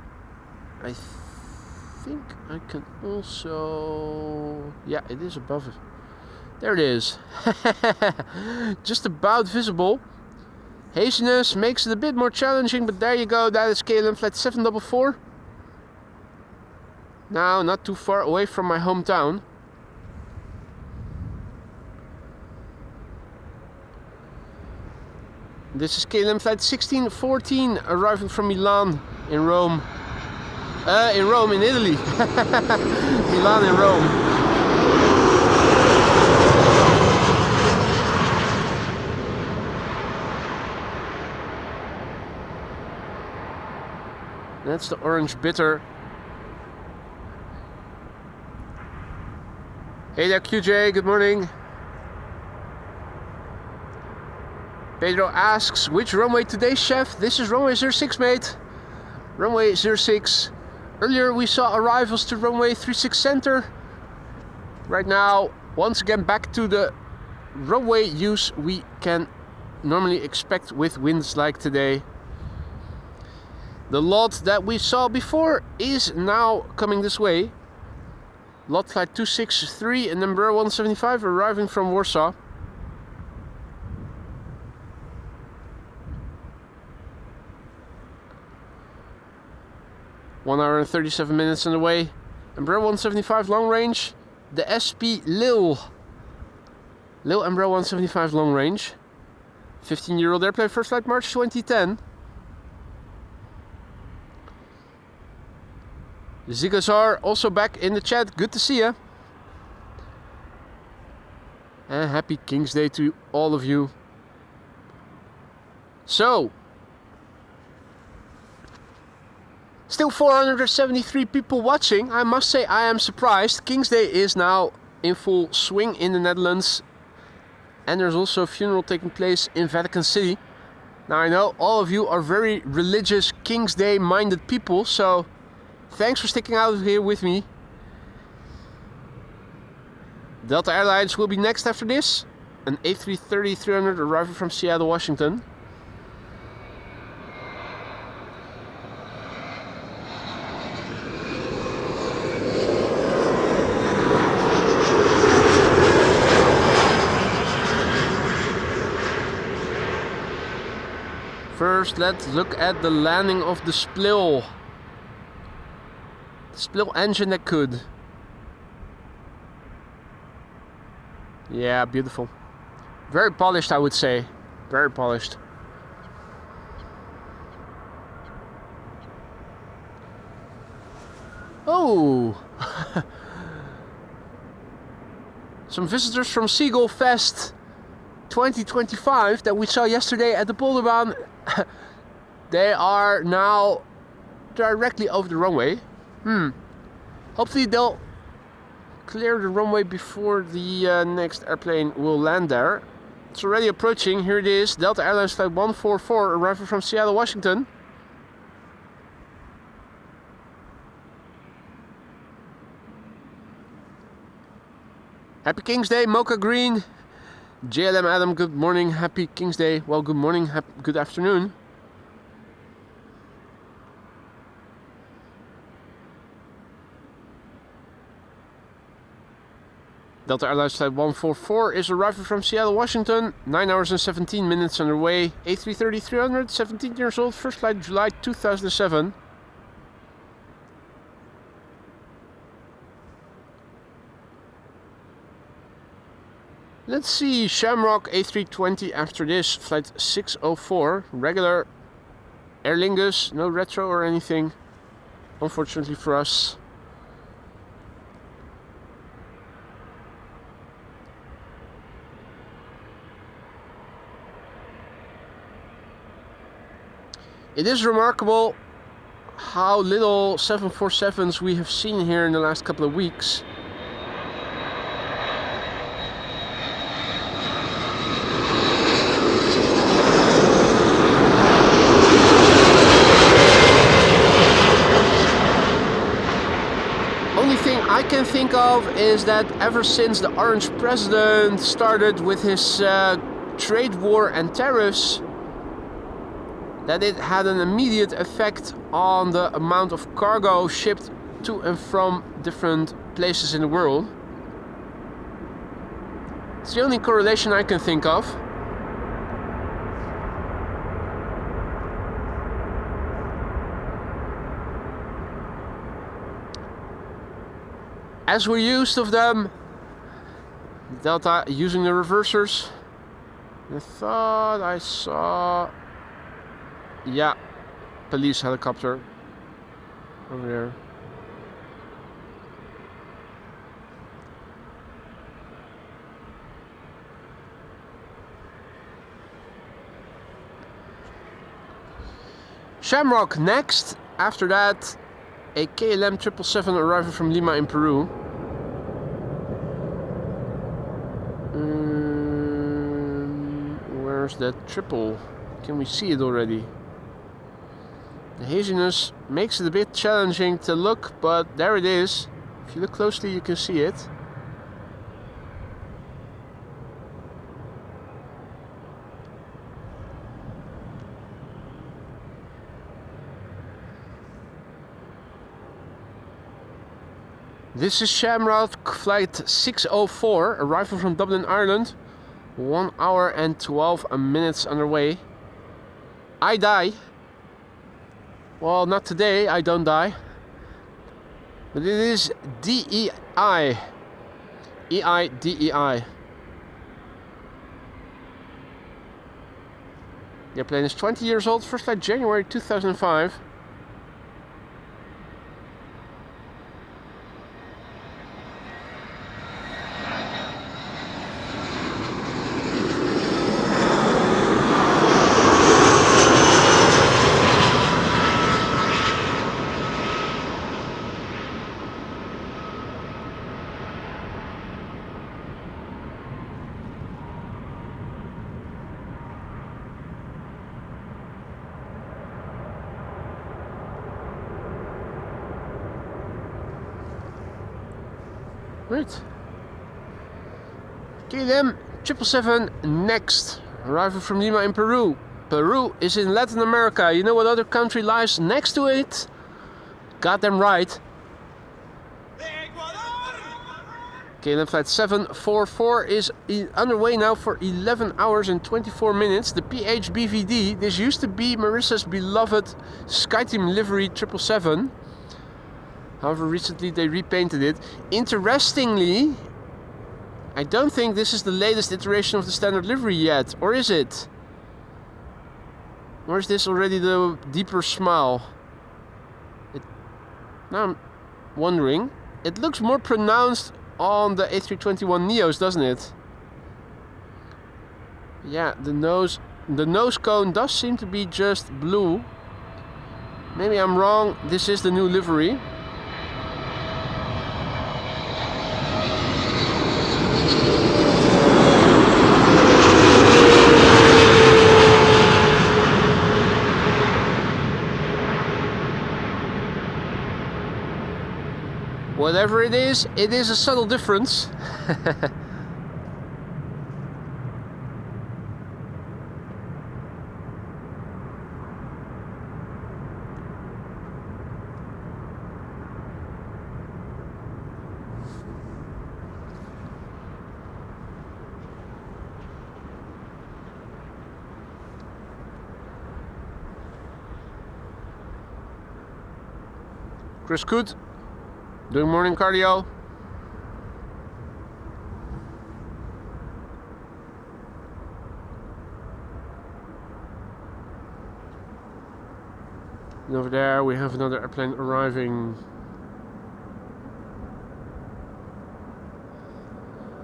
I think I can also, yeah, it is above it. There it is. Just about visible. Haziness makes it a bit more challenging, but there you go. That is KLM flight 744. Now, not too far away from my hometown. This is KLM flight 1614 arriving from Milan in Rome. In Italy. Milan in Rome. That's the orange bitter. Hey there QJ, good morning. Pedro asks, which runway today, chef? This is runway 06, mate. Runway 06. Earlier we saw arrivals to runway 36 center. Right now, once again back to the runway use we can normally expect with winds like today. The lot that we saw before is now coming this way. Lot flight 263 and Embraer 175 arriving from Warsaw. One hour and 37 minutes on the way. Embraer 175 long range. The SP Lille Embraer 175 long range. 15-year-old airplane, first flight March 2010. Zigazar also back in the chat. Good to see you. And happy King's Day to all of you. So, still 473 people watching. I must say I am surprised. King's Day is now in full swing in the Netherlands. And there's also a funeral taking place in Vatican City. Now I know all of you are very religious King's Day minded people, so thanks for sticking out here with me. Delta Airlines will be next after this. An A330-300 arriving from Seattle, Washington. First, let's look at the landing of the Splill. The Splill engine that could. Yeah, beautiful. Very polished, I would say. Very polished. Oh! Some visitors from Seagull Fest 2025 that we saw yesterday at the Polderbaan They are now directly over the runway. Hopefully they'll clear the runway before the next airplane will land there. It's already approaching. Here it is. Delta Airlines flight 144 arriving from Seattle, Washington. Happy King's Day, Mocha Green. JLM Adam, good morning. Happy King's Day. Well, good morning. Good afternoon. Delta Airlines flight 144 is arriving from Seattle, Washington. 9 hours and 17 minutes underway. A330-300, 17 years old. First flight July 2007. Let's see, Shamrock A320 after this, flight 604, regular Aer Lingus, no retro or anything, unfortunately for us. It is remarkable how little 747s we have seen here in the last couple of weeks. I can think of is that ever since the Orange president started with his trade war and tariffs, that it had an immediate effect on the amount of cargo shipped to and from different places in the world. It's the only correlation I can think of. As we're used of them, Delta using the reversers. I thought I saw, yeah, police helicopter over there. Shamrock next. After that, a KLM 777 arriving from Lima in Peru. Where's that triple? Can we see it already? The haziness makes it a bit challenging to look, but there it is. If you look closely, you can see it. This is Shamrock flight 604, arrival from Dublin, Ireland. 1 hour and 12 minutes underway. I die. Well, not today, I don't die. But it is DEI. EIDEI. The airplane is 20 years old, first flight January 2005. Right. KLM 777 next. Arrival from Lima in Peru. Peru is in Latin America. You know what other country lies next to it? Got them right. KLM flight 744 is underway now for 11 hours and 24 minutes. The PHBVD, this used to be Marissa's beloved SkyTeam livery 777. However, recently they repainted it. Interestingly, I don't think this is the latest iteration of the standard livery yet. Or is it? Or is this already the deeper smile? Now I'm wondering. It looks more pronounced on the A321neos, doesn't it? Yeah, the nose The nose cone does seem to be just blue. Maybe I'm wrong. This is the new livery. Whatever it is a subtle difference. Chris Coot, doing morning cardio. And over there we have another airplane arriving.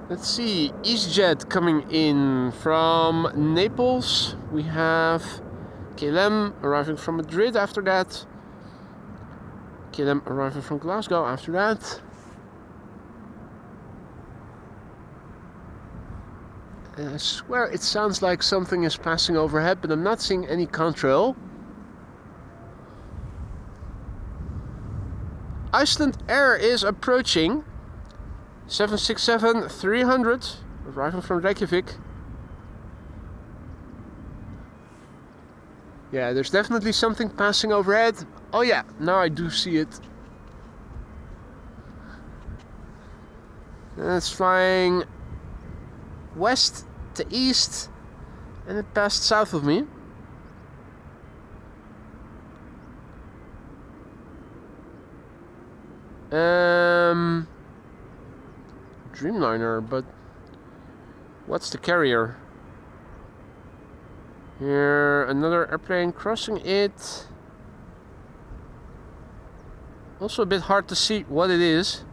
Let's see, EasyJet coming in from Naples. We have KLM arriving from Madrid after that. KLM arriving from Glasgow after that. And I swear it sounds like something is passing overhead, but I'm not seeing any contrail. Iceland Air is approaching. 767-300 arriving from Reykjavik. Yeah, there's definitely something passing overhead. Oh yeah, now I do see it. And it's flying west to east, and it passed south of me. Dreamliner, but what's the carrier? Here, another airplane crossing it. Also a bit hard to see what it is.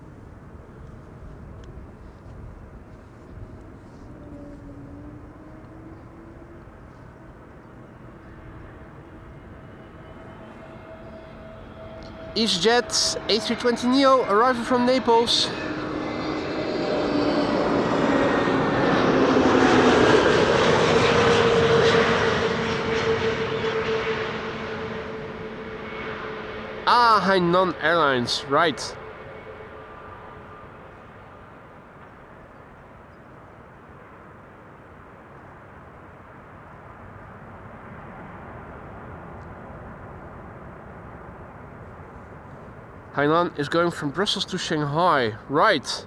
EasyJet A320neo arriving from Naples. Ah, Hainan Airlines, right. Hainan is going from Brussels to Shanghai, right.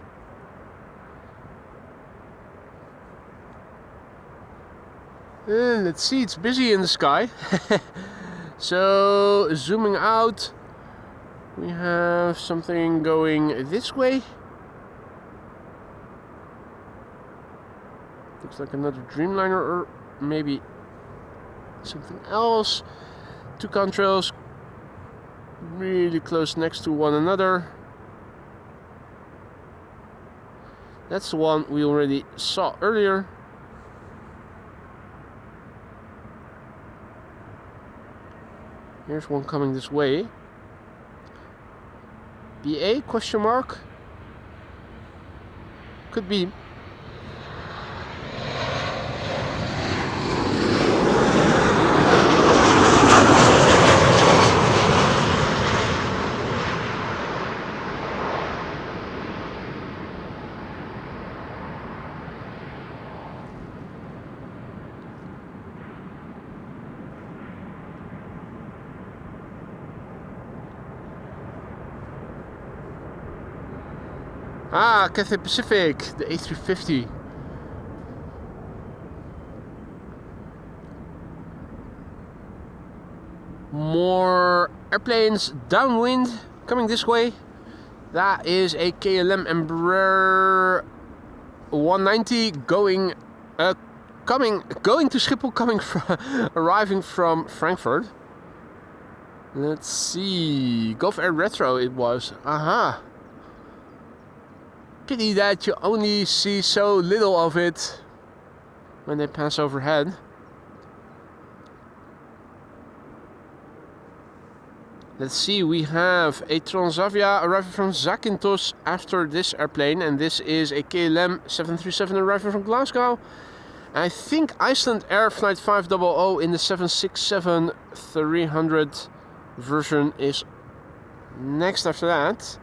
Let's see, it's busy in the sky. So, zooming out, we have something going this way. Looks like another Dreamliner or maybe something else. Two contrails really close next to one another. That's the one we already saw earlier. Here's one coming this way. BA question mark? Could be. Ah, Cathay Pacific, the A350. More airplanes downwind coming this way. That is a KLM Embraer 190 going to Schiphol, arriving from Frankfurt. Let's see, Gulf Air Retro it was. Aha. Pity that you only see so little of it when they pass overhead. Let's see, we have a Transavia arriving from Zakynthos after this airplane, and this is a KLM 737 arriving from Glasgow. I think Iceland Air Flight 500 in the 767-300 version is next after that.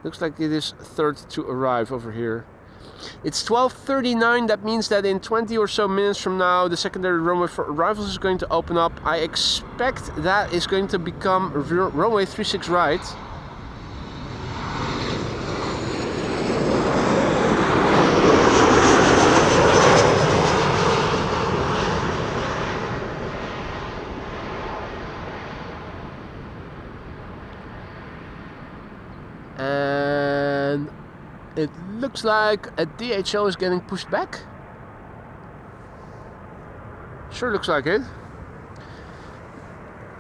Looks like it is third to arrive over here. It's 12:39, that means that in 20 or so minutes from now the secondary runway for arrivals is going to open up. I expect that is going to become runway 36 right. And it looks like a DHL is getting pushed back. Sure looks like it.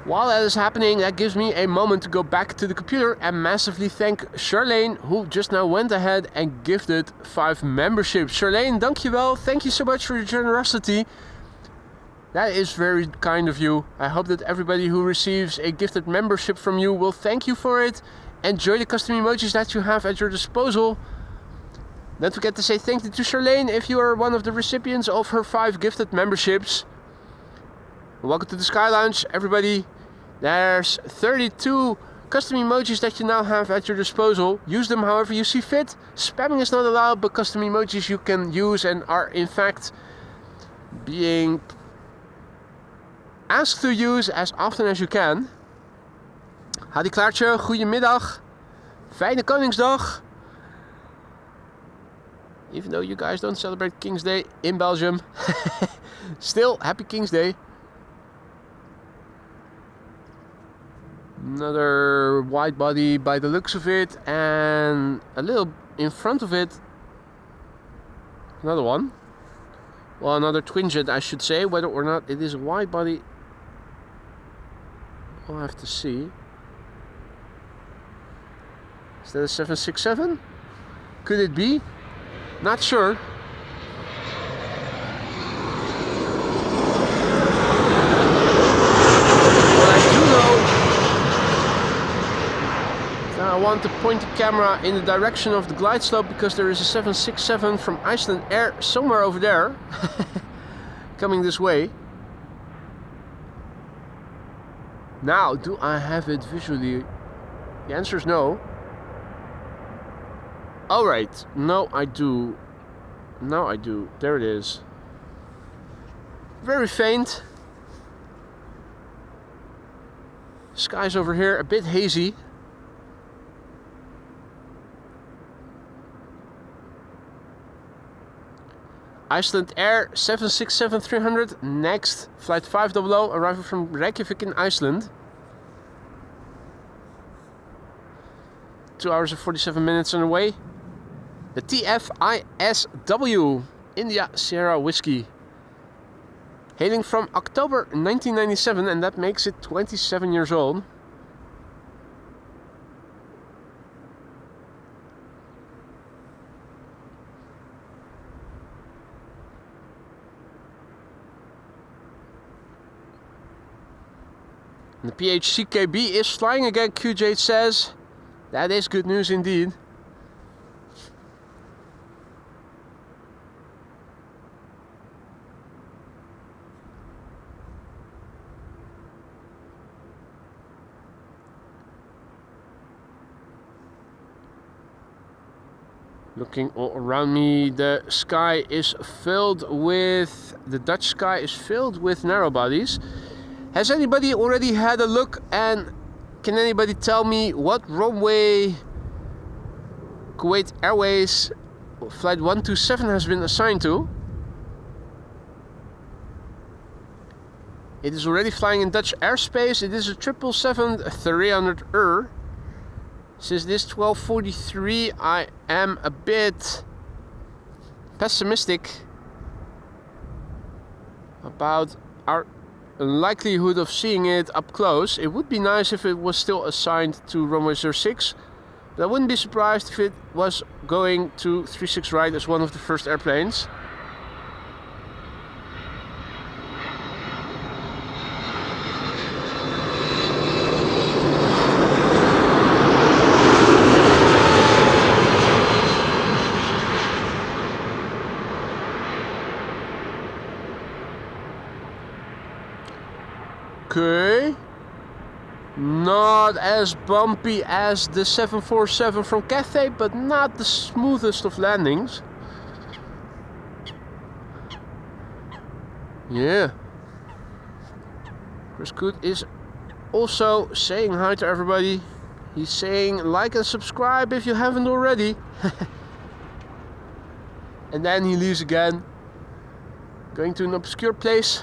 While that is happening, that gives me a moment to go back to the computer and massively thank Charlene, who just now went ahead and gifted 5 memberships. Charlene, dankjewel. Thank you so much for your generosity. That is very kind of you. I hope that everybody who receives a gifted membership from you will thank you for it. Enjoy the custom emojis that you have at your disposal. Don't forget to say thank you to Charlene if you are one of the recipients of her 5 gifted memberships. Welcome to the Sky Lounge, everybody. There's 32 custom emojis that you now have at your disposal. Use them however you see fit. Spamming is not allowed, but custom emojis you can use and are in fact being asked to use as often as you can. Hadi Klaartje, goedemiddag. Fijne Koningsdag. Even though you guys don't celebrate King's Day in Belgium. Still, happy King's Day. Another wide body by the looks of it, and a little in front of it, another one. Well, another twin jet, I should say. Whether or not it is a wide body, we'll have to see. Is that a 767? Could it be? Not sure. What I do know is that I want to point the camera in the direction of the glide slope, because there is a 767 from Iceland Air somewhere over there coming this way. Now, do I have it visually? The answer is no. Alright, no I do. Now I do. There it is. Very faint. Skies over here a bit hazy. Iceland Air 767-300, next flight 500, arriving from Reykjavik in Iceland. 2 hours and 47 minutes on the way. The TFISW, India Sierra Whiskey. Hailing from October 1997, and that makes it 27 years old. The PHCKB is flying again, QJ says. That is good news indeed. Looking all around me, the sky is filled with, the Dutch sky is filled with narrow bodies. Has anybody already had a look, and can anybody tell me what runway Kuwait Airways flight 127 has been assigned to? It is already flying in Dutch airspace. It is a 777-300 Since this 12:43, I am a bit pessimistic about our likelihood of seeing it up close. It would be nice if it was still assigned to runway 06, but I wouldn't be surprised if it was going to 36 right as one of the first airplanes. Okay. Not as bumpy as the 747 from Cathay, but not the smoothest of landings. Yeah. Chris Good is also saying hi to everybody. He's saying like and subscribe if you haven't already. And then he leaves again, going to an obscure place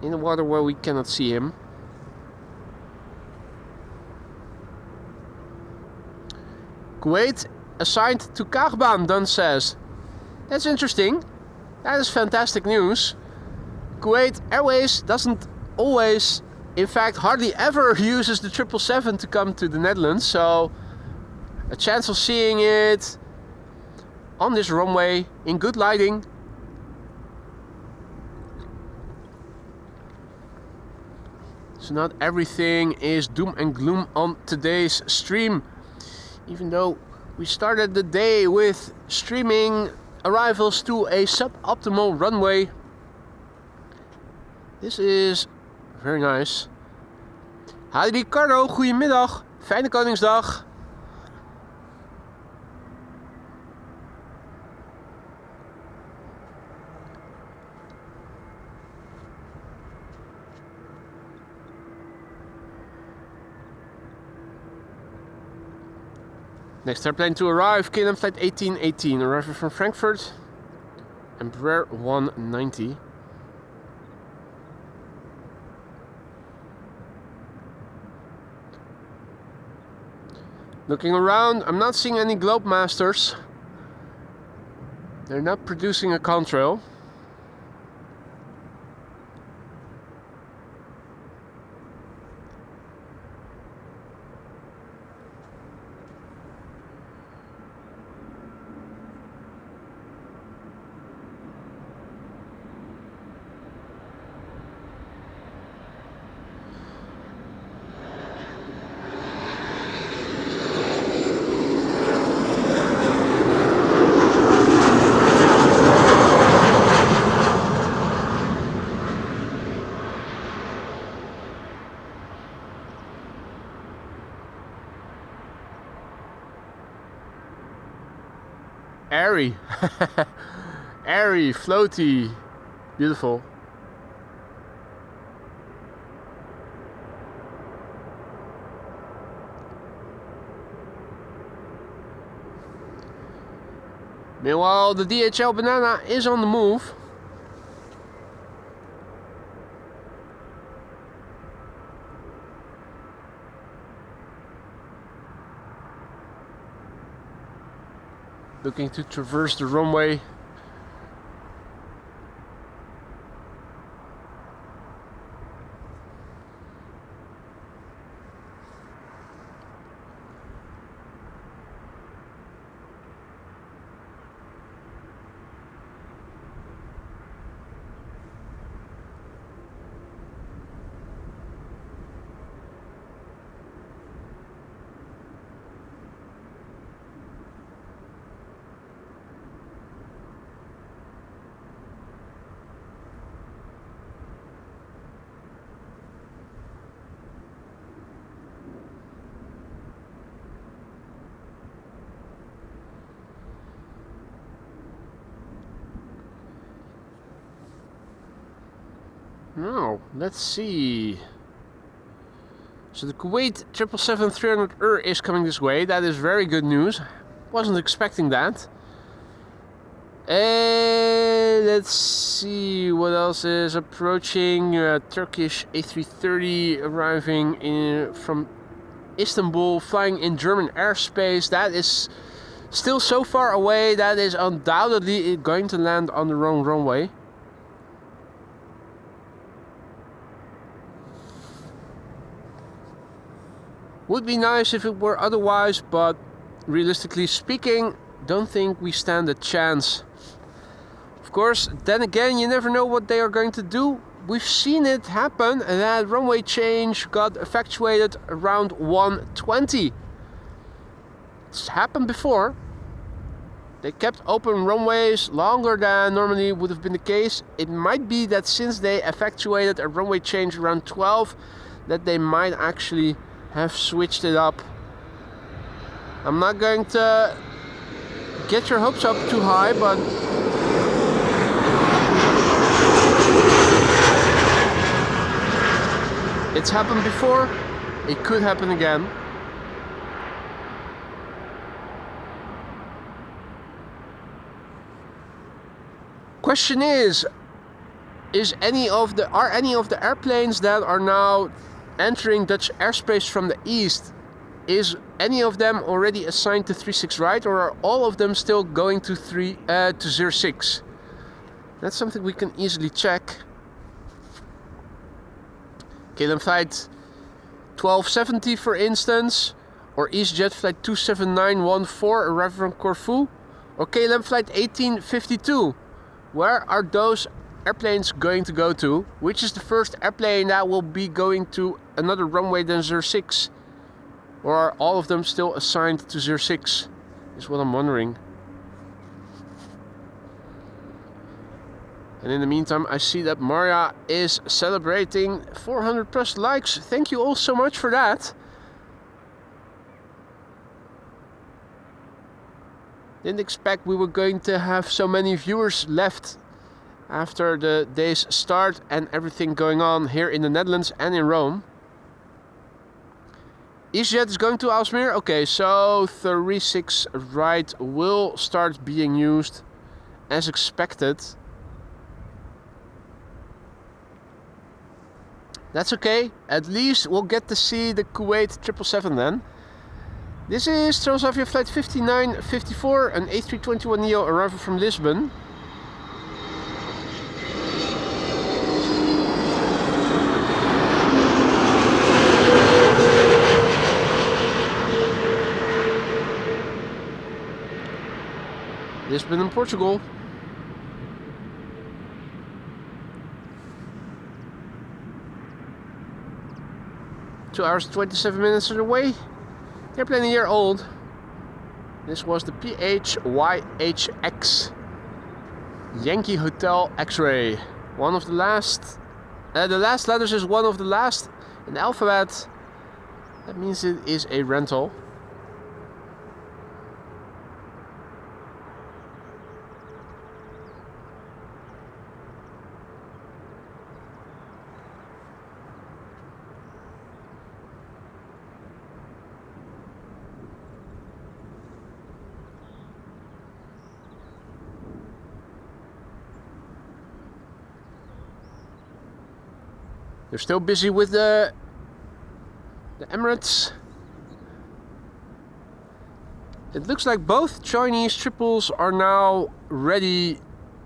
in the water where we cannot see him. Kuwait assigned to Kaagbaan, Dunn says. That's interesting. That is fantastic news. Kuwait Airways doesn't always, in fact hardly ever uses the 777 to come to the Netherlands, so a chance of seeing it on this runway in good lighting. So not everything is doom and gloom on today's stream, even though we started the day with streaming arrivals to a suboptimal runway. This is very nice. Hi Ricardo, goedemiddag. Fijne Koningsdag. Next airplane to arrive, KLM flight 1818, arriving from Frankfurt, Embraer 190. Looking around, I'm not seeing any Globemasters. They're not producing a contrail. Airy. Airy, floaty. Beautiful. Meanwhile, the DHL Banana is on the move. Looking to traverse the runway. Now, let's see. So the Kuwait 777-300ER is coming this way. That is very good news. Wasn't expecting that. And let's see what else is approaching. Turkish A330 arriving from Istanbul, flying in German airspace. That is still so far away. That is undoubtedly going to land on the wrong runway. Would be nice if it were otherwise, but realistically speaking, don't think we stand a chance. Of course, then again, you never know what they are going to do. We've seen it happen, and that runway change got effectuated around 1:20. It's happened before. They kept open runways longer than normally would have been the case. It might be that since they effectuated a runway change around 12, that they might actually have switched it up. I'm not going to get your hopes up too high, but it's happened before. It could happen again. Question is any of the airplanes that are now entering Dutch airspace from the east, is any of them already assigned to 36 right, or are all of them still going to 06? That's something we can easily check. KLM flight 1270 for instance, or EasyJet flight 27914 arriving from Corfu, or KLM flight 1852. Where are those airplanes going to go to? Which is the first airplane that will be going to another runway than 06? Or are all of them still assigned to 06? Is what I'm wondering. And in the meantime, I see that Maria is celebrating 400 plus likes. Thank you all so much for that. Didn't expect we were going to have so many viewers left after the day's start and everything going on here in the Netherlands and in Rome. EasyJet is going to Aalsmeer. Okay, so 36 right will start being used as expected. That's okay. At least we'll get to see the Kuwait 777 then. This is Transavia flight 5954, an A321neo arrival from Lisbon. Lisbon in Portugal. Two hours 27 minutes away. Airplane a year old. This was the PHYHX Yankee Hotel X-Ray. One of the last. The last letters is one of the last in the alphabet. That means it is a rental. They're still busy with the Emirates. It looks like both Chinese triples are now ready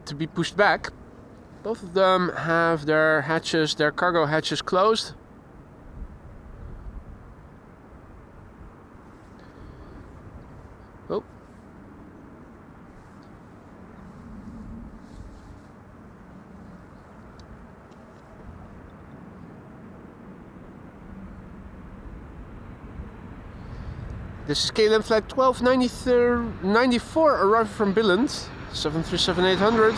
to be pushed back. Both of them have their hatches, their cargo hatches closed. Oh. This is KLM flight 1294 arriving from Billund, 737-800.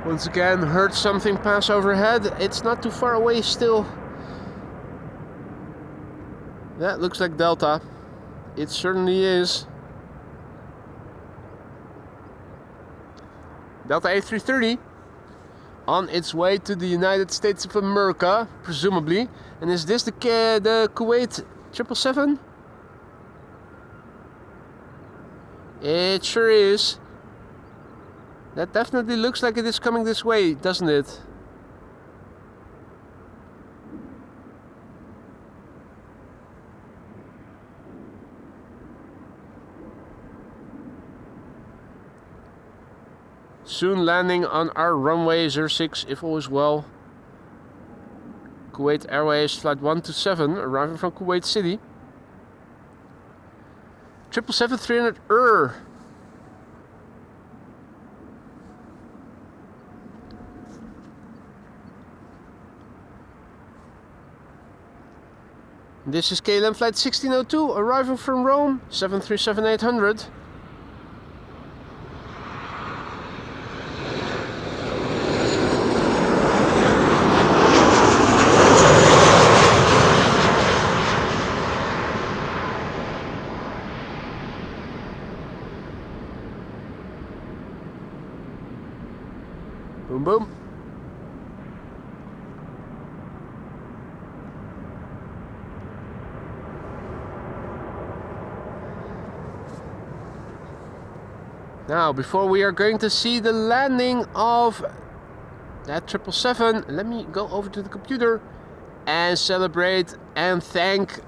Once again, heard something pass overhead. It's not too far away still. That looks like Delta. It certainly is. Delta A330 on its way to the United States of America, presumably. And is this the Kuwait 777? It sure is. That definitely looks like it is coming this way, doesn't it? Soon landing on our runway 06 if all is well. Kuwait Airways flight 127 arriving from Kuwait City. 777-300 This is KLM flight 1602 arriving from Rome, 737-800. Boom, boom. Now, before we are going to see the landing of that 777, let me go over to the computer and celebrate and thank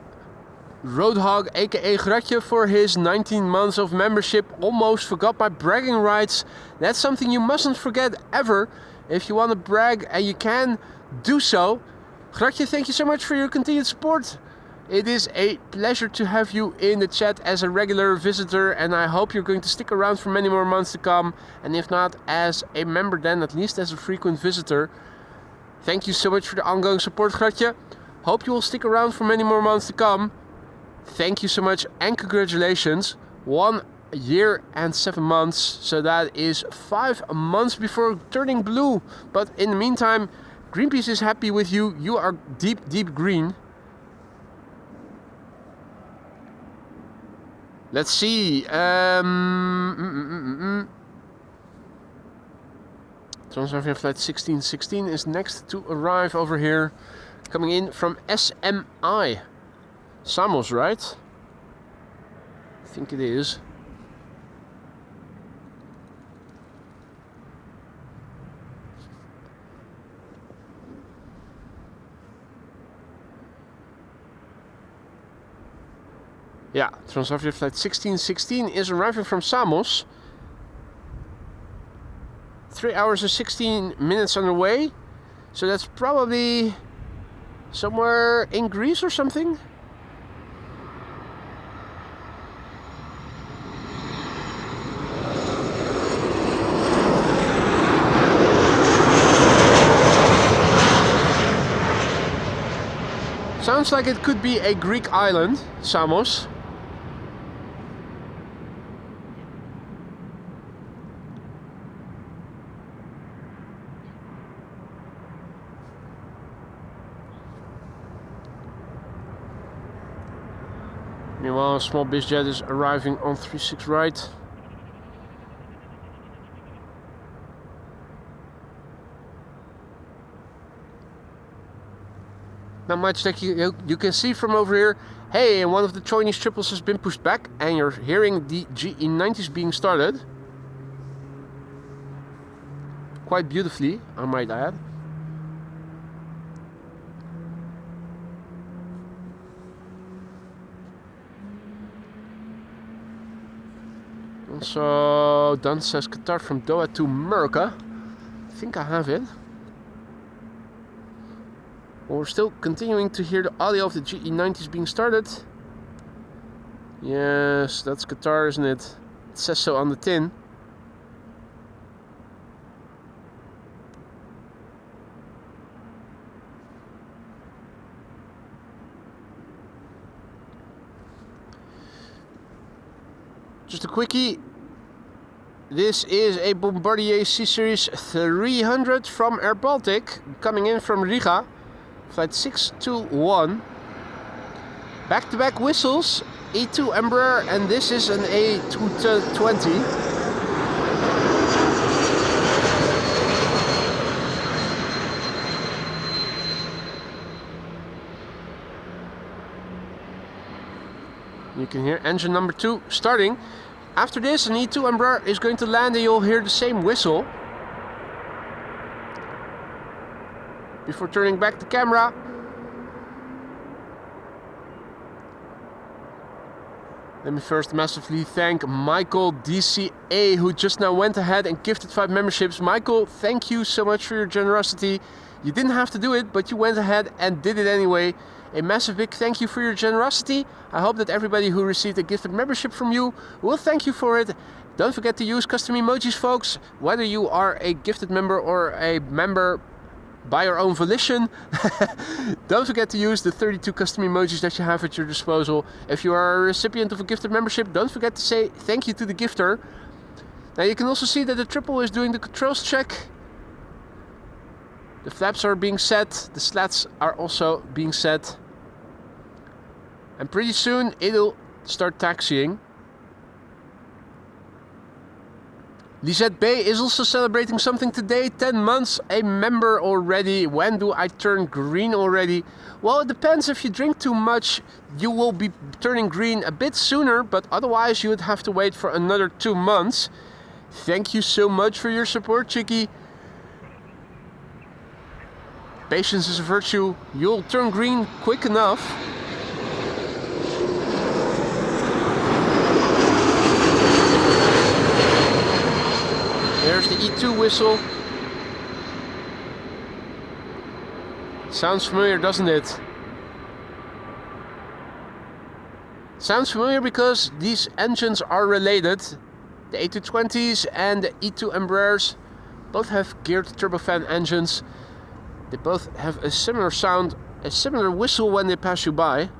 Roadhog aka Gratje for his 19 months of membership. Almost forgot my bragging rights. That's something you mustn't forget ever. If you want to brag, and you can do so. Gratje, thank you so much for your continued support. It is a pleasure to have you in the chat as a regular visitor, and I hope you're going to stick around for many more months to come, and if not as a member, then at least as a frequent visitor. Thank you so much for the ongoing support, Gratje. Hope you will stick around for many more months to come. Thank you so much and congratulations. 1 year and 7 months, so that is 5 months before turning blue. But in the meantime, Greenpeace is happy with you. You are deep, deep green. Let's see. Transavia flight 1616 is next to arrive over here, coming in from SMI. Samos, right? I think it is. Yeah, Transavia flight 1616 is arriving from Samos. 3 hours and 16 minutes on the way. So that's probably somewhere in Greece or something. Sounds like it could be a Greek island, Samos. Meanwhile, a small bizjet is arriving on 36 right. Not much that you can see from over here. Hey, and one of the Chinese triples has been pushed back, and you're hearing the GE90s being started. Quite beautifully, I might add. Also, Dan says Qatar from Doha to America. I think I have it. Well, we're still continuing to hear the audio of the GE90s being started. Yes, that's Qatar, isn't it? It says so on the tin. Just a quickie. This is a Bombardier C-Series 300 from Air Baltic, coming in from Riga. Flight 621. Back-to-back whistles, E2 Embraer, and this is an A220. You can hear engine number 2 starting. After this, an E2 Embraer is going to land and you'll hear the same whistle. Before turning back the camera. Let me first massively thank Michael DCA, who just now went ahead and gifted 5 memberships. Michael, thank you so much for your generosity. You didn't have to do it, but you went ahead and did it anyway. A massive big thank you for your generosity. I hope that everybody who received a gifted membership from you will thank you for it. Don't forget to use custom emojis, folks. Whether you are a gifted member or a member by your own volition, don't forget to use the 32 custom emojis that you have at your disposal. If you are a recipient of a gifted membership, don't forget to say thank you to the gifter. Now you can also see that the triple is doing the controls check. The flaps are being set, the slats are also being set. And pretty soon it'll start taxiing. Lisette Bay is also celebrating something today. 10 months, a member already. When do I turn green already? Well, it depends. If you drink too much, you will be turning green a bit sooner, but otherwise you would have to wait for another 2 months. Thank you so much for your support, Chicky. Patience is a virtue. You'll turn green quick enough. There's the E2 whistle. Sounds familiar, doesn't it? Sounds familiar because these engines are related. The A220s and the E2 Embraers both have geared turbofan engines. They both have a similar sound, a similar whistle when they pass you by.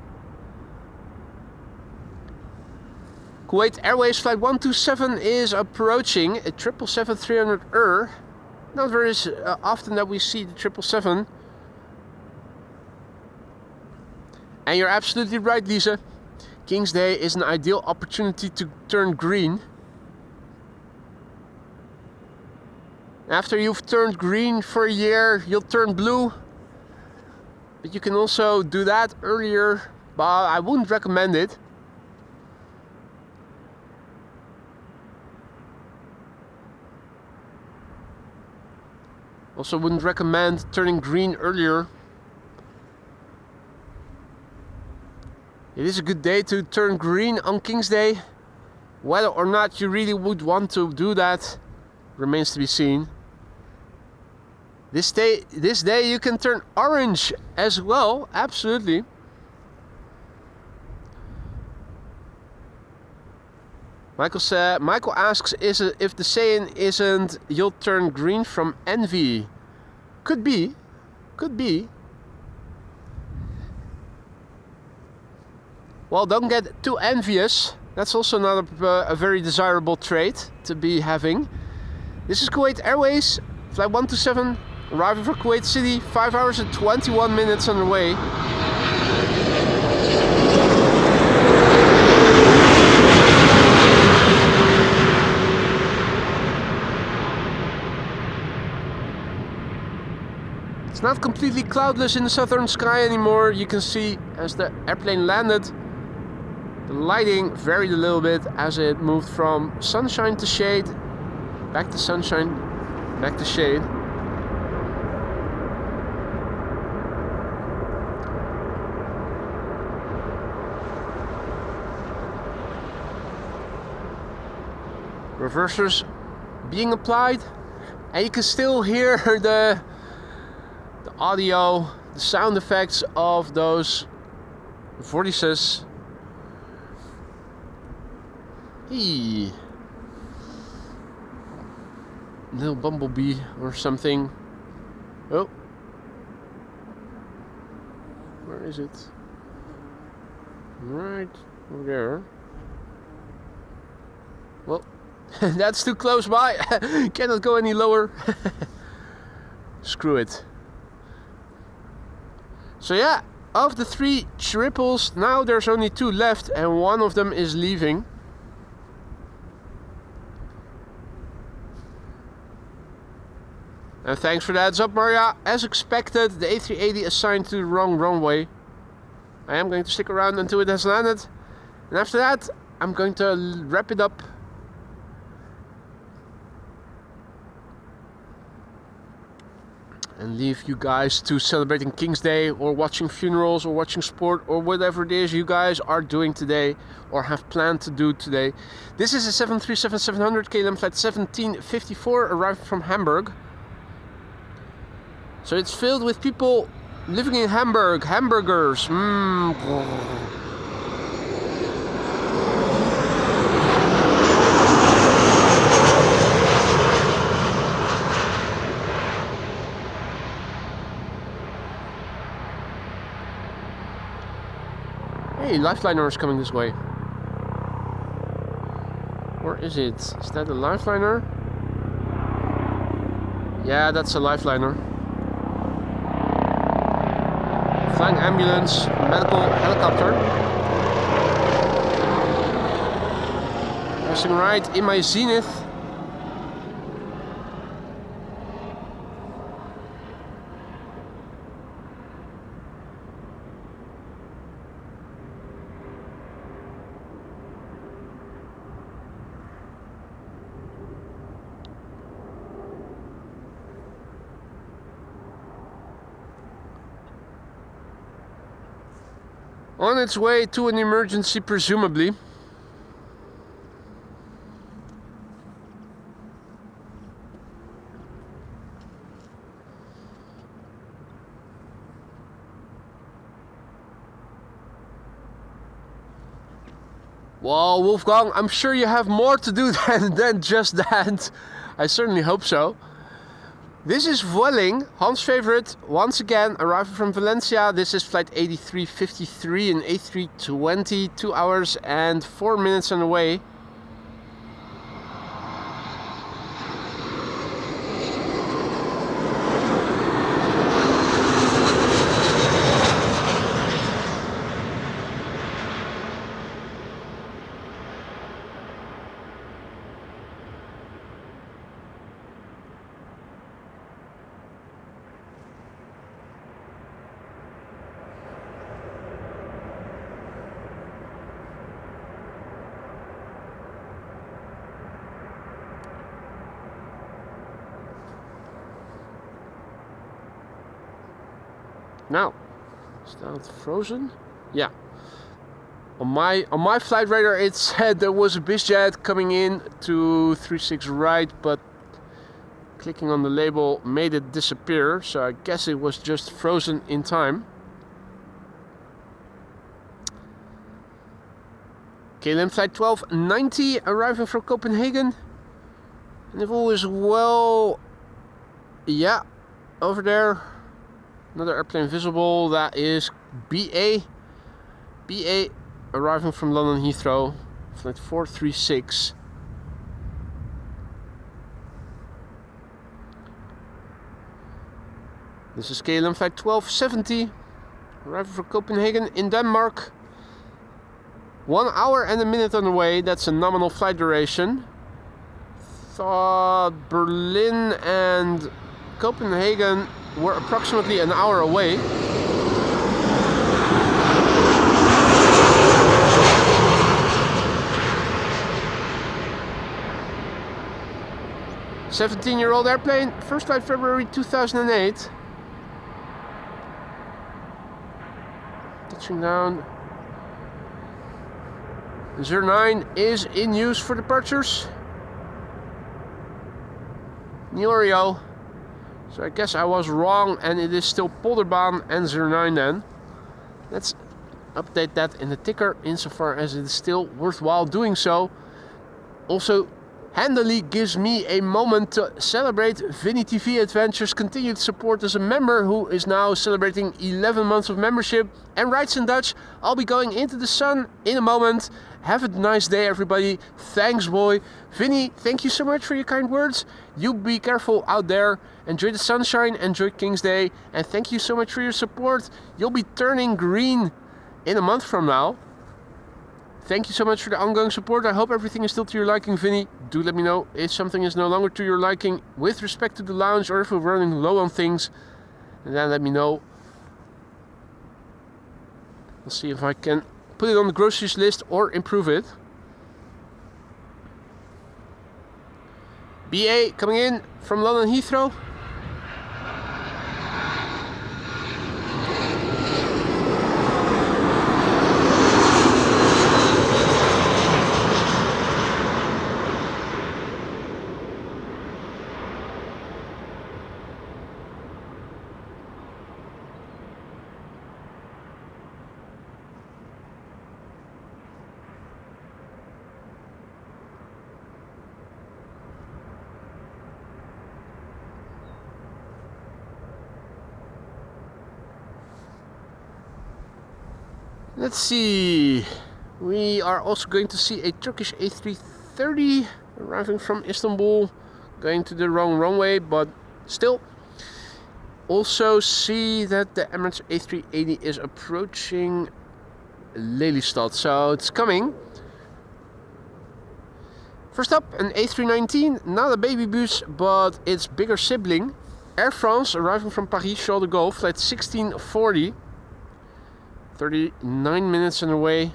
Kuwait Airways Flight 127 is approaching a 777-300ER. Not very often that we see the 777. And you're absolutely right, Lisa. King's Day is an ideal opportunity to turn green. After you've turned green for a year, you'll turn blue. But you can also do that earlier, but I wouldn't recommend it. Also wouldn't recommend turning green earlier. It is a good day to turn green on King's Day. Whether or not you really would want to do that remains to be seen. This day you can turn orange as well, absolutely. Michael asks, if the saying isn't "you'll turn green from envy"? Could be. Well, don't get too envious. That's also not a very desirable trait to be having. This is Kuwait Airways, Flight 127, arriving for Kuwait City, 5 hours and 21 minutes on the way. It's not completely cloudless in the southern sky anymore. You can see as the airplane landed, the lighting varied a little bit as it moved from sunshine to shade, back to sunshine, back to shade. Reversers being applied, and you can still hear the audio, the sound effects of those vortices. Hey, little bumblebee or something. Oh, where is it? Right over there. Well, that's too close by. Cannot go any lower. Screw it. So yeah, of the 3 triples, now there's only 2 left and one of them is leaving. And thanks for the heads up, Maria. As expected, the A380 assigned to the wrong runway. I am going to stick around until it has landed. And after that, I'm going to wrap it up. and leave you guys to celebrating King's Day or watching funerals or watching sport or whatever it is you guys are doing today or have planned to do today. This is a 737-700 KLM flight 1754 arriving from Hamburg. So it's filled with people living in Hamburg, hamburgers. Hey, Lifeliner is coming this way. Or is it? Is that a Lifeliner? Yeah, that's a Lifeliner. Flying ambulance, medical helicopter. Passing right in my zenith. On its way to an emergency, presumably. Well, Wolfgang, I'm sure you have more to do than just that. I certainly hope so. This is Vueling, Hans' favorite, once again arriving from Valencia. This is flight 8353 and A320, 2 hours and 4 minutes on the way. Now, is that frozen? Yeah. On my flight radar it said there was a bizjet coming in to 36 right, but clicking on the label made it disappear, so I guess it was just frozen in time. KLM flight 1290 arriving from Copenhagen. And if all is well, yeah, over there. Another airplane visible, that is BA arriving from London Heathrow, flight 436. This is KLM flight 1270, arriving from Copenhagen in Denmark. 1 hour and a minute on the way, that's a nominal flight duration. Thought Berlin and Copenhagen were approximately an hour away. "17-year-old airplane, first flight February 2008. Touching down. 09 is in use for departures. New-Oreo. So I guess I was wrong and it is still Polderbaan and 09 then. Let's update that in the ticker insofar as it is still worthwhile doing so. Also handily gives me a moment to celebrate Vinny TV Adventures' continued support as a member who is now celebrating 11 months of membership and writes in Dutch, "I'll be going into the sun in a moment. Have a nice day, everybody. Thanks, boy." Vinny, thank you so much for your kind words. You be careful out there. Enjoy the sunshine, enjoy King's Day, and thank you so much for your support. You'll be turning green in a month from now. Thank you so much for the ongoing support. I hope everything is still to your liking, Vinny. Do let me know if something is no longer to your liking with respect to the lounge or if we're running low on things. And then let me know. I'll see if I can put it on the groceries list or improve it. BA coming in from London Heathrow. Let's see. We are also going to see a Turkish A330 arriving from Istanbul, going to the wrong runway, but still. Also see that the Emirates A380 is approaching Lelystad, so it's coming. First up, an A319, not a baby bus, but its bigger sibling. Air France arriving from Paris, Charles de Gaulle, flight 1640. 39 minutes on the way.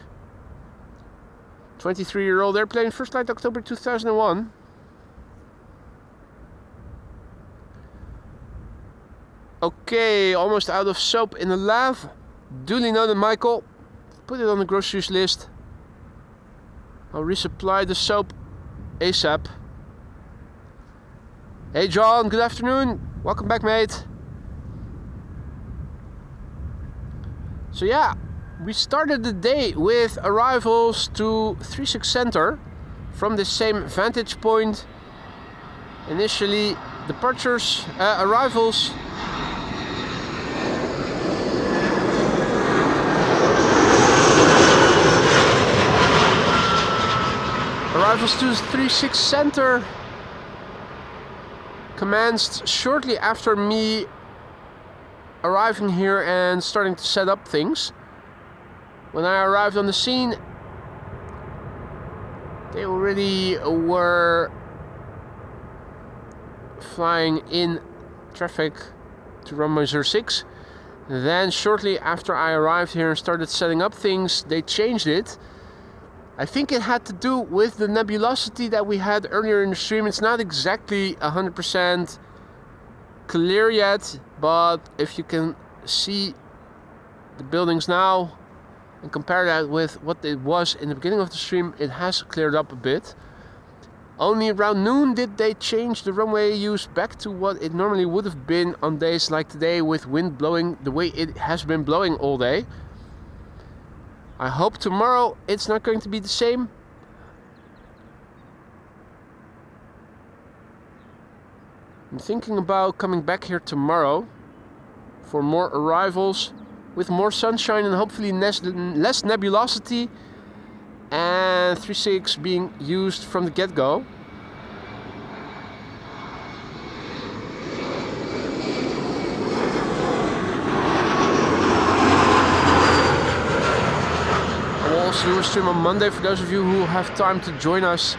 23-year-old airplane, first flight October 2001. Okay, almost out of soap in the lab. Duly noted, Michael. Put it on the groceries list. I'll resupply the soap ASAP. Hey John, good afternoon. Welcome back, mate. So yeah, we started the day with arrivals to 36 Center from the same vantage point. Initially, departures, arrivals. Arrivals to 36 Center commenced shortly after me arriving here and starting to set up things. When I arrived on the scene, they already were flying in traffic to runway 06. Then shortly after I arrived here and started setting up things, they changed it. I think it had to do with the nebulosity that we had earlier in the stream. It's not exactly 100% clear yet, but if you can see the buildings now and compare that with what it was in the beginning of the stream, it has cleared up a bit. Only around noon did they change the runway use back to what it normally would have been on days like today, with wind blowing the way it has been blowing all day. I hope tomorrow it's not going to be the same. I'm thinking about coming back here tomorrow for more arrivals with more sunshine and hopefully less nebulosity, and 36 being used from the get-go. Do a stream on Monday for those of you who have time to join us.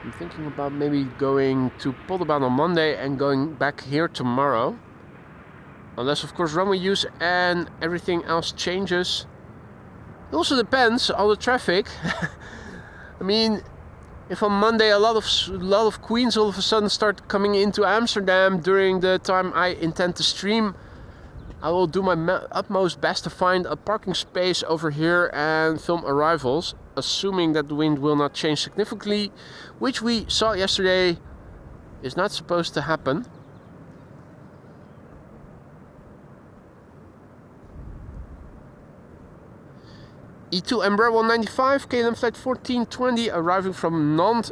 I'm thinking about maybe going to Polderbaan on Monday and going back here tomorrow. Unless of course runway use and everything else changes. It also depends on the traffic. I mean, if on Monday a lot of Queens all of a sudden start coming into Amsterdam during the time I intend to stream, I will do my utmost best to find a parking space over here and film arrivals, assuming that the wind will not change significantly, which we saw yesterday is not supposed to happen. E2 Embraer 195, KLM flight 1420, arriving from Nantes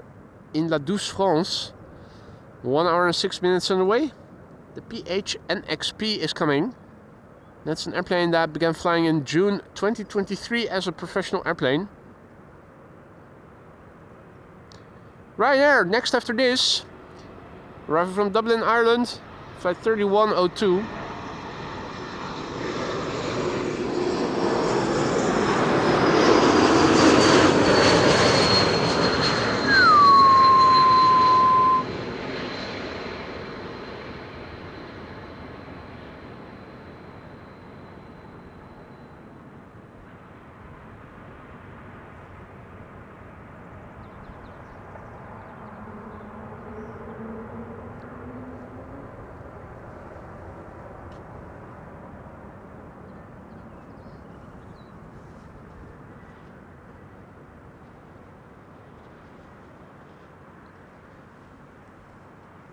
in La Douce, France. 1 hour and 6 minutes on the way. The PHNXP is coming. That's an airplane that began flying in June 2023 as a professional airplane. Ryanair, next after this, arriving from Dublin, Ireland, flight 3102.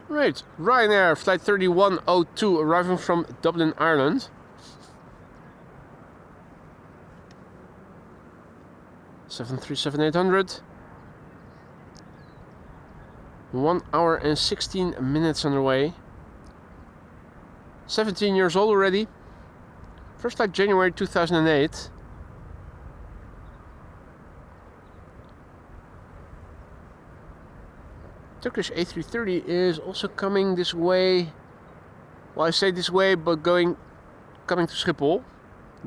Right, Ryanair flight 3102 arriving from Dublin, Ireland. 737-800. 1 hour and 16 minutes on the way. 17 years old already. First flight January 2008. Turkish A330 is also coming this way. Well, I say this way, but coming to Schiphol.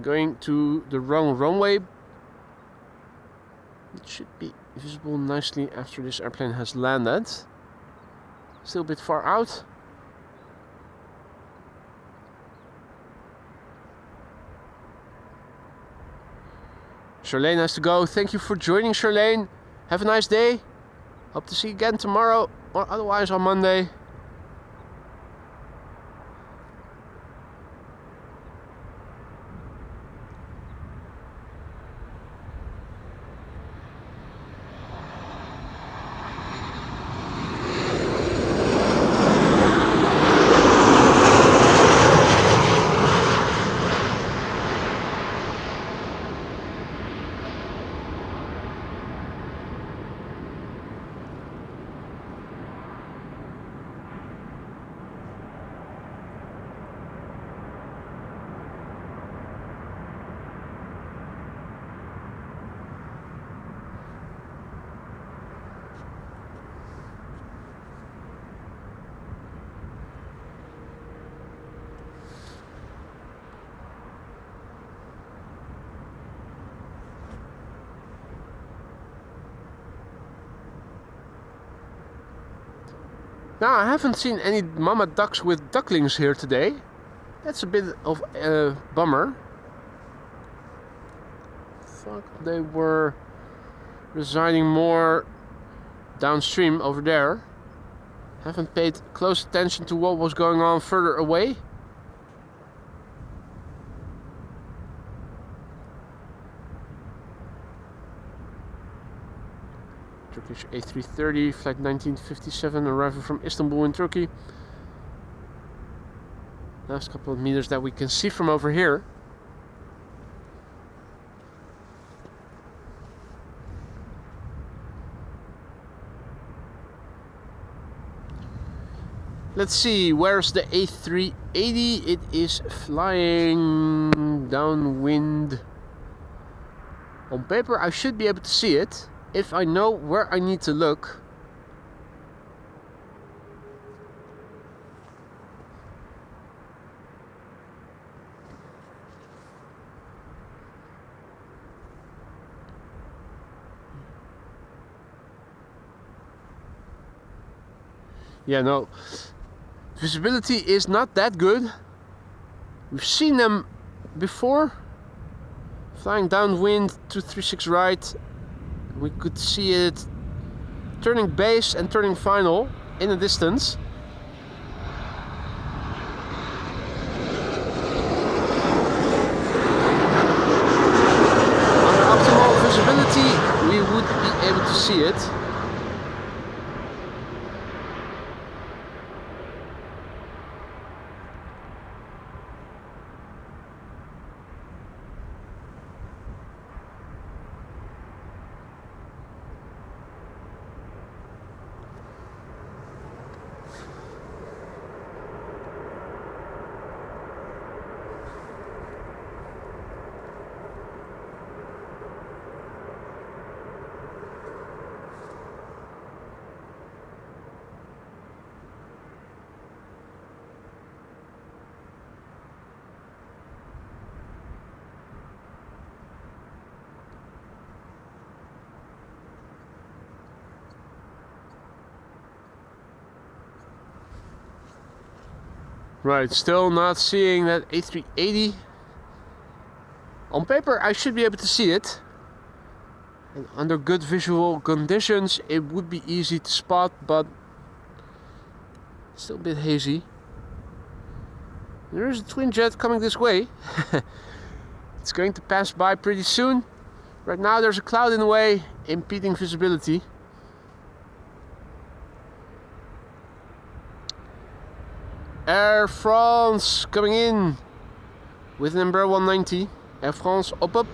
Going to the wrong runway. It should be visible nicely after this airplane has landed. Still a bit far out. Charlene has to go. Thank you for joining, Charlene. Have a nice day. Hope to see you again tomorrow or otherwise on Monday. Now, I haven't seen any mama ducks with ducklings here today. That's a bit of a bummer. Thought they were residing more downstream over there. Haven't paid close attention to what was going on further away. Turkish A330, flight 1957, arriving from Istanbul in Turkey. Last couple of meters that we can see from over here. Let's see, where's the A380? It is flying downwind. On paper, I should be able to see it if I know where I need to look. Yeah, no. Visibility is not that good. We've seen them before. Flying downwind 236 right. We could see it turning base and turning final in the distance. Under optimal visibility, we would be able to see it. Right, still not seeing that A380. On paper, I should be able to see it. And under good visual conditions, it would be easy to spot, but still a bit hazy. There is a twin jet coming this way. It's going to pass by pretty soon. Right now, there's a cloud in the way, impeding visibility. Air France coming in with number 190. Air France op up.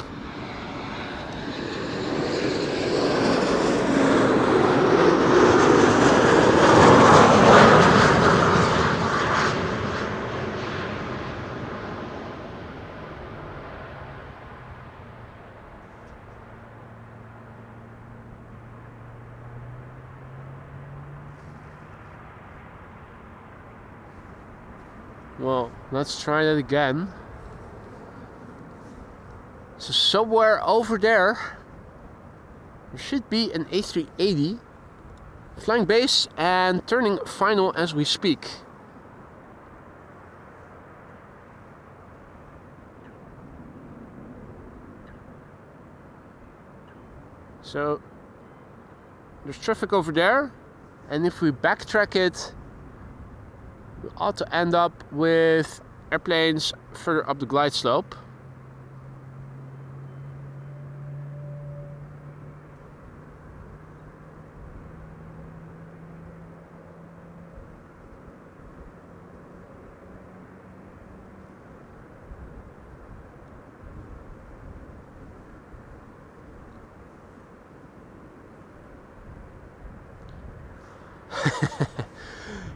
Well, let's try that again. So somewhere over there should be an A380 flying base and turning final as we speak. So there's traffic over there, and if we backtrack it, we ought to end up with airplanes further up the glide slope.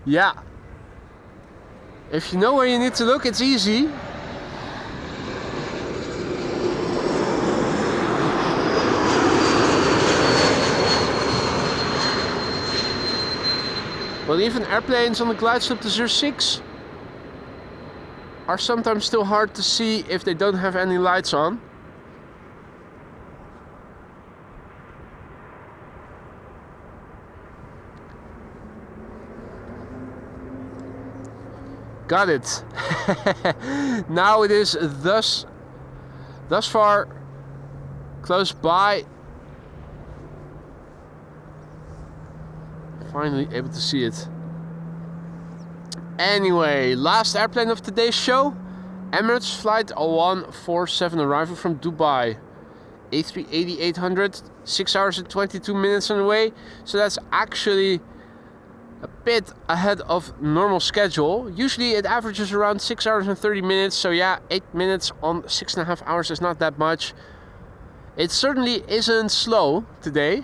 Yeah, if you know where you need to look, it's easy. But even airplanes on the glide slope to 06 are sometimes still hard to see if they don't have any lights on. Got it. Now it is thus far close by. Finally able to see it. Anyway, last airplane of today's show. Emirates Flight 0147 arrival from Dubai. A380-800, 6 hours and 22 minutes on the way. So that's actually a bit ahead of normal schedule. Usually it averages around 6 hours and 30 minutes. So yeah, 8 minutes on 6.5 hours is not that much. It certainly isn't slow today.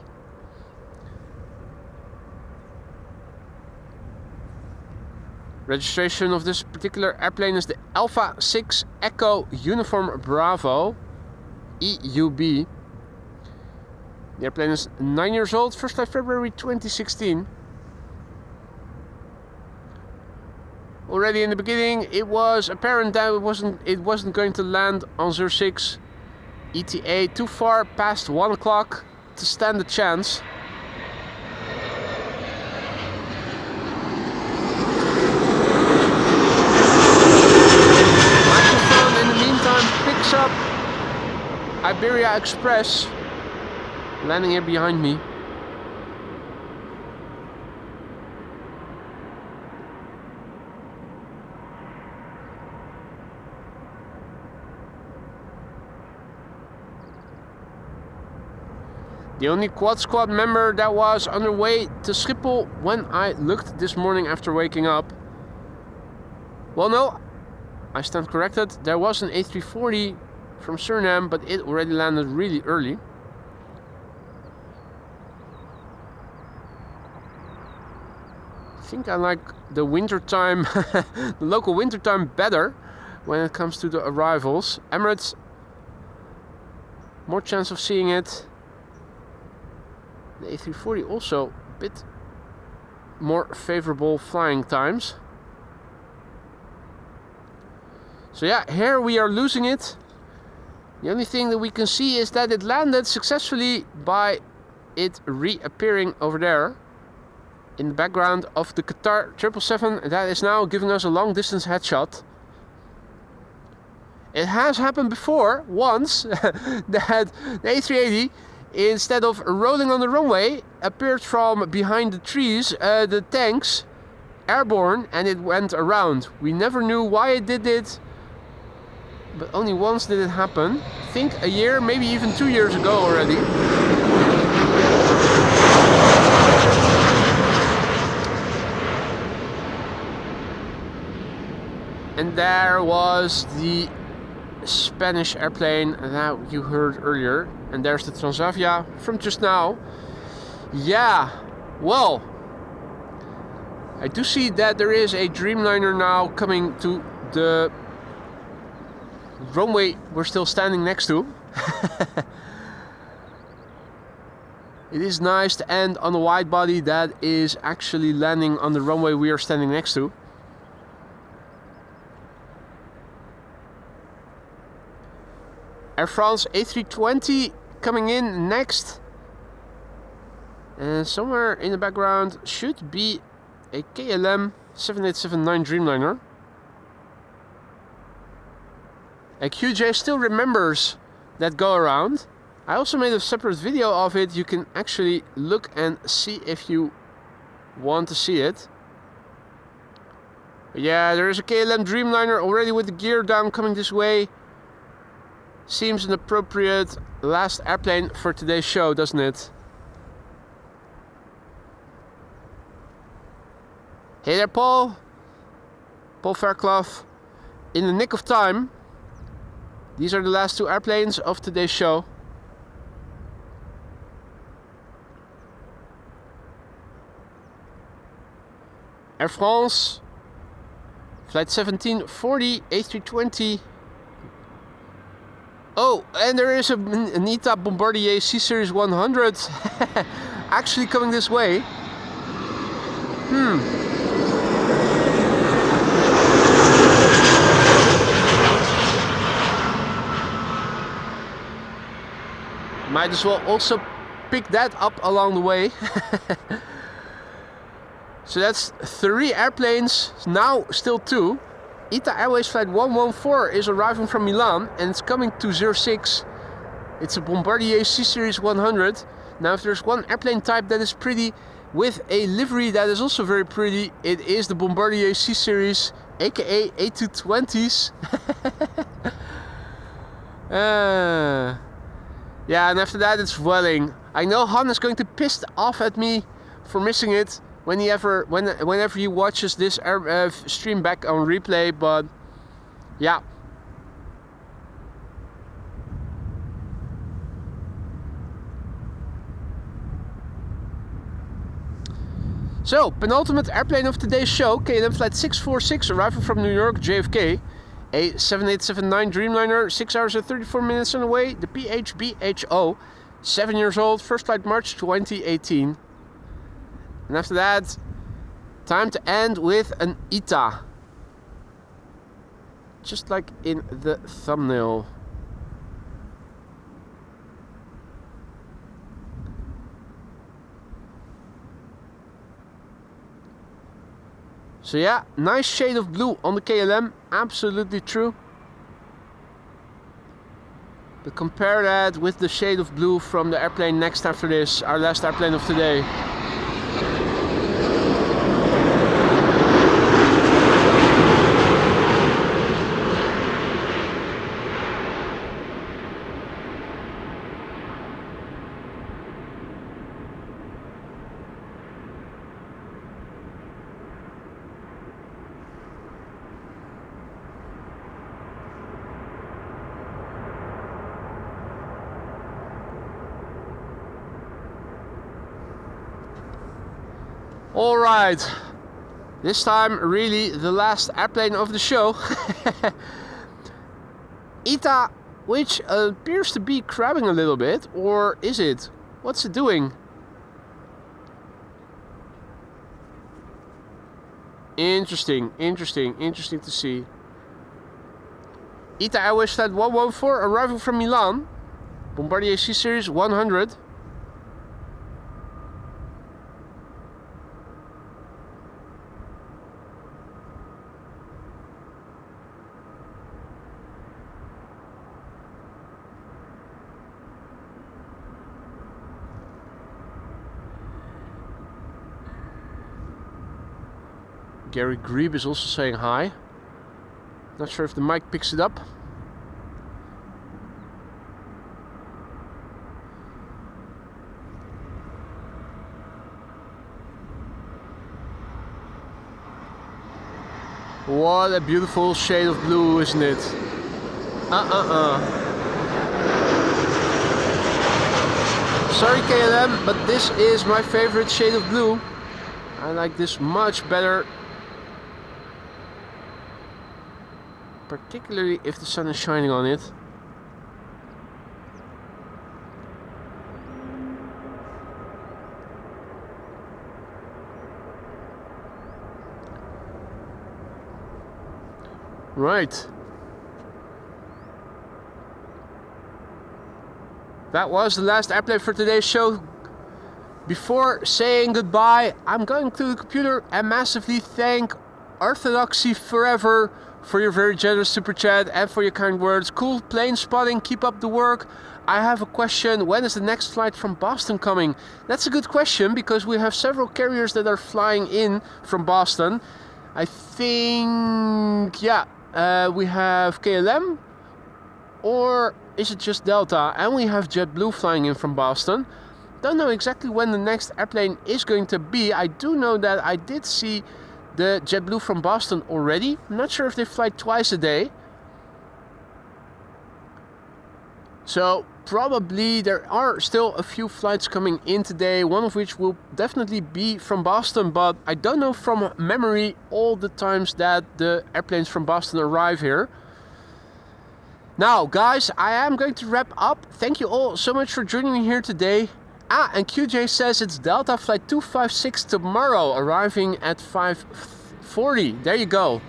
Registration of this particular airplane is the Alpha 6 Echo Uniform Bravo EUB. The airplane is 9 years old, first flight February 2016. Already in the beginning, it was apparent that it wasn't going to land on 06 ETA too far past 1 o'clock to stand a chance. Microphone in the meantime picks up Iberia Express landing here behind me. The only quad squad member that was on their way to Schiphol when I looked this morning after waking up. Well, no, I stand corrected. There was an A340 from Suriname, but it already landed really early. I think I like the wintertime, the local wintertime better when it comes to the arrivals. Emirates, more chance of seeing it. The A340 also a bit more favorable flying times. So yeah, here we are losing it. The only thing that we can see is that it landed successfully by it reappearing over there in the background of the Qatar 777 that is now giving us a long distance headshot. It has happened before, once, that the A380, instead of rolling on the runway, appeared from behind the trees, the tanks, airborne, and it went around. We never knew why it did it, but only once did it happen. I think a year, maybe even 2 years ago already. And there was the Spanish airplane that you heard earlier. And there's the Transavia from just now. Yeah, well, I do see that there is a Dreamliner now coming to the runway we're still standing next to. It is nice to end on a wide body that is actually landing on the runway we are standing next to. Air France A320 coming in next. And somewhere in the background should be a KLM 7879 Dreamliner. And QJ still remembers that go around. I also made a separate video of it. You can actually look and see if you want to see it. But yeah, there is a KLM Dreamliner already with the gear down coming this way. Seems an appropriate last airplane for today's show, doesn't it? Hey there, Paul. Paul Fairclough. In the nick of time. These are the last two airplanes of today's show. Air France. Flight 1740, A320. Oh, and there is an ITA Bombardier C-Series 100 actually coming this way. Might as well also pick that up along the way. So that's 3 airplanes, now still 2. ITA Airways Flight 114 is arriving from Milan and it's coming to 06. It's a Bombardier C-Series 100. Now if there's one airplane type that is pretty with a livery that is also very pretty, it is the Bombardier C-Series, aka A220s. Yeah, and after that it's Welling. I know Han is going to be pissed off at me for missing it whenever he watches this stream back on replay, but yeah. So, penultimate airplane of today's show, KLM Flight 646, arriving from New York, JFK. A 7879 Dreamliner, 6 hours and 34 minutes on the way. The PHBHO, 7 years old, first flight March 2018. And after that, time to end with an ITA. Just like in the thumbnail. So yeah, nice shade of blue on the KLM, absolutely true. But compare that with the shade of blue from the airplane next after this, our last airplane of today. Alright, this time really the last airplane of the show. ITA, which appears to be crabbing a little bit, or is it? What's it doing? Interesting to see. ITA Airways Flight 114 arriving from Milan. Bombardier C-Series 100. Gary Grebe is also saying hi. Not sure if the mic picks it up. What a beautiful shade of blue, isn't it? Sorry KLM, but this is my favorite shade of blue. I like this much better. Particularly if the sun is shining on it. Right. That was the last airplane for today's show. Before saying goodbye, I'm going to the computer and massively thank Orthodoxy Forever for your very generous super chat and for your kind words. Cool plane spotting, keep up the work. I have a question, when is the next flight from Boston coming? That's a good question because we have several carriers that are flying in from Boston. I think, we have KLM, or is it just Delta? And we have JetBlue flying in from Boston. Don't know exactly when the next airplane is going to be. I do know that I did see the JetBlue from Boston already. I'm not sure if they fly twice a day. So probably there are still a few flights coming in today, one of which will definitely be from Boston, but I don't know from memory all the times that the airplanes from Boston arrive here. Now guys, I am going to wrap up. Thank you all so much for joining me here today. And QJ says it's Delta flight 256 tomorrow, arriving at 5:40. There you go.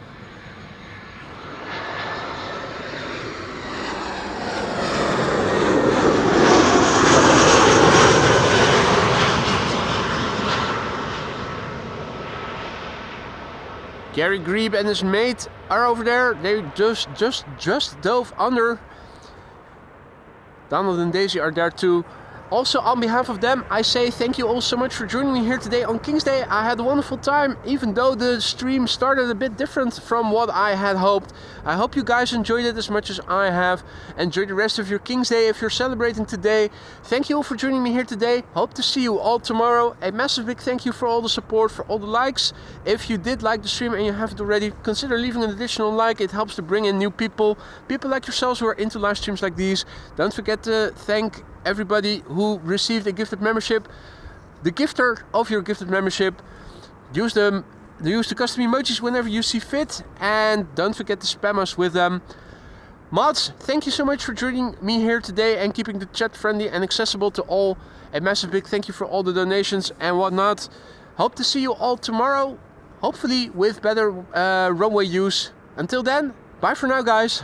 Gary Grebe and his mate are over there. They just dove under. Donald and Daisy are there too. Also, on behalf of them, I say thank you all so much for joining me here today on King's Day. I had a wonderful time, even though the stream started a bit different from what I had hoped. I hope you guys enjoyed it as much as I have. Enjoy the rest of your King's Day if you're celebrating today. Thank you all for joining me here today. Hope to see you all tomorrow. A massive big thank you for all the support, for all the likes. If you did like the stream and you haven't already, consider leaving an additional like. It helps to bring in new people like yourselves who are into live streams like these. Don't forget to thank everybody who received a gifted membership. The gifter of your gifted membership, use the custom emojis whenever you see fit, and don't forget to spam us with them. Mods, thank you so much for joining me here today and keeping the chat friendly and accessible to all. A massive big thank you for all the donations and whatnot. Hope to see you all tomorrow, hopefully with better runway use. Until then, bye for now guys.